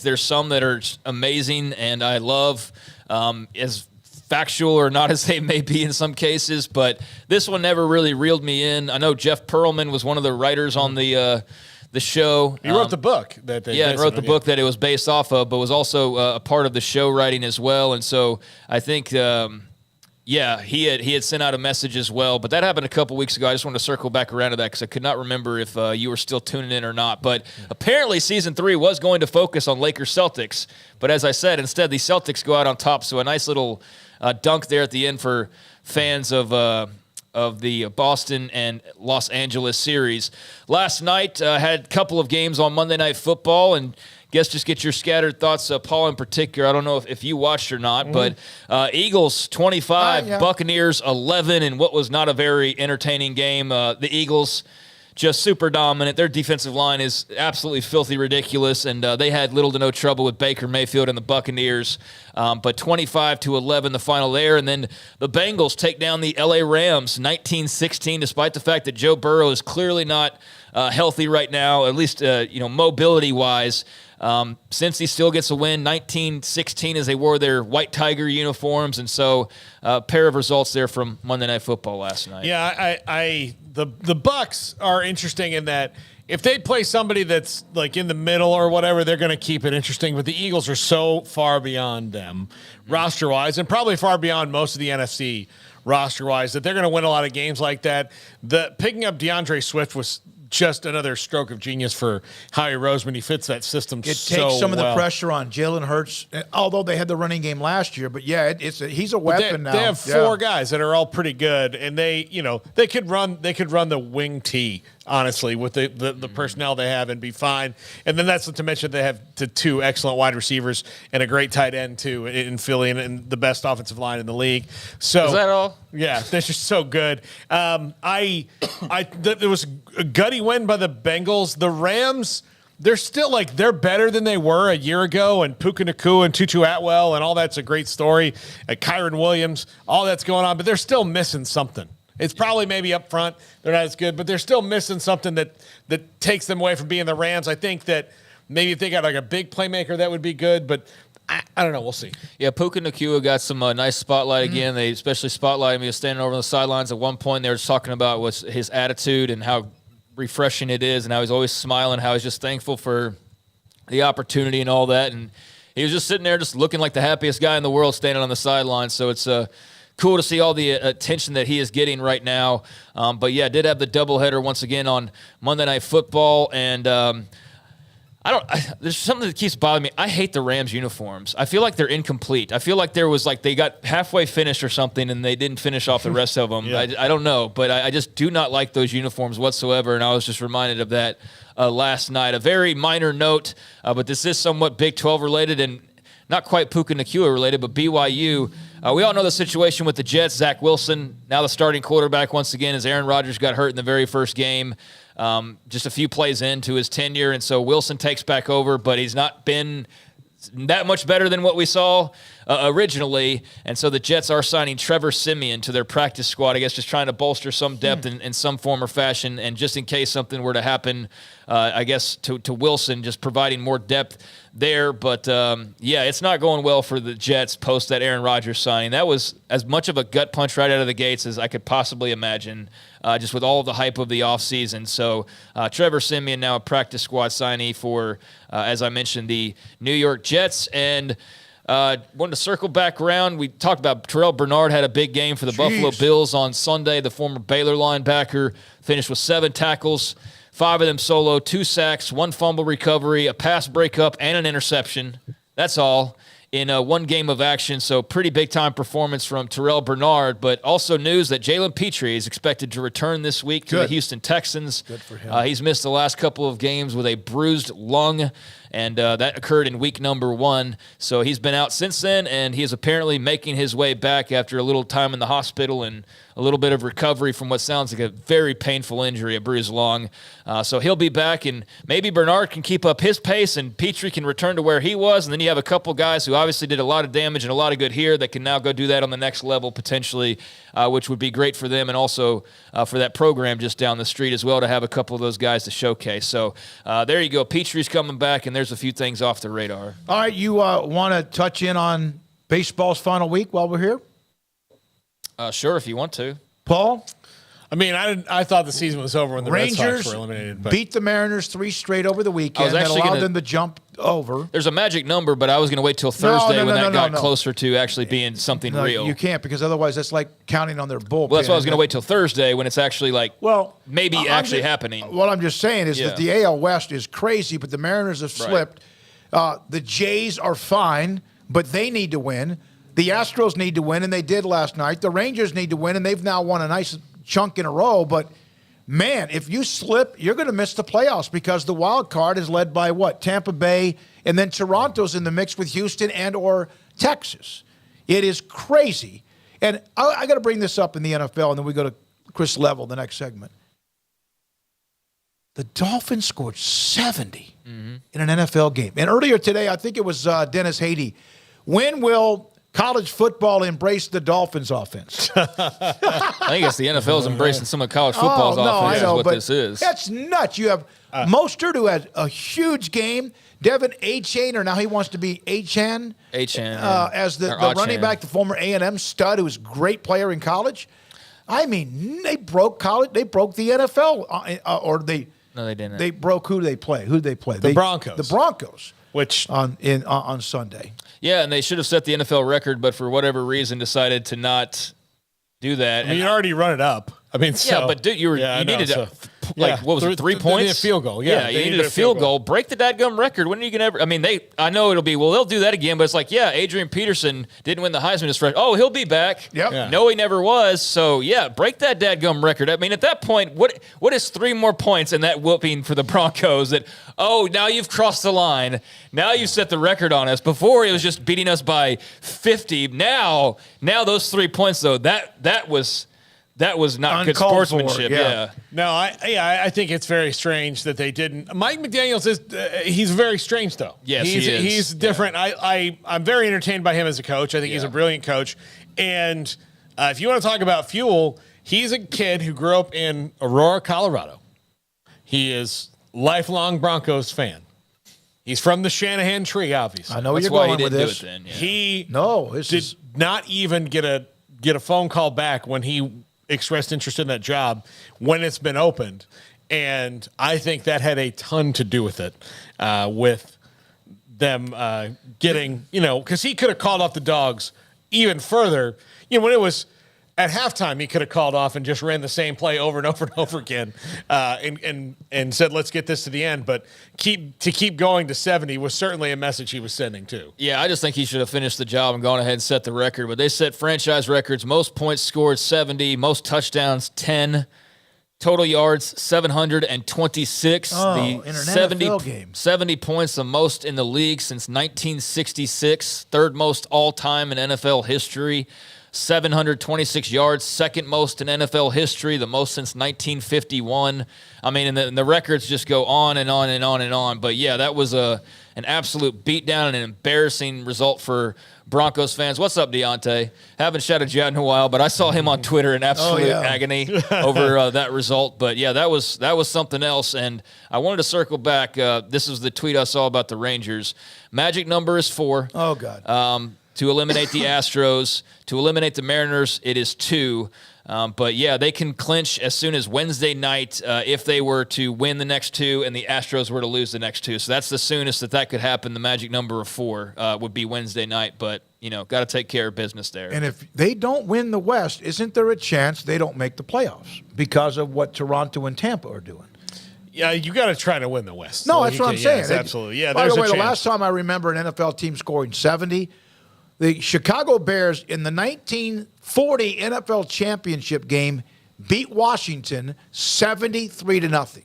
There's some that are amazing, and I love as factual or not as they may be in some cases, but this one never really reeled me in. I know Jeff Pearlman was one of the writers on the show. He wrote the book that book that it was based off of, but was also a part of the show writing as well. And so I think, he had sent out a message as well. But that happened a couple weeks ago. I just wanted to circle back around to that because I could not remember if you were still tuning in or not. But apparently season 3 was going to focus on Lakers Celtics. But as I said, instead the Celtics go out on top. So a nice little dunk there at the end for fans of the Boston and Los Angeles series. Last night, had a couple of games on Monday Night Football, and guess just get your scattered thoughts. Paul, in particular, I don't know if you watched or not, but Eagles 25, Buccaneers 11, in what was not a very entertaining game. The Eagles just super dominant. Their defensive line is absolutely filthy ridiculous, and they had little to no trouble with Baker Mayfield and the Buccaneers. But 25-11 the final there, and then the Bengals take down the LA Rams 19-16, despite the fact that Joe Burrow is clearly not healthy right now, at least mobility-wise. Since he still gets a win, 19-16 as they wore their white tiger uniforms, and so a pair of results there from Monday Night Football last night. Yeah, the Bucs are interesting in that if they play somebody that's like in the middle or whatever, they're going to keep it interesting. But the Eagles are so far beyond them roster-wise, and probably far beyond most of the NFC roster-wise, that they're going to win a lot of games like that. Picking up DeAndre Swift was just another stroke of genius for Howie Roseman. He fits that system so well. It takes some of the pressure on Jalen Hurts, although they had the running game last year. But yeah, he's a weapon now. They have four guys that are all pretty good, and they could run the wing tee, honestly, with the personnel they have, and be fine. And then that's not to mention they have two excellent wide receivers and a great tight end too in Philly, and the best offensive line in the league. So is that all? Yeah, they're just so good. There was a gutty win by the Bengals. The Rams, they're better than they were a year ago, and Puka Nacua and Tutu Atwell and all that's a great story. Kyron Williams, all that's going on, but they're still missing something. It's probably maybe up front they're not as good, but they're still missing something that takes them away from being the Rams. I think that maybe if they got like a big playmaker, that would be good, but I don't know. We'll see. Yeah, Puka Nacua got some nice spotlight again. They especially spotlighted him. He was standing over on the sidelines at one point. They were just talking about his attitude and how refreshing it is, and how he's always smiling, how he's just thankful for the opportunity and all that. And he was just sitting there just looking like the happiest guy in the world standing on the sidelines. So it's cool to see all the attention that he is getting right now. But, yeah, did have the doubleheader once again on Monday Night Football. And there's something that keeps bothering me. I hate the Rams uniforms. I feel like they're incomplete. I feel like they got halfway finished or something and they didn't finish off the rest of them. Yeah. I don't know, but I just do not like those uniforms whatsoever, and I was just reminded of that last night. A very minor note, but this is somewhat Big 12 related and not quite Puka Nacua related, but BYU. We all know the situation with the Jets. Zach Wilson, now the starting quarterback once again, as Aaron Rodgers got hurt in the very first game. Just a few plays into his tenure, and so Wilson takes back over, but he's not been that much better than what we saw originally, and so the Jets are signing Trevor Siemian to their practice squad, I guess just trying to bolster some depth in some form or fashion, and just in case something were to happen, I guess, to Wilson, just providing more depth there. But, yeah, it's not going well for the Jets post that Aaron Rodgers signing. That was as much of a gut punch right out of the gates as I could possibly imagine, just with all of the hype of the offseason. So Trevor Siemian now a practice squad signee for, as I mentioned, the New York Jets. And wanted to circle back around. We talked about Terrell Bernard had a big game for the Buffalo Bills on Sunday. The former Baylor linebacker finished with 7 tackles, 5 of them solo, 2 sacks, 1 fumble recovery, a pass breakup, and an interception. That's all in one game of action. So pretty big-time performance from Terrell Bernard, but also news that Jalen Petrie is expected to return this week to the Houston Texans. Good for him. He's missed the last couple of games with a bruised lung, and that occurred in week number 1. So he's been out since then, and he is apparently making his way back after a little time in the hospital and a little bit of recovery from what sounds like a very painful injury, a bruised lung. So he'll be back, and maybe Bernard can keep up his pace, and Petrie can return to where he was. And then you have a couple guys who obviously did a lot of damage and a lot of good here that can now go do that on the next level potentially, which would be great for them and also for that program just down the street as well to have a couple of those guys to showcase. So there you go. Petrie's coming back, and there's a few things off the radar. All right, you want to touch in on baseball's final week while we're here? Sure, if you want to. Paul? I mean, I thought the season was over when the Rangers Red Sox were eliminated. But beat the Mariners 3 straight over the weekend. That allowed them to jump over. There's a magic number, but I was going to wait till Thursday when that got closer to actually being something real. You can't, because otherwise that's like counting on their bullpen. Well, that's why I was going to wait till Thursday when it's actually maybe actually happening. What I'm just saying is that the AL West is crazy, but the Mariners have slipped. The Jays are fine, but they need to win. The Astros need to win, and they did last night. The Rangers need to win, and they've now won a nice chunk in a row. But, man, if you slip, you're going to miss the playoffs because the wild card is led by, Tampa Bay And then Toronto's in the mix with Houston and or Texas. It is crazy. And I got to bring this up in the NFL, and then we go to Chris Level, the next segment. The Dolphins scored 70 in an NFL game. And earlier today, I think it was Dennis Haiti. When will college football embrace the Dolphins offense? I think it's the NFL's embracing some of college football's offense. I know, is what but this is. That's nuts. You have Mostert, who had a huge game. Devin Achane, or now he wants to be Achane. As the running back, the former A&M stud, who was a great player in college. I mean, they broke college. They broke the NFL, No, they didn't. They broke who they play. Who did they play? The Broncos. The Broncos. Which on Sunday. Yeah, and they should have set the NFL record, but for whatever reason decided to not do that. I mean, you already run it up. I mean, yeah, but dude, you needed what was it, 3 points? A field goal. Yeah, you needed a field goal. Break the dadgum record. When are you going to ever? I mean, I know it'll be, they'll do that again, but it's like, yeah, Adrian Peterson didn't win the Heisman this freshman. Oh, he'll be back. Yep. Yeah. No, he never was. So, yeah, break that dadgum record. I mean, at that point, what is 3 more points in that whooping for the Broncos that, now you've crossed the line. Now you've set the record on us. Before, it was just beating us by 50. Now those 3 points, though, that was not good sportsmanship. Yeah. No, I think it's very strange that they didn't. Mike McDaniels he's very strange though. Yes, he is. He's different. Yeah. I'm very entertained by him as a coach. I think he's a brilliant coach. And if you want to talk about fuel, he's a kid who grew up in Aurora, Colorado. He is lifelong Broncos fan. He's from the Shanahan tree, obviously. I know where you're going with this. He did not even get a phone call back when he expressed interest in that job when it's been opened. And I think that had a ton to do with it, with them getting, because he could have called off the Dogs even further. When it was at halftime, he could have called off and just ran the same play over and over and over again, and said, let's get this to the end. But keep going to 70 was certainly a message he was sending too. Yeah, I just think he should have finished the job and gone ahead and set the record. But they set franchise records: most points scored 70, most touchdowns 10, total yards 726. In an NFL game. 70 points, the most in the league since 1966, third most all time in NFL history. 726 yards, second most in NFL history, the most since 1951. I mean, and the records just go on and on and on and on. But, yeah, that was an absolute beatdown and an embarrassing result for Broncos fans. What's up, Deontay? Haven't shouted you out in a while, but I saw him on Twitter in absolute agony over that result. But, yeah, that was something else. And I wanted to circle back. This is the tweet I saw about the Rangers. Magic number is 4. Oh, God. To eliminate the Astros. To eliminate the Mariners, it is 2. But, yeah, they can clinch as soon as Wednesday night if they were to win the next 2 and the Astros were to lose the next 2. So that's the soonest that could happen. The magic number of 4 would be Wednesday night. But, got to take care of business there. And if they don't win the West, isn't there a chance they don't make the playoffs because of what Toronto and Tampa are doing? Yeah, you got to try to win the West. No, that's what I'm saying. Yes, absolutely. Yeah, by the way, the last time I remember an NFL team scoring 70, the Chicago Bears in the 1940 NFL championship game beat Washington 73-0.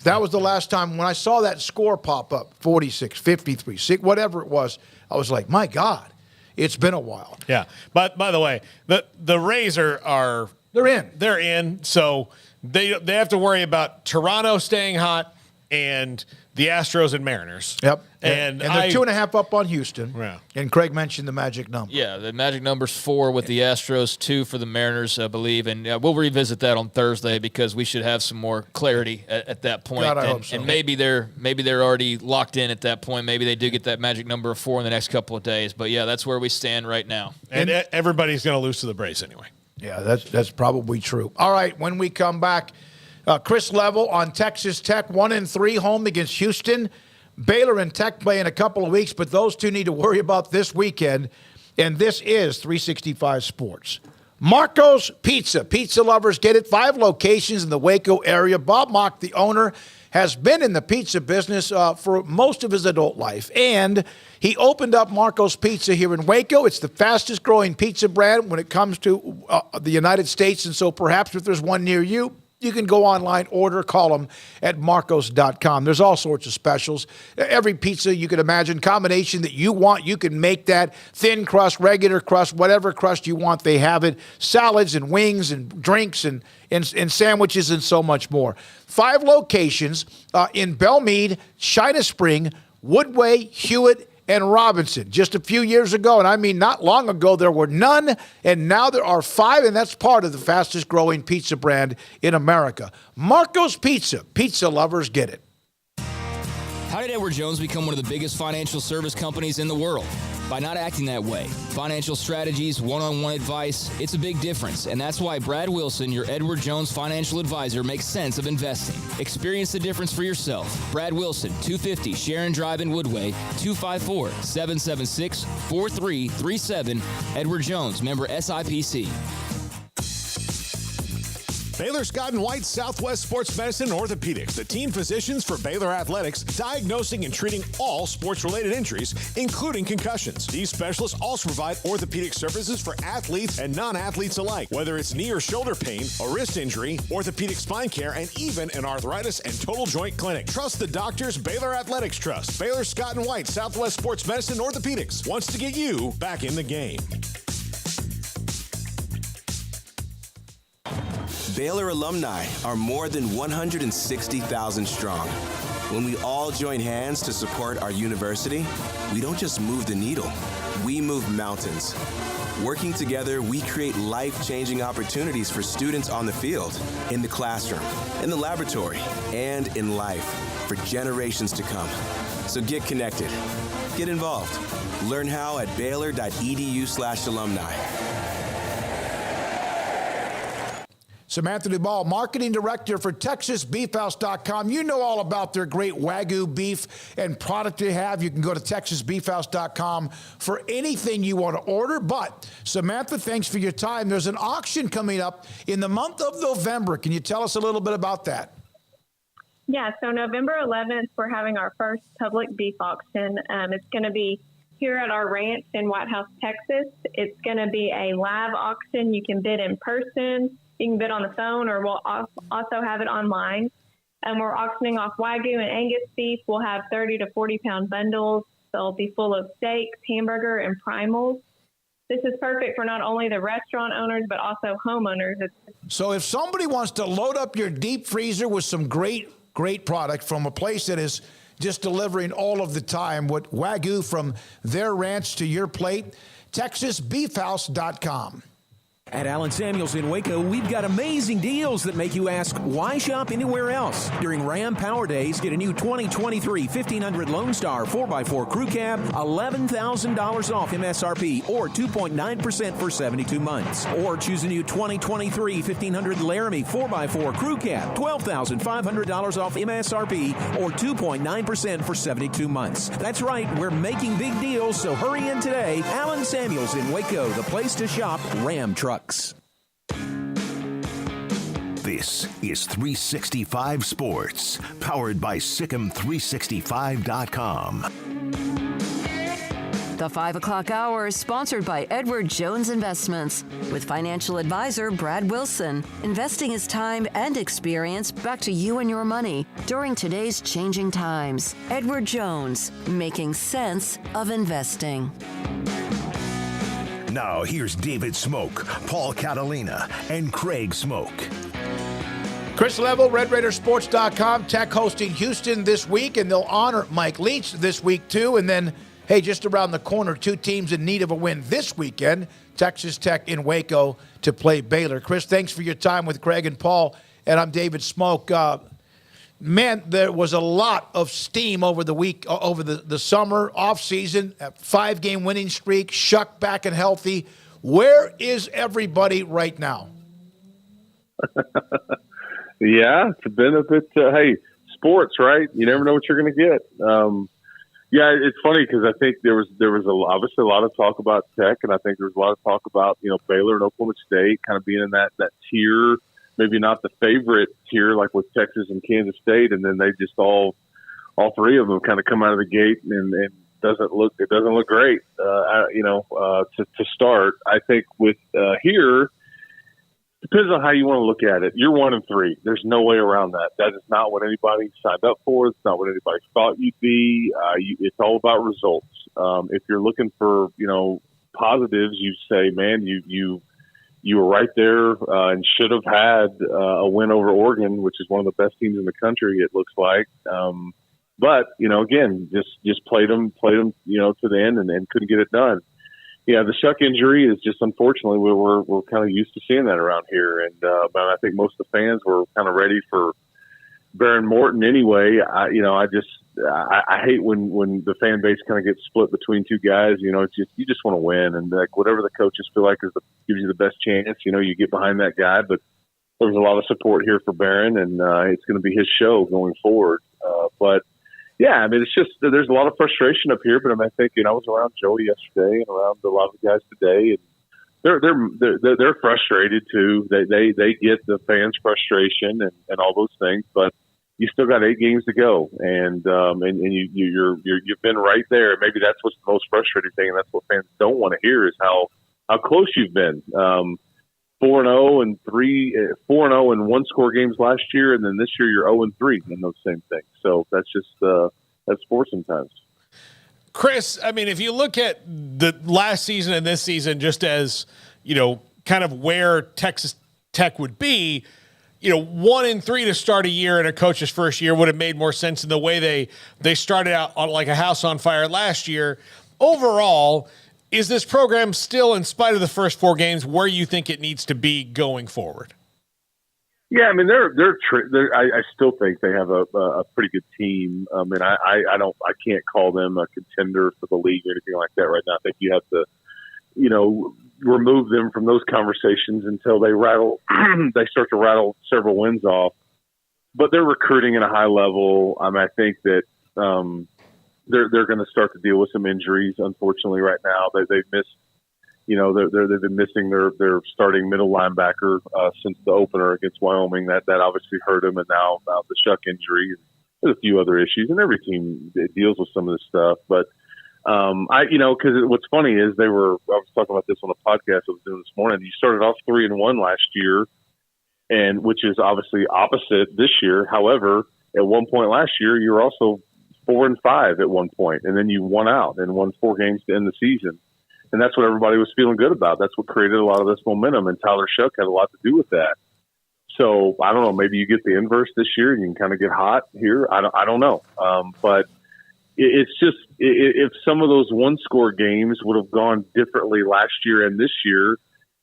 That was the last time when I saw that score pop up, 46, 53, 6, whatever it was. I was like, my God, it's been a while. Yeah. But by the way, the Rays are they're in. They're in. So they have to worry about Toronto staying hot and the Astros and Mariners. Yep. And they're 2.5 up on Houston. Yeah. And Craig mentioned the magic number. Yeah, the magic number's 4 with the Astros, 2 for the Mariners, I believe. And we'll revisit that on Thursday because we should have some more clarity at that point. God, I hope so. And maybe they're already locked in at that point. Maybe they do get that magic number of 4 in the next couple of days. But, yeah, that's where we stand right now. And everybody's going to lose to the Braves anyway. Yeah, that's probably true. All right, when we come back, Chris Level on Texas Tech, 1-3 home against Houston. Baylor and Tech play in a couple of weeks, but those two need to worry about this weekend. And this is 365 Sports. Marco's Pizza. Pizza lovers get it. 5 locations in the Waco area. Bob Mock, the owner, has been in the pizza business for most of his adult life. And he opened up Marco's Pizza here in Waco. It's the fastest growing pizza brand when it comes to the United States. And so perhaps if there's one near you, you can go online, order, call them at marcos.com. There's all sorts of specials. Every pizza you can imagine, combination that you want, you can make that. Thin crust, regular crust, whatever crust you want, they have it. Salads and wings and drinks and sandwiches and so much more. 5 locations in Belmead, China Spring, Woodway, Hewitt, and Robinson. Just a few years ago, and I mean not long ago, there were none, and now there are 5, and that's part of the fastest growing pizza brand in America. Marco's Pizza. Pizza lovers get it. How did Edward Jones become one of the biggest financial service companies in the world? By not acting that way. Financial strategies, one-on-one advice, it's a big difference. And that's why Brad Wilson, your Edward Jones financial advisor, makes sense of investing. Experience the difference for yourself. Brad Wilson, 250 Sharon Drive in Woodway, 254-776-4337. Edward Jones, member SIPC. Baylor Scott & White Southwest Sports Medicine and Orthopedics, the team physicians for Baylor Athletics, diagnosing and treating all sports-related injuries, including concussions. These specialists also provide orthopedic services for athletes and non-athletes alike, whether it's knee or shoulder pain, a wrist injury, orthopedic spine care, and even an arthritis and total joint clinic. Trust the doctors Baylor Athletics trust. Baylor Scott & White Southwest Sports Medicine and Orthopedics wants to get you back in the game. Baylor alumni are more than 160,000 strong. When we all join hands to support our university, we don't just move the needle, we move mountains. Working together, we create life-changing opportunities for students on the field, in the classroom, in the laboratory, and in life for generations to come. So get connected, get involved. Learn how at baylor.edu/alumni. Samantha Duvall, Marketing Director for TexasBeefHouse.com. You know all about their great Wagyu beef and product they have. You can go to TexasBeefHouse.com for anything you want to order. But, Samantha, thanks for your time. There's an auction coming up in the month of November. Can you tell us a little bit about that? Yeah, so November 11th, we're having our first public beef auction. It's going to be here at our ranch in White House, Texas. It's going to be a live auction. You can bid in person. You can bid on the phone, or we'll also have it online. And we're auctioning off Wagyu and Angus beef. We'll have 30 to 40-pound bundles. They'll be full of steaks, hamburger, and primals. This is perfect for not only the restaurant owners, but also homeowners. So if somebody wants to load up your deep freezer with some great product from a place that is just delivering all of the time, with Wagyu from their ranch to your plate, TexasBeefHouse.com. At Allen Samuels in Waco, we've got amazing deals that make you ask, why shop anywhere else? During Ram Power Days, get a new 2023 1500 Lone Star 4x4 Crew Cab, $11,000 off MSRP, or 2.9% for 72 months. Or choose a new 2023 1500 Laramie 4x4 Crew Cab, $12,500 off MSRP, or 2.9% for 72 months. That's right, we're making big deals, so hurry in today. Allen Samuels in Waco, the place to shop Ram trucks. This is 365 Sports, powered by Sikkim365.com. The 5 o'clock hour is sponsored by Edward Jones Investments, with financial advisor Brad Wilson. Investing is time and experience back to you and your money during today's changing times. Edward Jones, making sense of investing. Now, here's David Smoak, Paul Catalina, and Craig Smoak. Chris Level, RedRaidersports.com, Tech hosting Houston this week, and they'll honor Mike Leach this week, too. And then, hey, just around the corner, 2 teams in need of a win this weekend, Texas Tech in Waco to play Baylor. Chris, thanks for your time with Craig and Paul, and I'm David Smoak. Man, there was a lot of steam over the week, over the summer, off-season, a 5-game winning streak, Shuck back and healthy. Where is everybody right now? Yeah, it's been a bit, hey, sports, right? You never know what you're going to get. Yeah, it's funny because I think there was obviously a lot of talk about Tech, and I think there was a lot of talk about, Baylor and Oklahoma State kind of being in that tier, maybe not the favorite tier like with Texas and Kansas State, and then they just all 3 of them kind of come out of the gate and it doesn't look great, to start. I think with here, Depends on how you want to look at it. You're 1-3. There's no way around that. That is not what anybody signed up for. It's not what anybody thought you'd be. It's all about results. If you're looking for, positives, you say, man, you were right there and should have had a win over Oregon, which is one of the best teams in the country, it looks like. But, again, just played them, to the end and couldn't get it done. Yeah, the Shuck injury is just, unfortunately, we're kind of used to seeing that around here. And but I think most of the fans were kind of ready for Baron Morton anyway. I hate when the fan base kind of gets split between two guys. It's just, you just want to win, and like whatever the coaches feel like gives you the best chance. You get behind that guy. But there was a lot of support here for Baron, and it's going to be his show going forward. But yeah, I mean, it's just there's a lot of frustration up here. But I think I was around Joey yesterday and around a lot of the guys today, and they're frustrated too. They get the fans' frustration and all those things, but you still got 8 games to go, and you've been right there. Maybe that's what's the most frustrating thing, and that's what fans don't want to hear is how close you've been. 4-0 and 4-0 in one-score games last year, and then this year you're 0-3 in those same things. So that's just that's sports sometimes. Chris, I mean, if you look at the last season and this season, just as kind of where Texas Tech would be, 1-3 to start a year in a coach's first year would have made more sense in the way they started out on like a house on fire last year. Overall, is this program still, in spite of the first 4 games, where you think it needs to be going forward? Yeah, I mean, I still think they have a pretty good team. I mean, I can't call them a contender for the league or anything like that right now. I think you have to, remove them from those conversations until they start to rattle several wins off. But they're recruiting at a high level. I mean, I think that they're going to start to deal with some injuries, unfortunately, right now. They've missed, they've been missing their starting middle linebacker since the opener against Wyoming. That obviously hurt them, and now the Shuck injury. There's a few other issues, and every team deals with some of this stuff. But because what's funny is I was talking about this on a podcast I was doing this morning. You started off 3-1 last year, and which is obviously opposite this year. However, at one point last year, you were also 4-5 at one point, and then you won out and won 4 games to end the season. And that's what everybody was feeling good about. That's what created a lot of this momentum, and Tyler Shuck had a lot to do with that. So I don't know, maybe you get the inverse this year and you can kind of get hot here. I don't know. But it's just, if some of those one-score games would have gone differently last year and this year,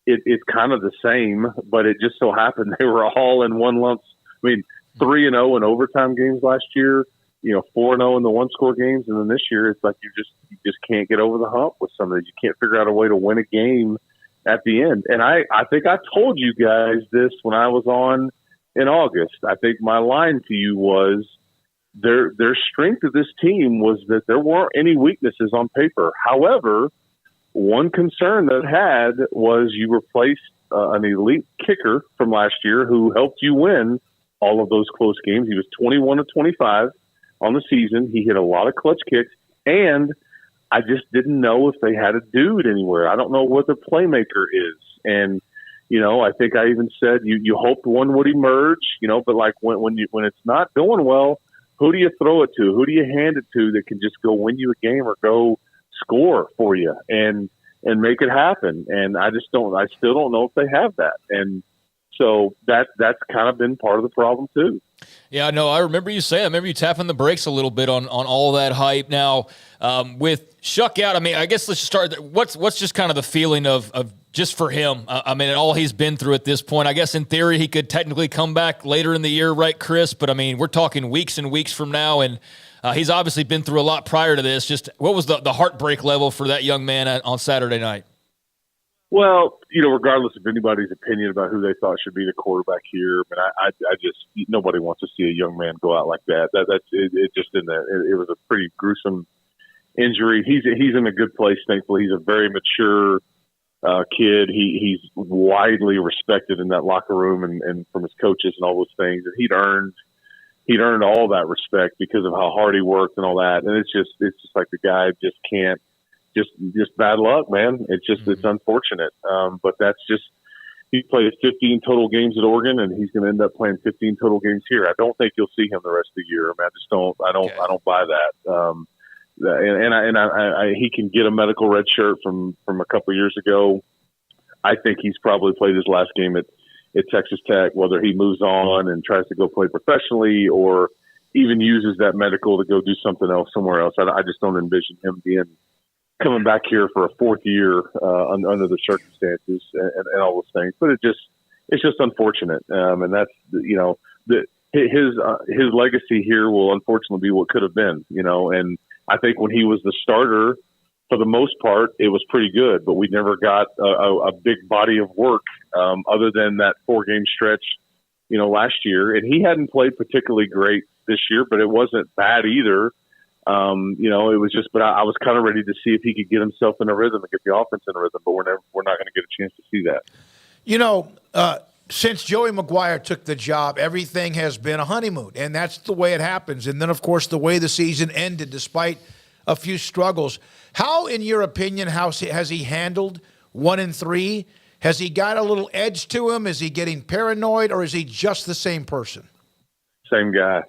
it's kind of the same, but it just so happened they were all in one lump. I mean, 3-0 in overtime games last year, 4-0 in the one-score games, and then this year it's like you just can't get over the hump with some of it. You can't figure out a way to win a game at the end. And I think I told you guys this when I was on in August. I think my line to you was their strength of this team was that there weren't any weaknesses on paper. However, one concern that had was you replaced an elite kicker from last year who helped you win all of those close games. He was 21 of 25 on the season. He hit a lot of clutch kicks, and I just didn't know if they had a dude anywhere. I don't know what the playmaker is. And, I think I even said you hoped one would emerge, but like when it's not going well, who do you throw it to? Who do you hand it to that can just go win you a game or go score for you and make it happen? And I still don't know if they have that. And so that's kind of been part of the problem too. Yeah, no, I remember you saying, I remember you tapping the brakes a little bit on all that hype. Now, with Shuck out, I mean, I guess let's start. What's just kind of the feeling of just for him? I mean, all he's been through at this point. I guess in theory he could technically come back later in the year, right, Chris? But I mean, we're talking weeks and weeks from now, and he's obviously been through a lot prior to this. Just what was the heartbreak level for that young man on Saturday night? Well, regardless of anybody's opinion about who they thought should be the quarterback here, I mean, I just nobody wants to see a young man go out like that. It just didn't. It was a pretty gruesome injury. He's in a good place, thankfully. He's a very mature kid. He's widely respected in that locker room and from his coaches and all those things. And he'd earned all that respect because of how hard he worked and all that. And it's just like the guy just can't. Just bad luck, man. It's unfortunate. But that's just, he played 15 total games at Oregon, and he's going to end up playing 15 total games here. I don't think you'll see him the rest of the year. I mean, I just don't. I don't buy that. He can get a medical red shirt from a couple of years ago. I think he's probably played his last game at Texas Tech, whether he moves on and tries to go play professionally or even uses that medical to go do something else somewhere else. I just don't envision him coming back here for a fourth year under the circumstances and all those things. But it's just unfortunate, and that's his legacy here will unfortunately be what could have been, And I think when he was the starter, for the most part, it was pretty good, but we never got a big body of work other than that 4-game stretch, last year. And he hadn't played particularly great this year, but it wasn't bad either. It was just, but I was kind of ready to see if he could get himself in a rhythm and get the offense in a rhythm, but we're not going to get a chance to see that. Since Joey McGuire took the job, everything has been a honeymoon, and that's the way it happens. And then, of course, the way the season ended, despite a few struggles. How, in your opinion, has he handled 1-3? Has he got a little edge to him? Is he getting paranoid, or is he just the same person? Same guy.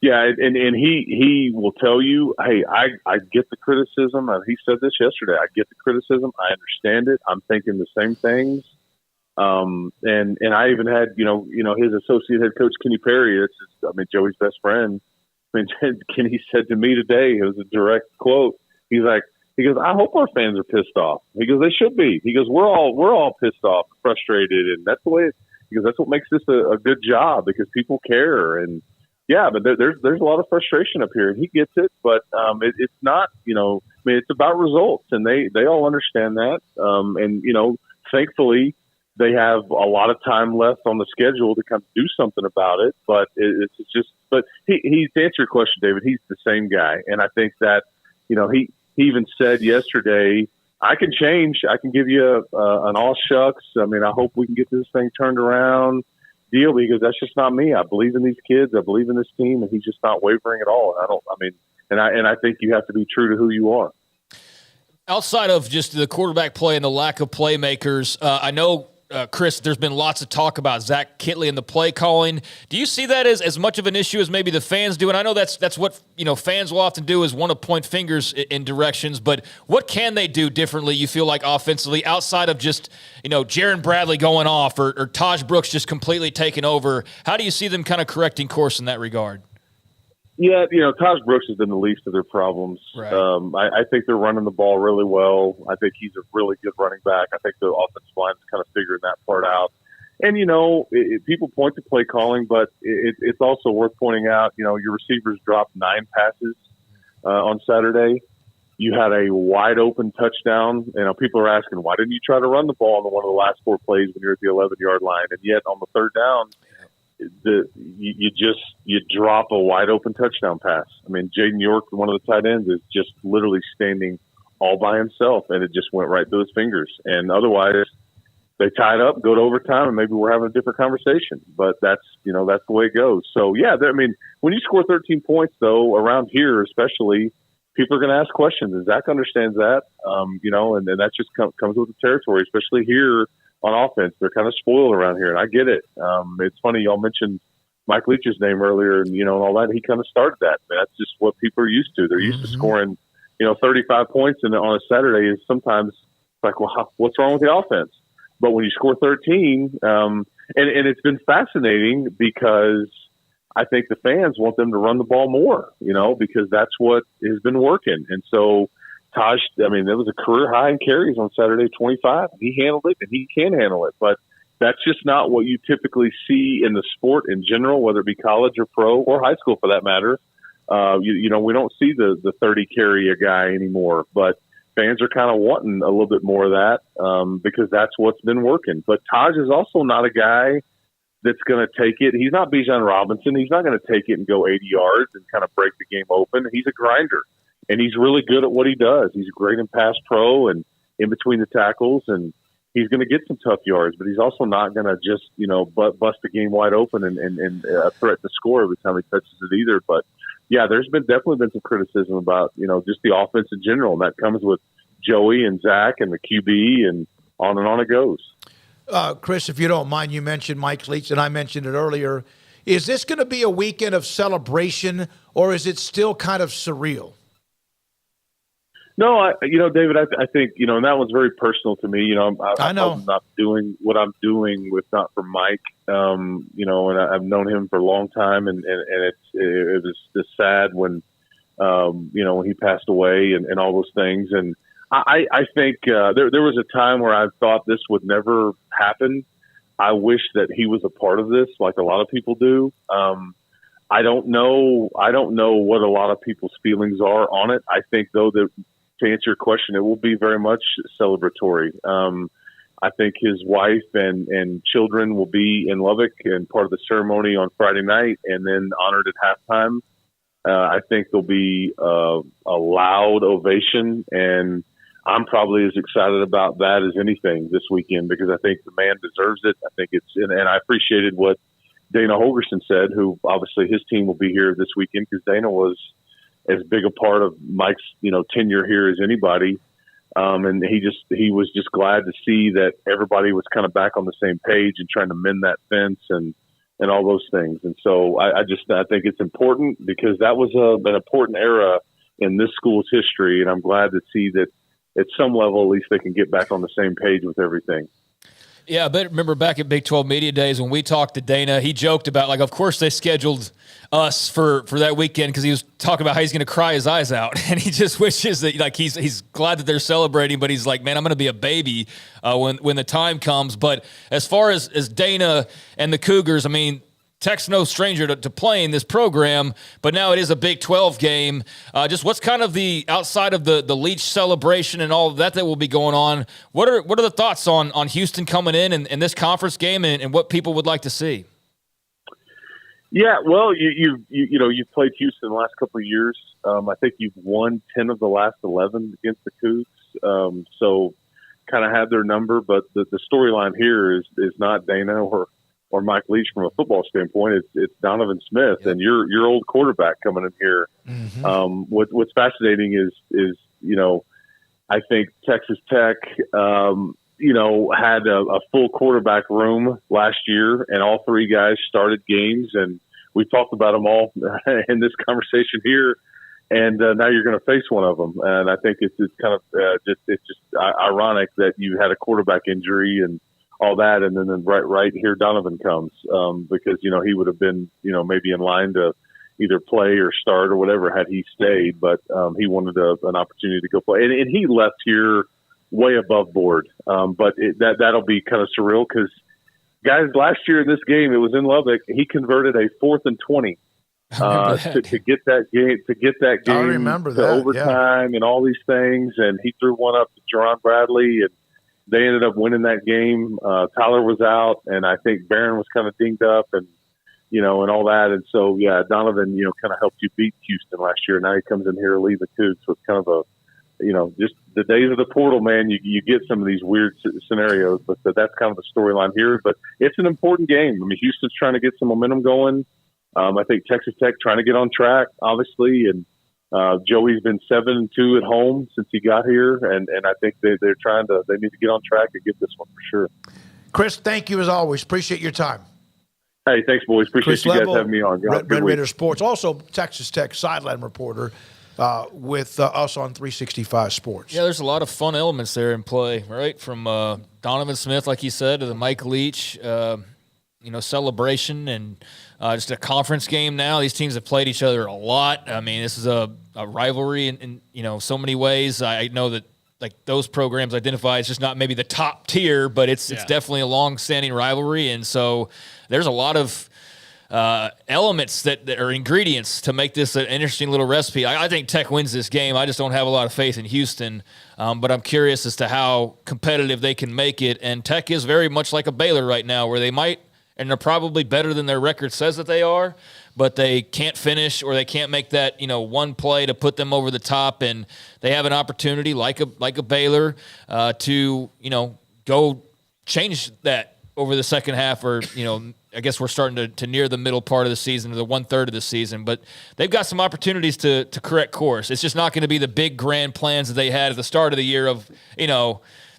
Yeah, and he will tell you, hey, I get the criticism. He said this yesterday. I get the criticism. I understand it. I'm thinking the same things. And I even had, his associate head coach, Kenny Perry, Joey's best friend. Kenny said to me today, it was a direct quote. He goes, I hope our fans are pissed off. He goes, they should be. He goes, we're all pissed off, frustrated, and that's the way. Because that's what makes this a good job, because people care. And yeah, but there's a lot of frustration up here, and he gets it. But it's not, it's about results, and they all understand that. And thankfully, they have a lot of time left on the schedule to kind of do something about it. But it's just, but he to answer your question, David, he's the same guy, and I think that he even said yesterday, I can change. I can give you an all shucks. I hope we can get this thing turned around deal, because that's just not me. I believe in these kids. I believe in this team, and he's just not wavering at all. I think you have to be true to who you are. Outside of just the quarterback play and the lack of playmakers, I know, Chris, there's been lots of talk about Zach Kitley and the play calling. Do you see that as much of an issue as maybe the fans do? And I know that's what fans will often do, is want to point fingers in directions. But what can they do differently, you feel like, offensively, outside of just Jaron Bradley going off or Taj Brooks just completely taking over? How do you see them kind of correcting course in that regard? Yeah, Taj Brooks has been the least of their problems. Right. I think they're running the ball really well. I think he's a really good running back. I think the offensive line is kind of figuring that part out. And, people point to play calling, but it's also worth pointing out, your receivers dropped 9 passes on Saturday. You had a wide open touchdown. People are asking, why didn't you try to run the ball on one of the last 4 plays when you're at the 11-yard line? And yet on the 3rd down, you drop a wide open touchdown pass. Jaden York, one of the tight ends, is just literally standing all by himself, and it just went right through his fingers. And otherwise, they tie it up, go to overtime, and maybe we're having a different conversation. But that's the way it goes. So yeah, when you score 13 points though around here, especially, people are going to ask questions, and Zach understands that. And that just comes with the territory, especially here. On offense, they're kind of spoiled around here, and I get it. It's funny, y'all mentioned Mike Leach's name earlier, and and all that. He kind of started that. That's just what people are used to. They're used to scoring, 35 points, and on a Saturday is sometimes like, well, what's wrong with the offense? But when you score 13, and it's been fascinating because I think the fans want them to run the ball more, because that's what has been working, and so. Taj, there was a career high in carries on Saturday, 25. He handled it, and he can handle it. But that's just not what you typically see in the sport in general, whether it be college or pro or high school for that matter. We don't see the 30 carry a guy anymore. But fans are kind of wanting a little bit more of that because that's what's been working. But Taj is also not a guy that's going to take it. He's not Bijan Robinson. He's not going to take it and go 80 yards and kind of break the game open. He's a grinder. And he's really good at what he does. He's great in pass pro and in between the tackles, and he's going to get some tough yards. But he's also not going to just bust the game wide open and threat to score every time he touches it either. But yeah, there's definitely been some criticism about just the offense in general, and that comes with Joey and Zach and the QB and on it goes. Chris, if you don't mind, you mentioned Mike Leach, and I mentioned it earlier. Is this going to be a weekend of celebration, or is it still kind of surreal? No, David, I think, and that was very personal to me. I know I'm not doing what I'm doing with not for Mike, and I've known him for a long time, and it was just sad when, when he passed away and all those things. And I think there was a time where I thought this would never happen. I wish that he was a part of this, like a lot of people do. I don't know what a lot of people's feelings are on it. I think, though, that to answer your question, it will be very much celebratory. I think his wife and children will be in Lubbock and part of the ceremony on Friday night, and then honored at halftime. I think there'll be a loud ovation, and I'm probably as excited about that as anything this weekend, because I think the man deserves it. I think and I appreciated what Dana Holgerson said, who obviously his team will be here this weekend, because Dana was as big a part of Mike's, tenure here as anybody. And he was just glad to see that everybody was kind of back on the same page and trying to mend that fence and all those things. And so I think it's important, because that was an important era in this school's history. And I'm glad to see that at some level, at least they can get back on the same page with everything. Yeah, I remember back at Big 12 Media Days when we talked to Dana, he joked about, of course they scheduled us for that weekend because he was talking about how he's going to cry his eyes out. And he just wishes that, he's glad that they're celebrating, but he's like, man, I'm going to be a baby when the time comes. But as far as Dana and the Cougars, Tech's no stranger to playing this program, but now it is a Big 12 game. Just what's kind of the outside of the Leach celebration and all of that will be going on? What are the thoughts on Houston coming in and this conference game and what people would like to see? Yeah, well, you've played Houston the last couple of years. I think you've won 10 of the last 11 against the Cougs, so kind of had their number. But the storyline here is not Dana or Mike Leach from a football standpoint. It's Donovan Smith and your old quarterback coming in here. Mm-hmm. What's fascinating is I think Texas Tech had a full quarterback room last year, and all three guys started games, and we talked about them all in this conversation here. And now you're going to face one of them, and I think it's kind of it's just ironic that you had a quarterback injury and all that, and then right here Donovan comes because he would have been maybe in line to either play or start or whatever had he stayed, but he wanted an opportunity to go play, and he left here way above board. But that'll be kind of surreal, because guys, last year in this game, it was in Lubbock, he converted a 4th and 20 to get that game I remember to that, overtime and all these things, and he threw one up to Jerron Bradley, and they ended up winning that game. Tyler was out, and I think Barron was kind of dinged up, and and all that. And so, yeah, Donovan, kind of helped you beat Houston last year. Now he comes in here to lead the Cougs. So it's kind of just the days of the portal, man. You get some of these weird scenarios, but that's kind of the storyline here. But it's an important game. Houston's trying to get some momentum going. I think Texas Tech trying to get on track, obviously, and Joey's been 7-2 at home since he got here, and I think they need to get on track and get this one for sure. Chris, thank you as always. Appreciate your time. Hey, thanks, boys. Appreciate Chris you guys Level, having me on. Red Raider Sports, also Texas Tech sideline reporter with us on 365 Sports. Yeah, there's a lot of fun elements there in play, right? From Donovan Smith, like you said, to the Mike Leach, celebration, and just a conference game now. These teams have played each other a lot. This is a rivalry in so many ways. I know that those programs identify it's just not maybe the top tier, but it's definitely a long-standing rivalry, and so there's a lot of elements that are ingredients to make this an interesting little recipe. I think Tech wins this game. I just don't have a lot of faith in Houston, but I'm curious as to how competitive they can make it. And Tech is very much like a Baylor right now, where they might, and they're probably better than their record says that they are, but they can't finish, or they can't make that one play to put them over the top, and they have an opportunity like a Baylor to go change that over the second half, or I guess we're starting to near the middle part of the season, or the 1/3 of the season, but they've got some opportunities to correct course. It's just not going to be the big grand plans that they had at the start of the year of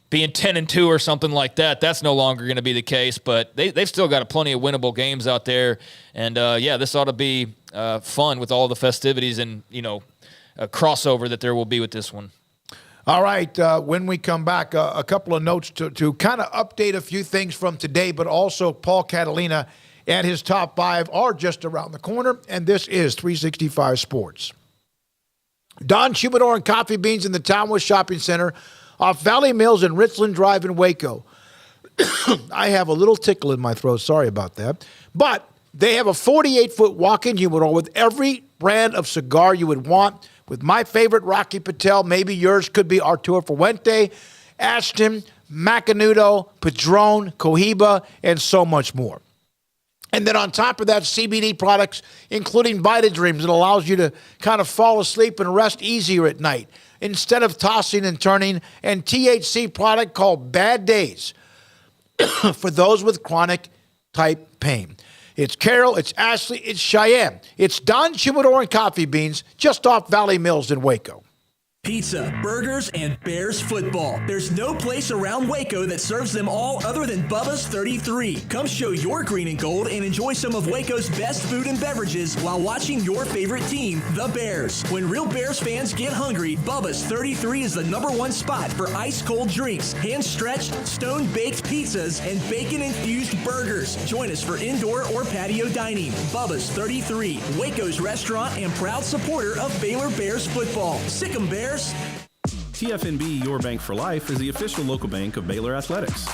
being 10-2 or something like that. That's no longer going to be the case, but they've still got plenty of winnable games out there. And, this ought to be fun with all the festivities and, a crossover that there will be with this one. All right, when we come back, a couple of notes to kind of update a few things from today, but also Paul Catalina and his top 5 are just around the corner, and this is 365 Sports. Don Humidor and Coffee Beans in the Townwood Shopping Center off Valley Mills and Richland Drive in Waco. I have a little tickle in my throat. Sorry about that. But they have a 48-foot walk-in humidor with every brand of cigar you would want, with my favorite, Rocky Patel. Maybe yours could be Arturo Fuente, Ashton, Macanudo, Padron, Cohiba, and so much more. And then on top of that, CBD products, including Vita Dreams, that allows you to kind of fall asleep and rest easier at night instead of tossing and turning, and THC product called Bad Days for those with chronic type pain. It's Carol, it's Ashley, it's Cheyenne. It's Don Humidor and Coffee Beans just off Valley Mills in Waco. Pizza, burgers, and Bears football. There's no place around Waco that serves them all other than Bubba's 33. Come show your green and gold and enjoy some of Waco's best food and beverages while watching your favorite team, the Bears. When real Bears fans get hungry, Bubba's 33 is the #1 spot for ice-cold drinks, hand-stretched, stone-baked pizzas, and bacon-infused burgers. Join us for indoor or patio dining. Bubba's 33, Waco's restaurant and proud supporter of Baylor Bears football. Sick 'em, Bears. TFNB Your Bank for Life is the official local bank of Baylor Athletics.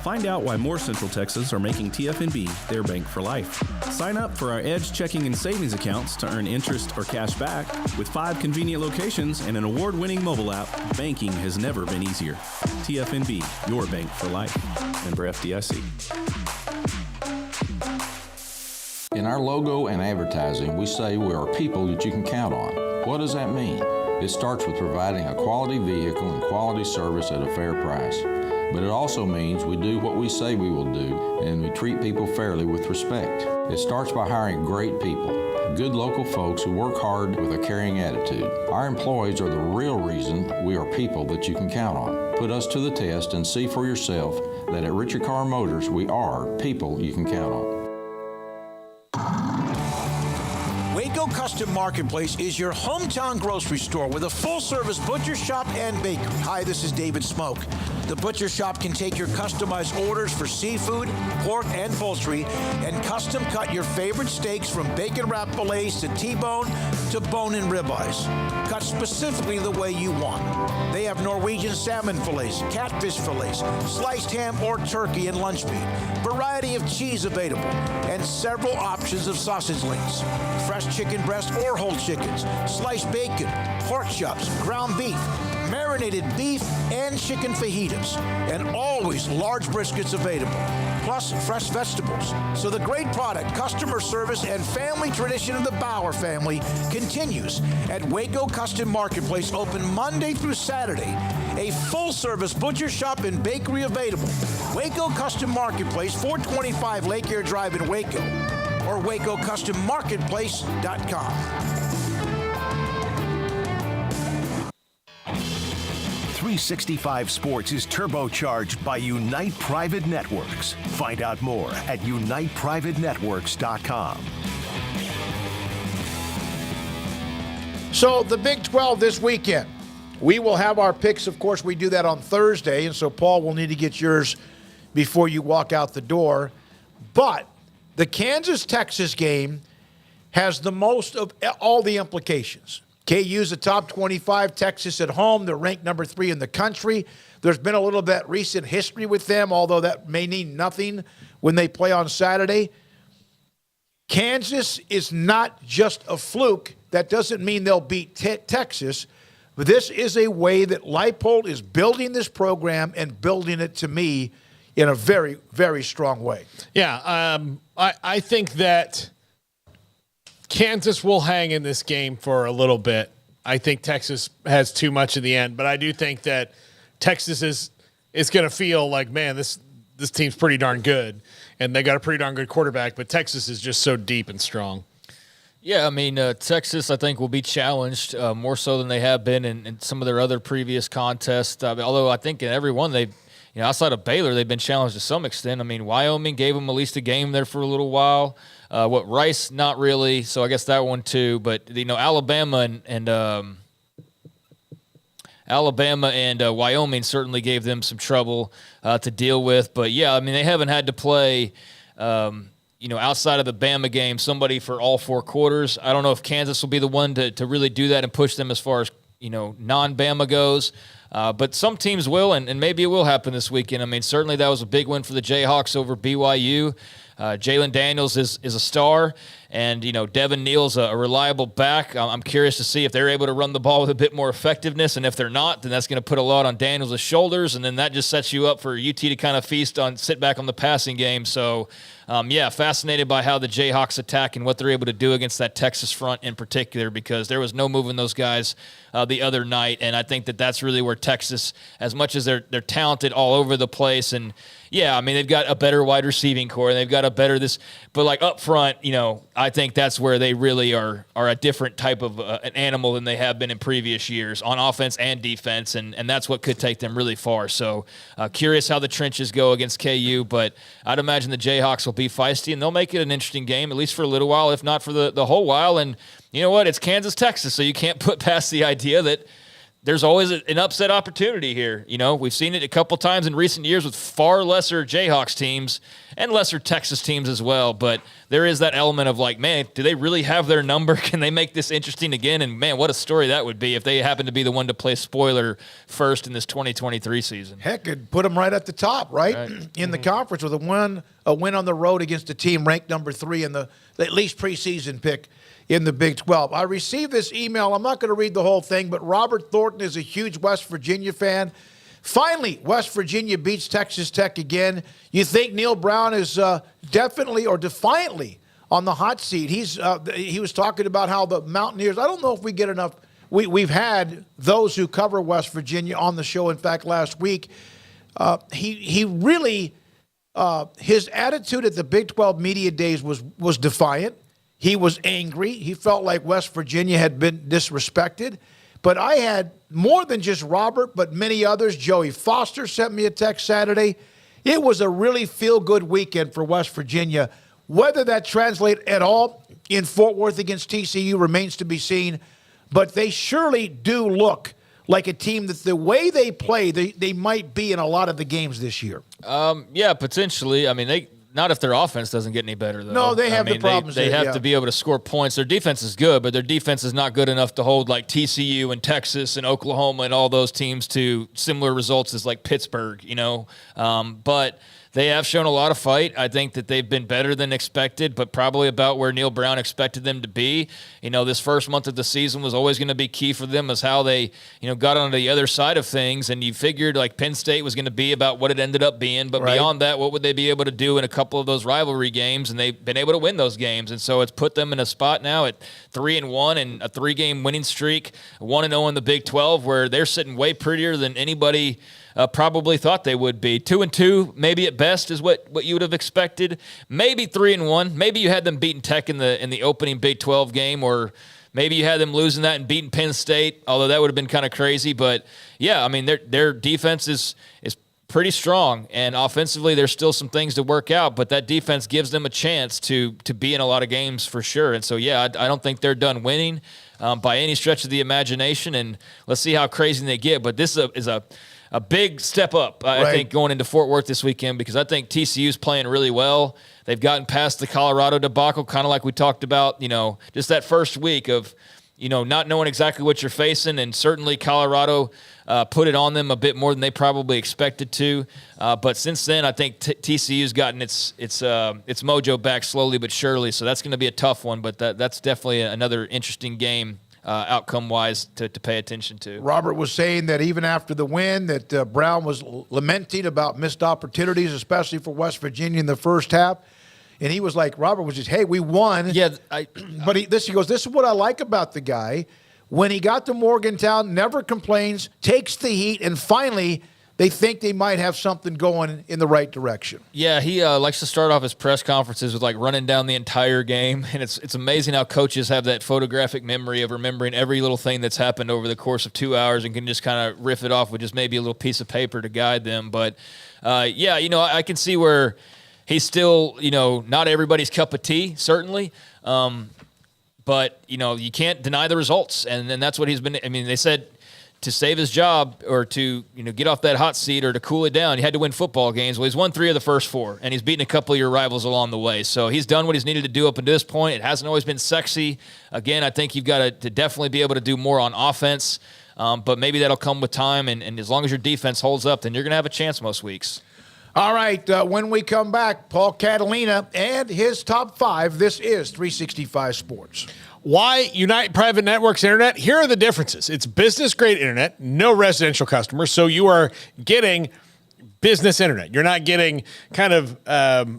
Find out why more Central Texas are making TFNB their bank for life. Sign up for our Edge checking and savings accounts to earn interest or cash back. With 5 convenient locations and an award-winning mobile app, banking has never been easier. TFNB Your Bank for Life. Member FDIC. In our logo and advertising, we say we are people that you can count on. What does that mean? It starts with providing a quality vehicle and quality service at a fair price. But it also means we do what we say we will do, and we treat people fairly with respect. It starts by hiring great people, good local folks who work hard with a caring attitude. Our employees are the real reason we are people that you can count on. Put us to the test and see for yourself that at Richard Carr Motors, we are people you can count on. Waco Custom Marketplace is your hometown grocery store with a full-service butcher shop and bakery. Hi, this is David Smoak. The butcher shop can take your customized orders for seafood, pork, and poultry, and custom cut your favorite steaks from bacon wrap fillets to T-bone to bone-in ribeyes, cut specifically the way you want. They have Norwegian salmon fillets, catfish fillets, sliced ham or turkey and lunch meat, variety of cheese available, and several options of sausage links, fresh chicken breast or whole chickens, sliced bacon, pork chops, ground beef, marinated beef, and chicken fajitas, and always large briskets available, plus fresh vegetables. So the great product, customer service, and family tradition of the Bauer family continues at Waco Custom Marketplace, open Monday through Saturday. A full-service butcher shop and bakery available. Waco Custom Marketplace, 425 Lake Air Drive in Waco, or WacoCustomMarketplace.com. 365 Sports is turbocharged by Unite Private Networks. Find out more at UnitePrivateNetworks.com. So the Big 12 this weekend. We will have our picks. Of course, we do that on Thursday, and so Paul will need to get yours before you walk out the door. But the Kansas-Texas game has the most of all the implications. KU's a top 25, Texas at home. They're ranked number 3 in the country. There's been a little bit recent history with them, although that may mean nothing when they play on Saturday. Kansas is not just a fluke. That doesn't mean they'll beat Texas. But this is a way that Leipold is building this program and building it, to me, in a very, very strong way. Yeah, I think that Kansas will hang in this game for a little bit. I think Texas has too much in the end, but I do think that Texas is going to feel like, man, this team's pretty darn good, and they got a pretty darn good quarterback, but Texas is just so deep and strong. Yeah, I mean, Texas, I think, will be challenged more so than they have been in some of their other previous contests. Although I think in every one outside of Baylor, they've been challenged to some extent. I mean, Wyoming gave them at least a game there for a little while. Rice, not really. So I guess that one too. But Alabama and Wyoming certainly gave them some trouble to deal with. But yeah, I mean, they haven't had to play. Outside of the Bama game, somebody for all 4 quarters. I don't know if Kansas will be the one to really do that and push them as far as, non-Bama goes. But some teams will, and maybe it will happen this weekend. I mean, certainly that was a big win for the Jayhawks over BYU. Jalen Daniels is a star, and, Devin Neal's a reliable back. I'm curious to see if they're able to run the ball with a bit more effectiveness, and if they're not, then that's going to put a lot on Daniels' shoulders, and then that just sets you up for UT to kind of sit back on the passing game. So, fascinated by how the Jayhawks attack and what they're able to do against that Texas front in particular, because there was no moving those guys the other night, and I think that's really where Texas, as much as they're talented all over the place, and yeah, I mean, they've got a better wide receiving core, and they've got a better but like up front, I think that's where they really are a different type of an animal than they have been in previous years on offense and defense, and that's what could take them really far. So curious how the trenches go against KU, but I'd imagine the Jayhawks will be feisty, and they'll make it an interesting game, at least for a little while, if not for the whole while. And you know what? It's Kansas, Texas, so you can't put past the idea that there's always an upset opportunity here. We've seen it a couple times in recent years with far lesser Jayhawks teams and lesser Texas teams as well. But there is that element of like, man, do they really have their number? Can they make this interesting again? And man, what a story that would be if they happen to be the one to play spoiler first in this 2023 season. Heck, it'd put them right at the top, right? In the conference with a win on the road against a team ranked number 3 in the at least preseason pick in the Big 12. I received this email. I'm not going to read the whole thing, but Robert Thornton is a huge West Virginia fan. Finally, West Virginia beats Texas Tech again. You think Neil Brown is definitely or defiantly on the hot seat. He was talking about how the Mountaineers, I don't know if we get enough. We've had those who cover West Virginia on the show. In fact, last week, he really, his attitude at the Big 12 media days was defiant. He was angry. He felt like West Virginia had been disrespected. But I had more than just Robert, but many others. Joey Foster sent me a text Saturday. It was a really feel-good weekend for West Virginia. Whether that translates at all in Fort Worth against TCU remains to be seen. But they surely do look like a team that the way they play, they might be in a lot of the games this year. Yeah, potentially. I mean, not if their offense doesn't get any better, though. No, they have the problems. They have to be able to score points. Their defense is good, but their defense is not good enough to hold like TCU and Texas and Oklahoma and all those teams to similar results as like Pittsburgh, But they have shown a lot of fight. I think that they've been better than expected, but probably about where Neil Brown expected them to be. This first month of the season was always going to be key for them, as how they, got on the other side of things. And you figured like Penn State was going to be about what it ended up being. But beyond that, what would they be able to do in a couple of those rivalry games? And they've been able to win those games. And so it's put them in a spot now at 3-1 and a 3-game winning streak, 1-0 in the Big 12, where they're sitting way prettier than anybody probably thought they would be. 2-2, maybe at best, is what you would have expected. Maybe 3-1. Maybe you had them beating Tech in the opening Big 12 game, or maybe you had them losing that and beating Penn State, although that would have been kind of crazy. But yeah, I mean, their defense is pretty strong, and offensively there's still some things to work out, but that defense gives them a chance to be in a lot of games for sure. And so yeah, I don't think they're done winning by any stretch of the imagination, and let's see how crazy they get. But this is a big step up, I think, going into Fort Worth this weekend, because I think TCU's playing really well. They've gotten past the Colorado debacle, kind of like we talked about, just that first week of, not knowing exactly what you're facing, and certainly Colorado put it on them a bit more than they probably expected to. But since then, I think TCU's gotten its mojo back slowly but surely, so that's going to be a tough one, but that's definitely another interesting game outcome-wise to pay attention to. Robert was saying that even after the win, that Brown was lamenting about missed opportunities, especially for West Virginia in the first half. And he was like, Robert was just, hey, we won. Yeah. But he goes, this is what I like about the guy. When he got to Morgantown, never complains, takes the heat, and finally they think they might have something going in the right direction. Yeah, he likes to start off his press conferences with like running down the entire game, and it's amazing how coaches have that photographic memory of remembering every little thing that's happened over the course of 2 hours and can just kind of riff it off with just maybe a little piece of paper to guide them. But yeah, I can see where he's still, not everybody's cup of tea, certainly. But, you can't deny the results. And that's what he's been. I mean, they said to save his job or to, get off that hot seat or to cool it down, you had to win football games. Well, he's won 3 of the first 4, and he's beaten a couple of your rivals along the way. So he's done what he's needed to do up until this point. It hasn't always been sexy. Again, I think you've got to definitely be able to do more on offense. But maybe that'll come with time. And as long as your defense holds up, then you're going to have a chance most weeks. All right, when we come back, Paul Catalina and his top 5. This is 365 Sports. Why Unite Private Networks Internet? Here are the differences. It's business-grade internet, no residential customers, so you are getting business internet. You're not getting kind of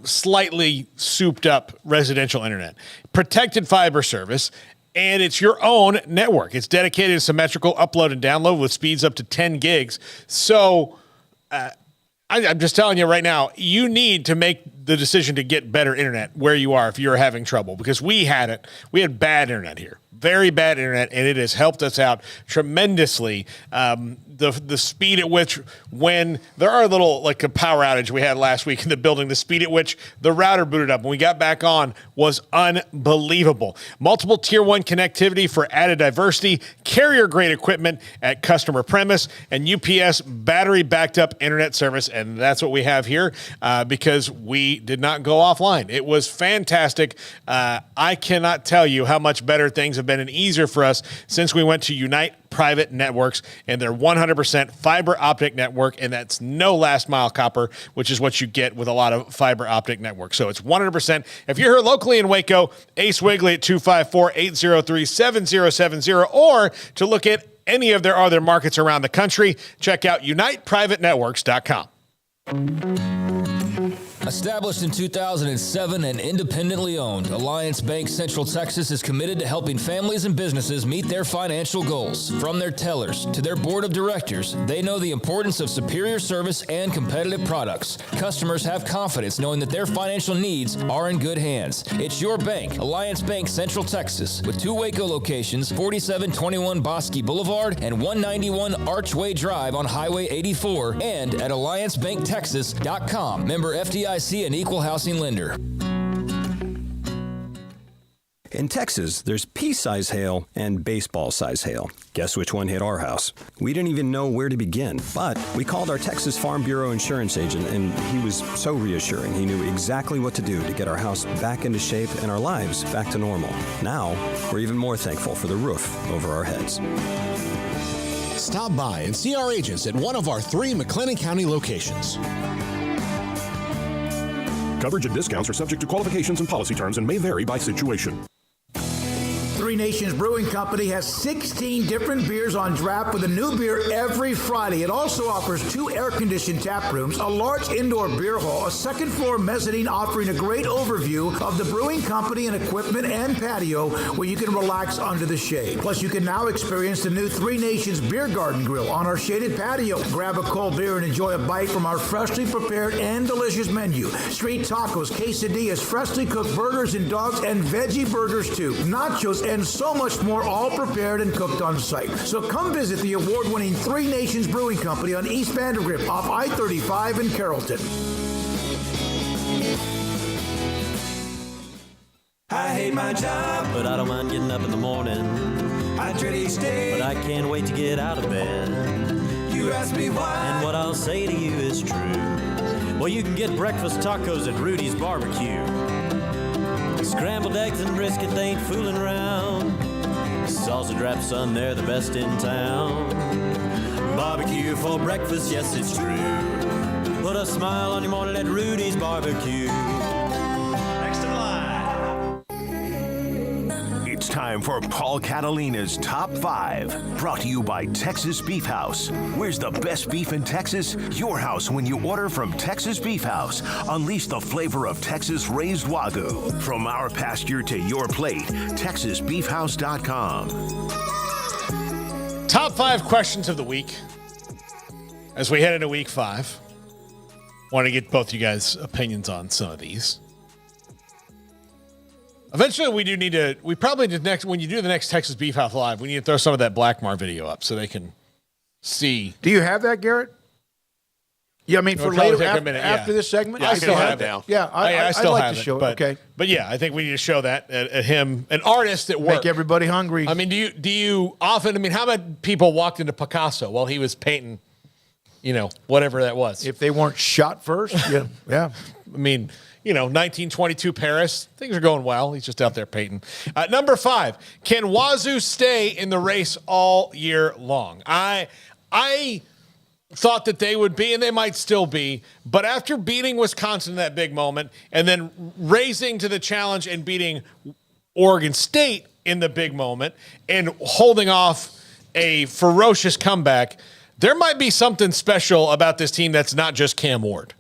slightly souped-up residential internet. Protected fiber service, and it's your own network. It's dedicated to symmetrical upload and download with speeds up to 10 gigs. So I'm just telling you right now, you need to make the decision to get better internet where you are if you're having trouble, because we had it. We had bad internet here, very bad internet, and it has helped us out tremendously. The speed at which, when there are like a power outage we had last week in the building, the speed at which the router booted up when we got back on was unbelievable. Multiple tier 1 connectivity for added diversity, carrier grade equipment at customer premise, and UPS battery backed up internet service. And that's what we have here because we did not go offline. It was fantastic. I cannot tell you how much better things have been and easier for us since we went to Unite Private Networks and their 100% fiber optic network, and that's no last mile copper, which is what you get with a lot of fiber optic networks. So it's 100%. If you're here locally in Waco, Ace Wiggly at 254-803-7070, or to look at any of their other markets around the country, check out uniteprivatenetworks.com. Established in 2007 and independently owned, Alliance Bank Central Texas is committed to helping families and businesses meet their financial goals. From their tellers to their board of directors, they know the importance of superior service and competitive products. Customers have confidence knowing that their financial needs are in good hands. It's your bank, Alliance Bank Central Texas, with 2 Waco locations, 4721 Bosque Boulevard and 191 Archway Drive on Highway 84, and at alliancebanktexas.com. Member FDIC, an equal housing lender. In Texas, there's pea-size hail and baseball-size hail. Guess which one hit our house? We didn't even know where to begin, but we called our Texas Farm Bureau insurance agent, and he was so reassuring. He knew exactly what to do to get our house back into shape and our lives back to normal. Now, we're even more thankful for the roof over our heads. Stop by and see our agents at one of our 3 McLennan County locations. Coverage and discounts are subject to qualifications and policy terms and may vary by situation. Three Nations Brewing Company has 16 different beers on draft with a new beer every Friday. It also offers 2 air-conditioned tap rooms, a large indoor beer hall, a second-floor mezzanine offering a great overview of the brewing company and equipment and patio where you can relax under the shade. Plus, you can now experience the new Three Nations Beer Garden Grill on our shaded patio. Grab a cold beer and enjoy a bite from our freshly prepared and delicious menu. Street tacos, quesadillas, freshly cooked burgers and dogs, and veggie burgers too. Nachos and so much more, all prepared and cooked on site. So come visit the award-winning Three Nations Brewing Company on East Vandergrift off I-35 in Carrollton. I hate my job, but I don't mind getting up in the morning. I dread each day, but I can't wait to get out of bed. You ask me why, and what I'll say to you is true. Well, you can get breakfast tacos at Rhoades Barbecue. Scrambled eggs and brisket, they ain't fooling around. Sausage wrap, son, they're the best in town. Barbecue for breakfast, yes, it's true. Put a smile on your morning at Rhoades Barbecue. Next in line. It's time for Paul Catalina's Top 5, brought to you by Texas Beef House. Where's the best beef in Texas? Your house when you order from Texas Beef House. Unleash the flavor of Texas raised Wagyu. From our pasture to your plate, TexasBeefHouse.com. Top 5 questions of the week. as we head into week 5, want to get both you guys' opinions on some of these. Eventually, we probably did when you do the next Texas Beef House Live, we need to throw some of that Blackmar video up so they can see. Do you have that, Garrett? Yeah, I mean, for later, after this segment? Yeah, I still have it now. Yeah, I still like have to show it. Okay. But yeah, I think we need to show that at him, an artist at work. Make everybody hungry. I mean, do you often, how many people walked into Picasso while he was painting, whatever that was? If they weren't shot first, yeah. I mean, 1922 Paris, things are going well. He's just out there painting. Number 5, can Wazoo stay in the race all year long? I thought that they would be, and they might still be, but after beating Wisconsin in that big moment and then raising to the challenge and beating Oregon State in the big moment and holding off a ferocious comeback, there might be something special about this team that's not just Cam Ward.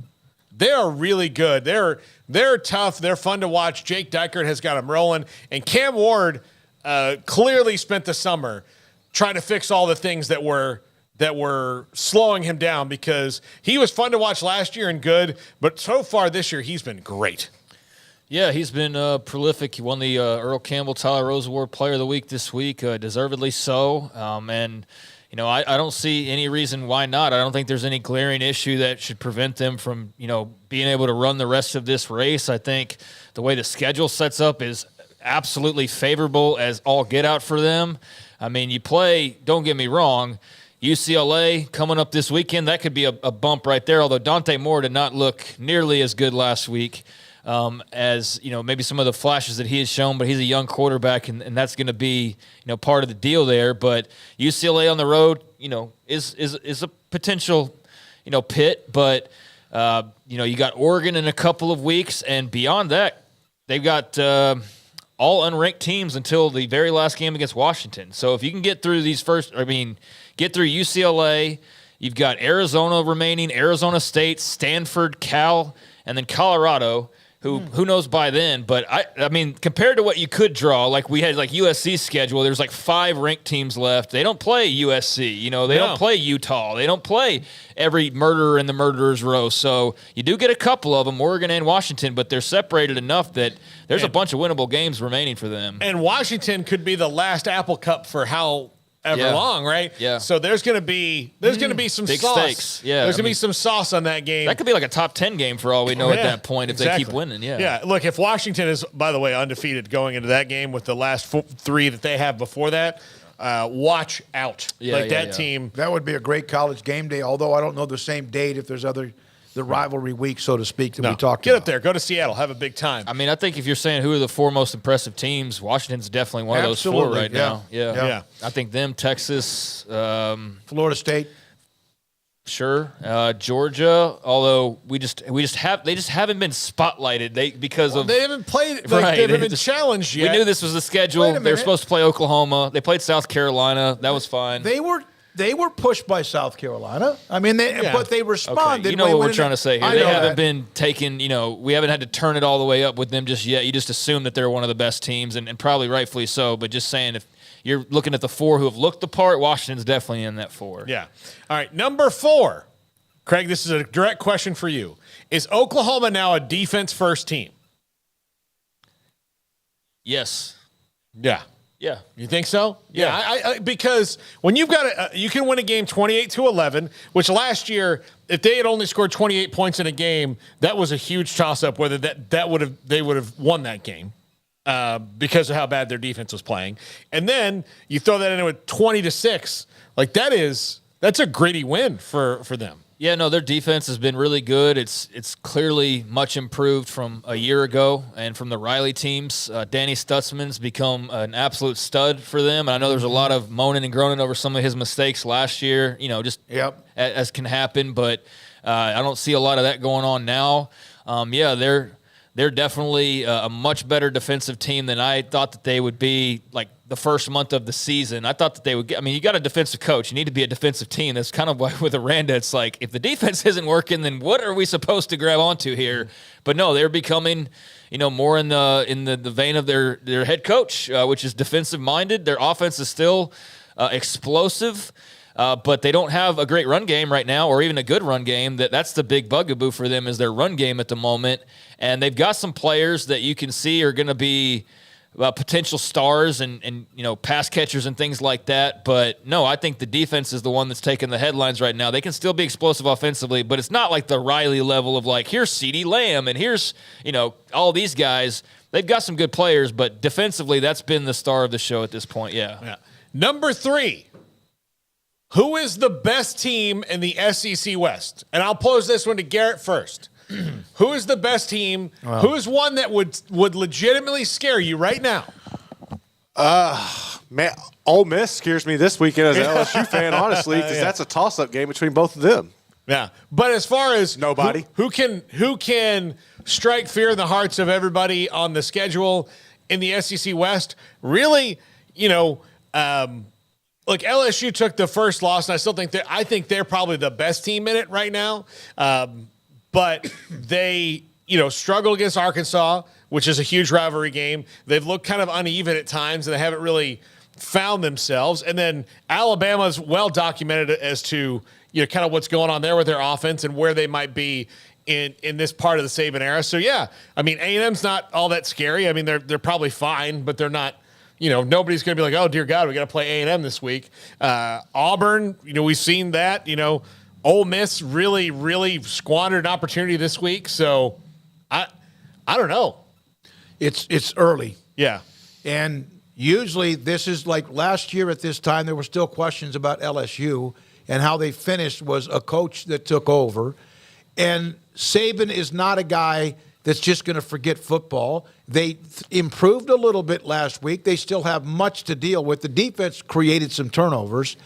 They are really good. They're tough. They're fun to watch. Jake Dykert has got them rolling, and Cam Ward clearly spent the summer trying to fix all the things that were slowing him down, because he was fun to watch last year and good, but so far this year he's been great. Yeah, he's been prolific. He won the Earl Campbell Tyler Rose Award Player of the Week this week, deservedly so. And I don't see any reason why not. I don't think there's any glaring issue that should prevent them from being able to run the rest of this race. I think the way the schedule sets up is absolutely favorable as all get out for them. I mean, you play, don't get me wrong, UCLA coming up this weekend, that could be a bump right there, although Dante Moore did not look nearly as good last week as maybe some of the flashes that he has shown, but he's a young quarterback, and that's going to be part of the deal there. But UCLA on the road is a potential pit, but you got Oregon in a couple of weeks, and beyond that they've got all unranked teams until the very last game against Washington. So if you can get through get through UCLA, you've got Arizona remaining, Arizona State, Stanford, Cal, and then Colorado, who knows by then. But, I mean, compared to what you could draw, like we had USC's schedule, there's 5 ranked teams left. They don't play USC. They don't play Utah. They don't play every murderer in the murderer's row. So you do get a couple of them, Oregon and Washington, but they're separated enough that there's a bunch of winnable games remaining for them. And Washington could be the last Apple Cup for long, right? Yeah. So there's going to be some big sauce. Stakes. Yeah. There's going to be some sauce on that game. That could be a top 10 game for all we know at that point if they keep winning. Yeah. Yeah. Look, if Washington is, by the way, undefeated going into that game with the last 3 that they have before that, watch out. Team. That would be a great college game day, although I don't know the same date if there's the rivalry week, so to speak, that we talked Get about. up there. Go to Seattle. Have a big time. I mean, I think if you're saying who are the 4 most impressive teams, Washington's definitely one of those 4 right now. Yeah. I think them, Texas, Florida State. Sure. Georgia, although they just haven't been spotlighted. They haven't played, right. They haven't been challenged yet. We knew this was the schedule. They were supposed to play Oklahoma. They played South Carolina. That was fine. They were pushed by South Carolina. I mean, but they responded. Okay. You know what we're trying to say here. They haven't been taken, we haven't had to turn it all the way up with them just yet. You just assume that they're one of the best teams, and probably rightfully so. But just saying, if you're looking at the 4 who have looked the part, Washington's definitely in that 4. Yeah. All right, number 4. Craig, this is a direct question for you. Is Oklahoma now a defense-first team? Yes. Yeah. Yeah. You think so? Yeah. I because when you've got you can win a game 28-11, which last year, if they had only scored 28 points in a game, that was a huge toss-up whether they would have won that game because of how bad their defense was playing. And then you throw that into a 20-6, that's a gritty win for them. Yeah, no, their defense has been really good. It's clearly much improved from a year ago and from the Riley teams. Danny Stutzman's become an absolute stud for them. And I know there's a lot of moaning and groaning over some of his mistakes last year, as can happen. But I don't see a lot of that going on now. They're definitely a much better defensive team than I thought that they would be the first month of the season. I thought that they would get, you got a defensive coach. You need to be a defensive team. That's kind of why with Aranda, it's if the defense isn't working, then what are we supposed to grab onto here? But no, they're becoming, more in the vein of their head coach, which is defensive minded. Their offense is still explosive. but they don't have a great run game right now, or even a good run game. That's the big bugaboo for them, is their run game at the moment. And they've got some players that you can see are going to be potential stars and pass catchers and things like that. But no, I think the defense is the one that's taking the headlines right now. They can still be explosive offensively, but it's not like the Riley level of like, here's CeeDee Lamb and here's, all these guys. They've got some good players, but defensively, that's been the star of the show at this point. Yeah. Number 3. Who is the best team in the SEC West? And I'll pose this one to Garrett first. Who is the best team? Wow. Who is one that would legitimately scare you right now? Man, Ole Miss scares me this weekend as an LSU fan, honestly, because that's a toss-up game between both of them. Yeah, but as far as nobody who can strike fear in the hearts of everybody on the schedule in the SEC West, really, like LSU took the first loss, and I think they're probably the best team in it right now. But they, struggled against Arkansas, which is a huge rivalry game. They've looked kind of uneven at times, and they haven't really found themselves. And then Alabama's well documented as to, kind of what's going on there with their offense and where they might be in this part of the Saban era. So, yeah, I mean, A&M's not all that scary. I mean, they're probably fine, but they're not, nobody's going to be like, oh, dear God, we got to play A&M this week. Auburn, we've seen that, Ole Miss really, really squandered an opportunity this week. So I don't know. It's early. Yeah. And usually this is like last year at this time, there were still questions about LSU, and how they finished was a coach that took over. And Saban is not a guy that's just going to forget football. They improved a little bit last week. They still have much to deal with. The defense created some turnovers.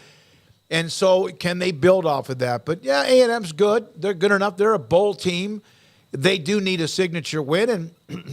And so can they build off of that? But, yeah, A&M's good. They're good enough. They're a bowl team. They do need a signature win, and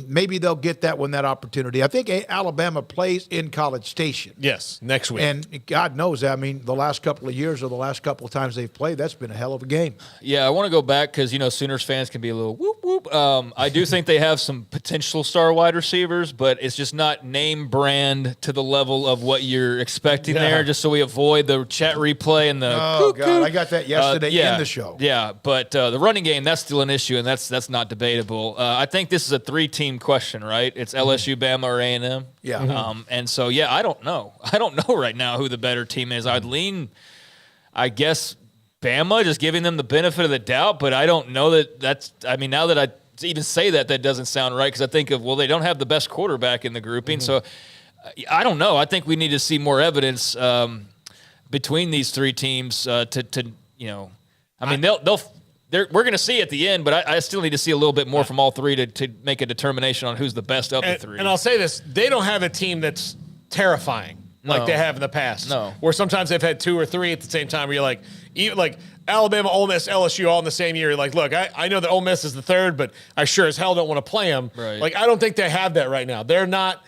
maybe they'll get that when that opportunity. I think Alabama plays in College Station. Yes, next week. And God knows, the last couple of years or the last couple of times they've played, that's been a hell of a game. Yeah, I want to go back because, Sooners fans can be a little whoop, whoop. I do think they have some potential star wide receivers, but it's just not name brand to the level of what you're expecting there, just so we avoid the chat replay and the God, I got that yesterday in the show. Yeah, but the running game, that's still an issue, and that's not debatable. I think this is a 3-team question, right? It's LSU, Bama, or A&M. Yeah. And so, I don't know. I don't know right now who the better team is. I'd lean, I guess, Bama, just giving them the benefit of the doubt, but I don't know now that I even say that doesn't sound right, because I think of, they don't have the best quarterback in the grouping. So I don't know. I think we need to see more evidence between these 3 teams we're going to see at the end, but I still need to see a little bit more from all 3 to make a determination on who's the best of the 3. And I'll say this, they don't have a team that's terrifying like they have in the past. No. Where sometimes they've had 2 or 3 at the same time where you're like, even like Alabama, Ole Miss, LSU all in the same year. You're like, look, I know that Ole Miss is the 3rd, but I sure as hell don't want to play them. Right. Like, I don't think they have that right now. They're not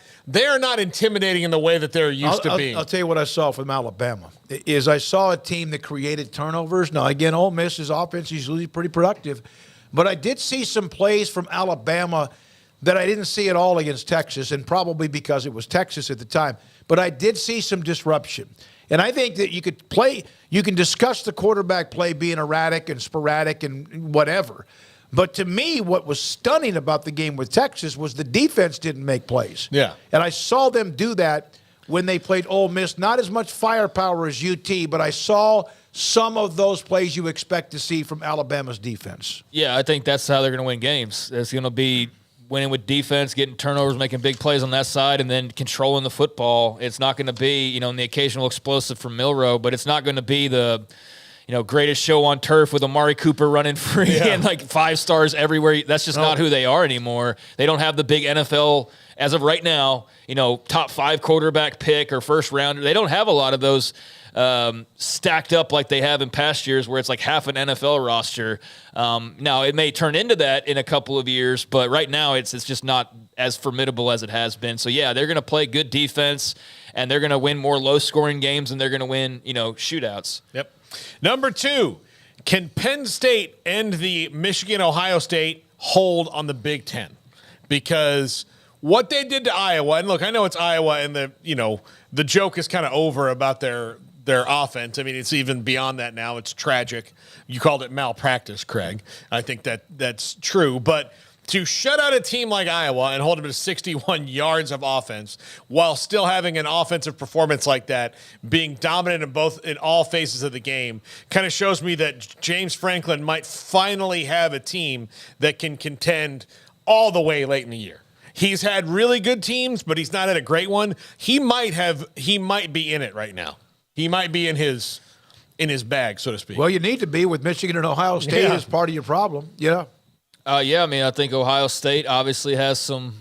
intimidating in the way that they're used to being. I'll tell you what I saw from Alabama is I saw a team that created turnovers. Now, again, Ole Miss's offense is usually pretty productive, but I did see some plays from Alabama that I didn't see at all against Texas, and probably because it was Texas at the time. But I did see some disruption. And I think that you can discuss the quarterback play being erratic and sporadic and whatever. But to me, what was stunning about the game with Texas was the defense didn't make plays. Yeah. And I saw them do that when they played Ole Miss. Not as much firepower as UT, but I saw some of those plays you expect to see from Alabama's defense. Yeah, I think that's how they're going to win games. It's going to be winning with defense, getting turnovers, making big plays on that side, and then controlling the football. It's not going to be, the occasional explosive from Milroe, but it's not going to be the greatest show on turf with Amari Cooper running free and like 5 stars everywhere. That's just not who they are anymore. They don't have the big NFL, as of right now, top 5 quarterback pick or first rounder. They don't have a lot of those stacked up like they have in past years where it's like half an NFL roster. Now, it may turn into that in a couple of years, but right now it's just not as formidable as it has been. So, yeah, they're going to play good defense, and they're going to win more low-scoring games, and they're going to win, shootouts. Yep. Number 2, can Penn State end the Michigan-Ohio State hold on the Big Ten? Because what they did to Iowa, and look, I know it's Iowa, and the joke is kind of over about their their offense. I mean, it's even beyond that now. It's tragic. You called it malpractice, Craig. I think that's true. But to shut out a team like Iowa and hold them to 61 yards of offense while still having an offensive performance like that, being dominant in all phases of the game, kind of shows me that James Franklin might finally have a team that can contend all the way late in the year. He's had really good teams, but he's not had a great one. He might be in it right now. He might be in his bag, so to speak. Well, you need to be with Michigan and Ohio State as part of your problem. Yeah. Yeah, I mean, I think Ohio State obviously has some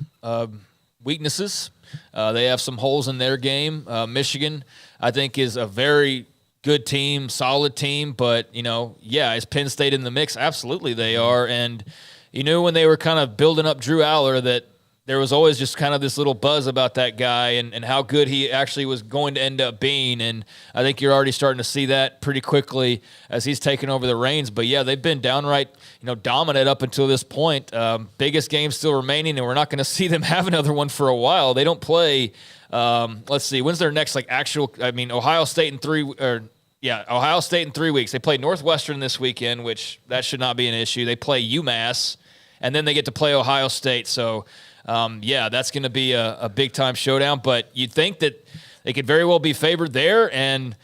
weaknesses. They have some holes in their game. Michigan, I think, is a very good team, solid team. But, is Penn State in the mix? Absolutely they are. And you knew when they were kind of building up Drew Aller that there was always just kind of this little buzz about that guy and how good he actually was going to end up being. And I think you're already starting to see that pretty quickly as he's taken over the reins. But, yeah, they've been downright, dominant up until this point. Biggest game still remaining, and we're not going to see them have another one for a while. They don't play let's see, when's their next, Ohio State in 3 Ohio State in 3 weeks. They play Northwestern this weekend, which that should not be an issue. They play UMass, and then they get to play Ohio State. So, that's going to be a big-time showdown. But you'd think that they could very well be favored there, and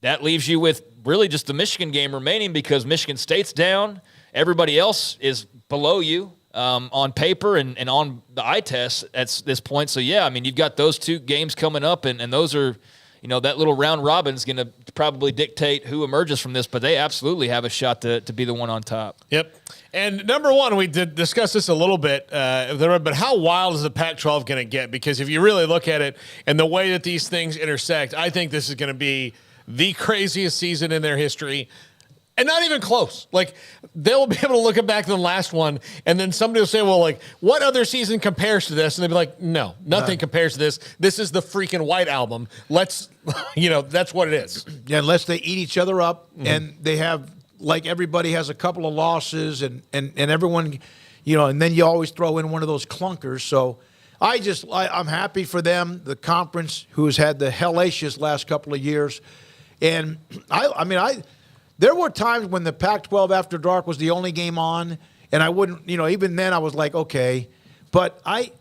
that leaves you with really just the Michigan game remaining because Michigan State's down. Everybody else is below you on paper and on the eye test at this point. So, you've got those two games coming up, and those are – that little round robin is going to probably dictate who emerges from this, but they absolutely have a shot to be the one on top. Yep. And number one, we did discuss this a little bit, but how wild is the Pac-12 going to get? Because if you really look at it and the way that these things intersect, I think this is going to be the craziest season in their history. And not even close. Like, they'll be able to look back to the last one, and then somebody will say, well, what other season compares to this? And they'll be like, no, nothing compares to this. This is the freaking White Album. Let's, that's what it is. Yeah, unless they eat each other up, and they have, everybody has a couple of losses, and everyone, and then you always throw in one of those clunkers. So I'm happy for them, the conference, who has had the hellacious last couple of years. And there were times when the Pac-12 After Dark was the only game on, and I wouldn't, even then I was like, okay. But I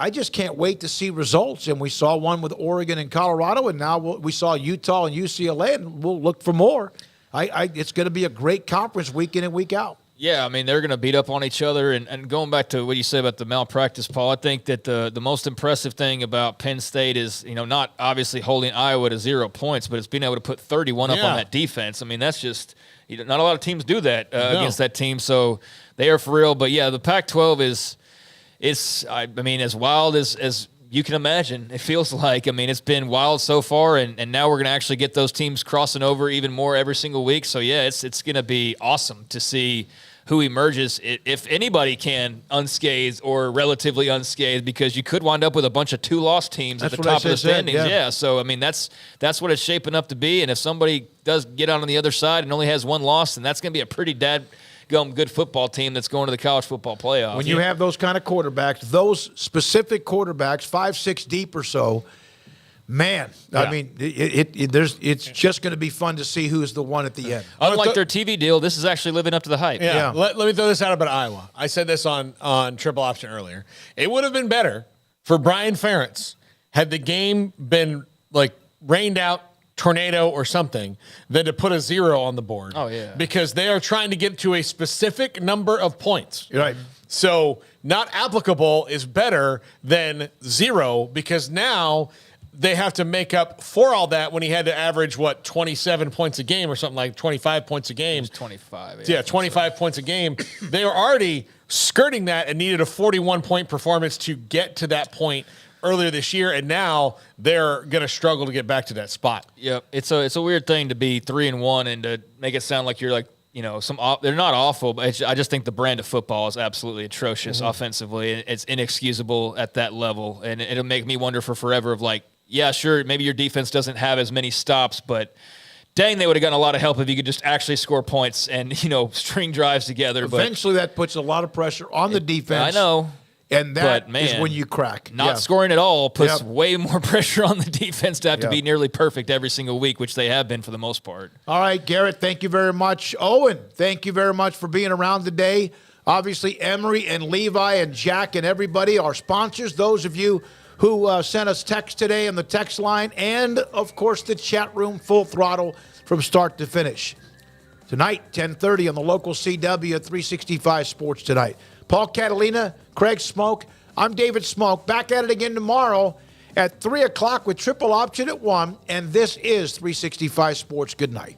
just can't wait to see results. And we saw one with Oregon and Colorado, and now we saw Utah and UCLA, and we'll look for more. It's going to be a great conference week in and week out. Yeah, they're going to beat up on each other. And going back to what you said about the malpractice, Paul, I think that the most impressive thing about Penn State is, not obviously holding Iowa to 0 points, but it's being able to put 31 up on that defense. That's just not a lot of teams do that against that team. So they are for real. But, yeah, the Pac-12 is as wild as you can imagine. It feels like, it's been wild so far, and now we're going to actually get those teams crossing over even more every single week. So, yeah, it's going to be awesome to see who emerges, if anybody can, unscathed or relatively unscathed, because you could wind up with a bunch of 2-loss teams at the top of the standings. Yeah. So, that's what it's shaping up to be. And if somebody does get out on the other side and only has one loss, then that's going to be a pretty good football team that's going to the college football playoff. When you have those kind of quarterbacks, those specific quarterbacks, 5, 6 deep or so, man, it's just going to be fun to see who's the one at the end. Unlike their TV deal, this is actually living up to the hype. Yeah. Let me throw this out about Iowa. I said this on Triple Option earlier. It would have been better for Brian Ferentz had the game been rained out, tornado or something, than to put a 0 on the board. Oh, yeah. Because they are trying to get to a specific number of points. Right. So not applicable is better than 0, because now they have to make up for all that when he had to average, 27 points a game or something, like 25 points a game. It was 25. Yeah, 25 points a game. They were already skirting that and needed a 41-point performance to get to that point earlier this year, and now they're going to struggle to get back to that spot. Yep, it's a weird thing to be 3-1 and to make it sound like you're they're not awful, but I just think the brand of football is absolutely atrocious offensively. It's inexcusable at that level, and it'll make me wonder for forever of yeah, sure, maybe your defense doesn't have as many stops, but dang, they would have gotten a lot of help if you could just actually score points and, string drives together. Eventually that puts a lot of pressure on the defense. I know. And that But, man, is when you crack. Not scoring at all puts Yep. way more pressure on the defense to have to Yep. be nearly perfect every single week, which they have been for the most part. All right, Garrett, thank you very much. Owen, thank you very much for being around today. Obviously, Emery and Levi and Jack and everybody, our sponsors, those of you who sent us text today on the text line, and, of course, the chat room full throttle from start to finish. Tonight, 10:30 on the local CW at 365 Sports Tonight. Paul Catalina, Craig Smoak. I'm David Smoak. Back at it again tomorrow at 3 o'clock with Triple Option at 1. And this is 365 Sports. Good night.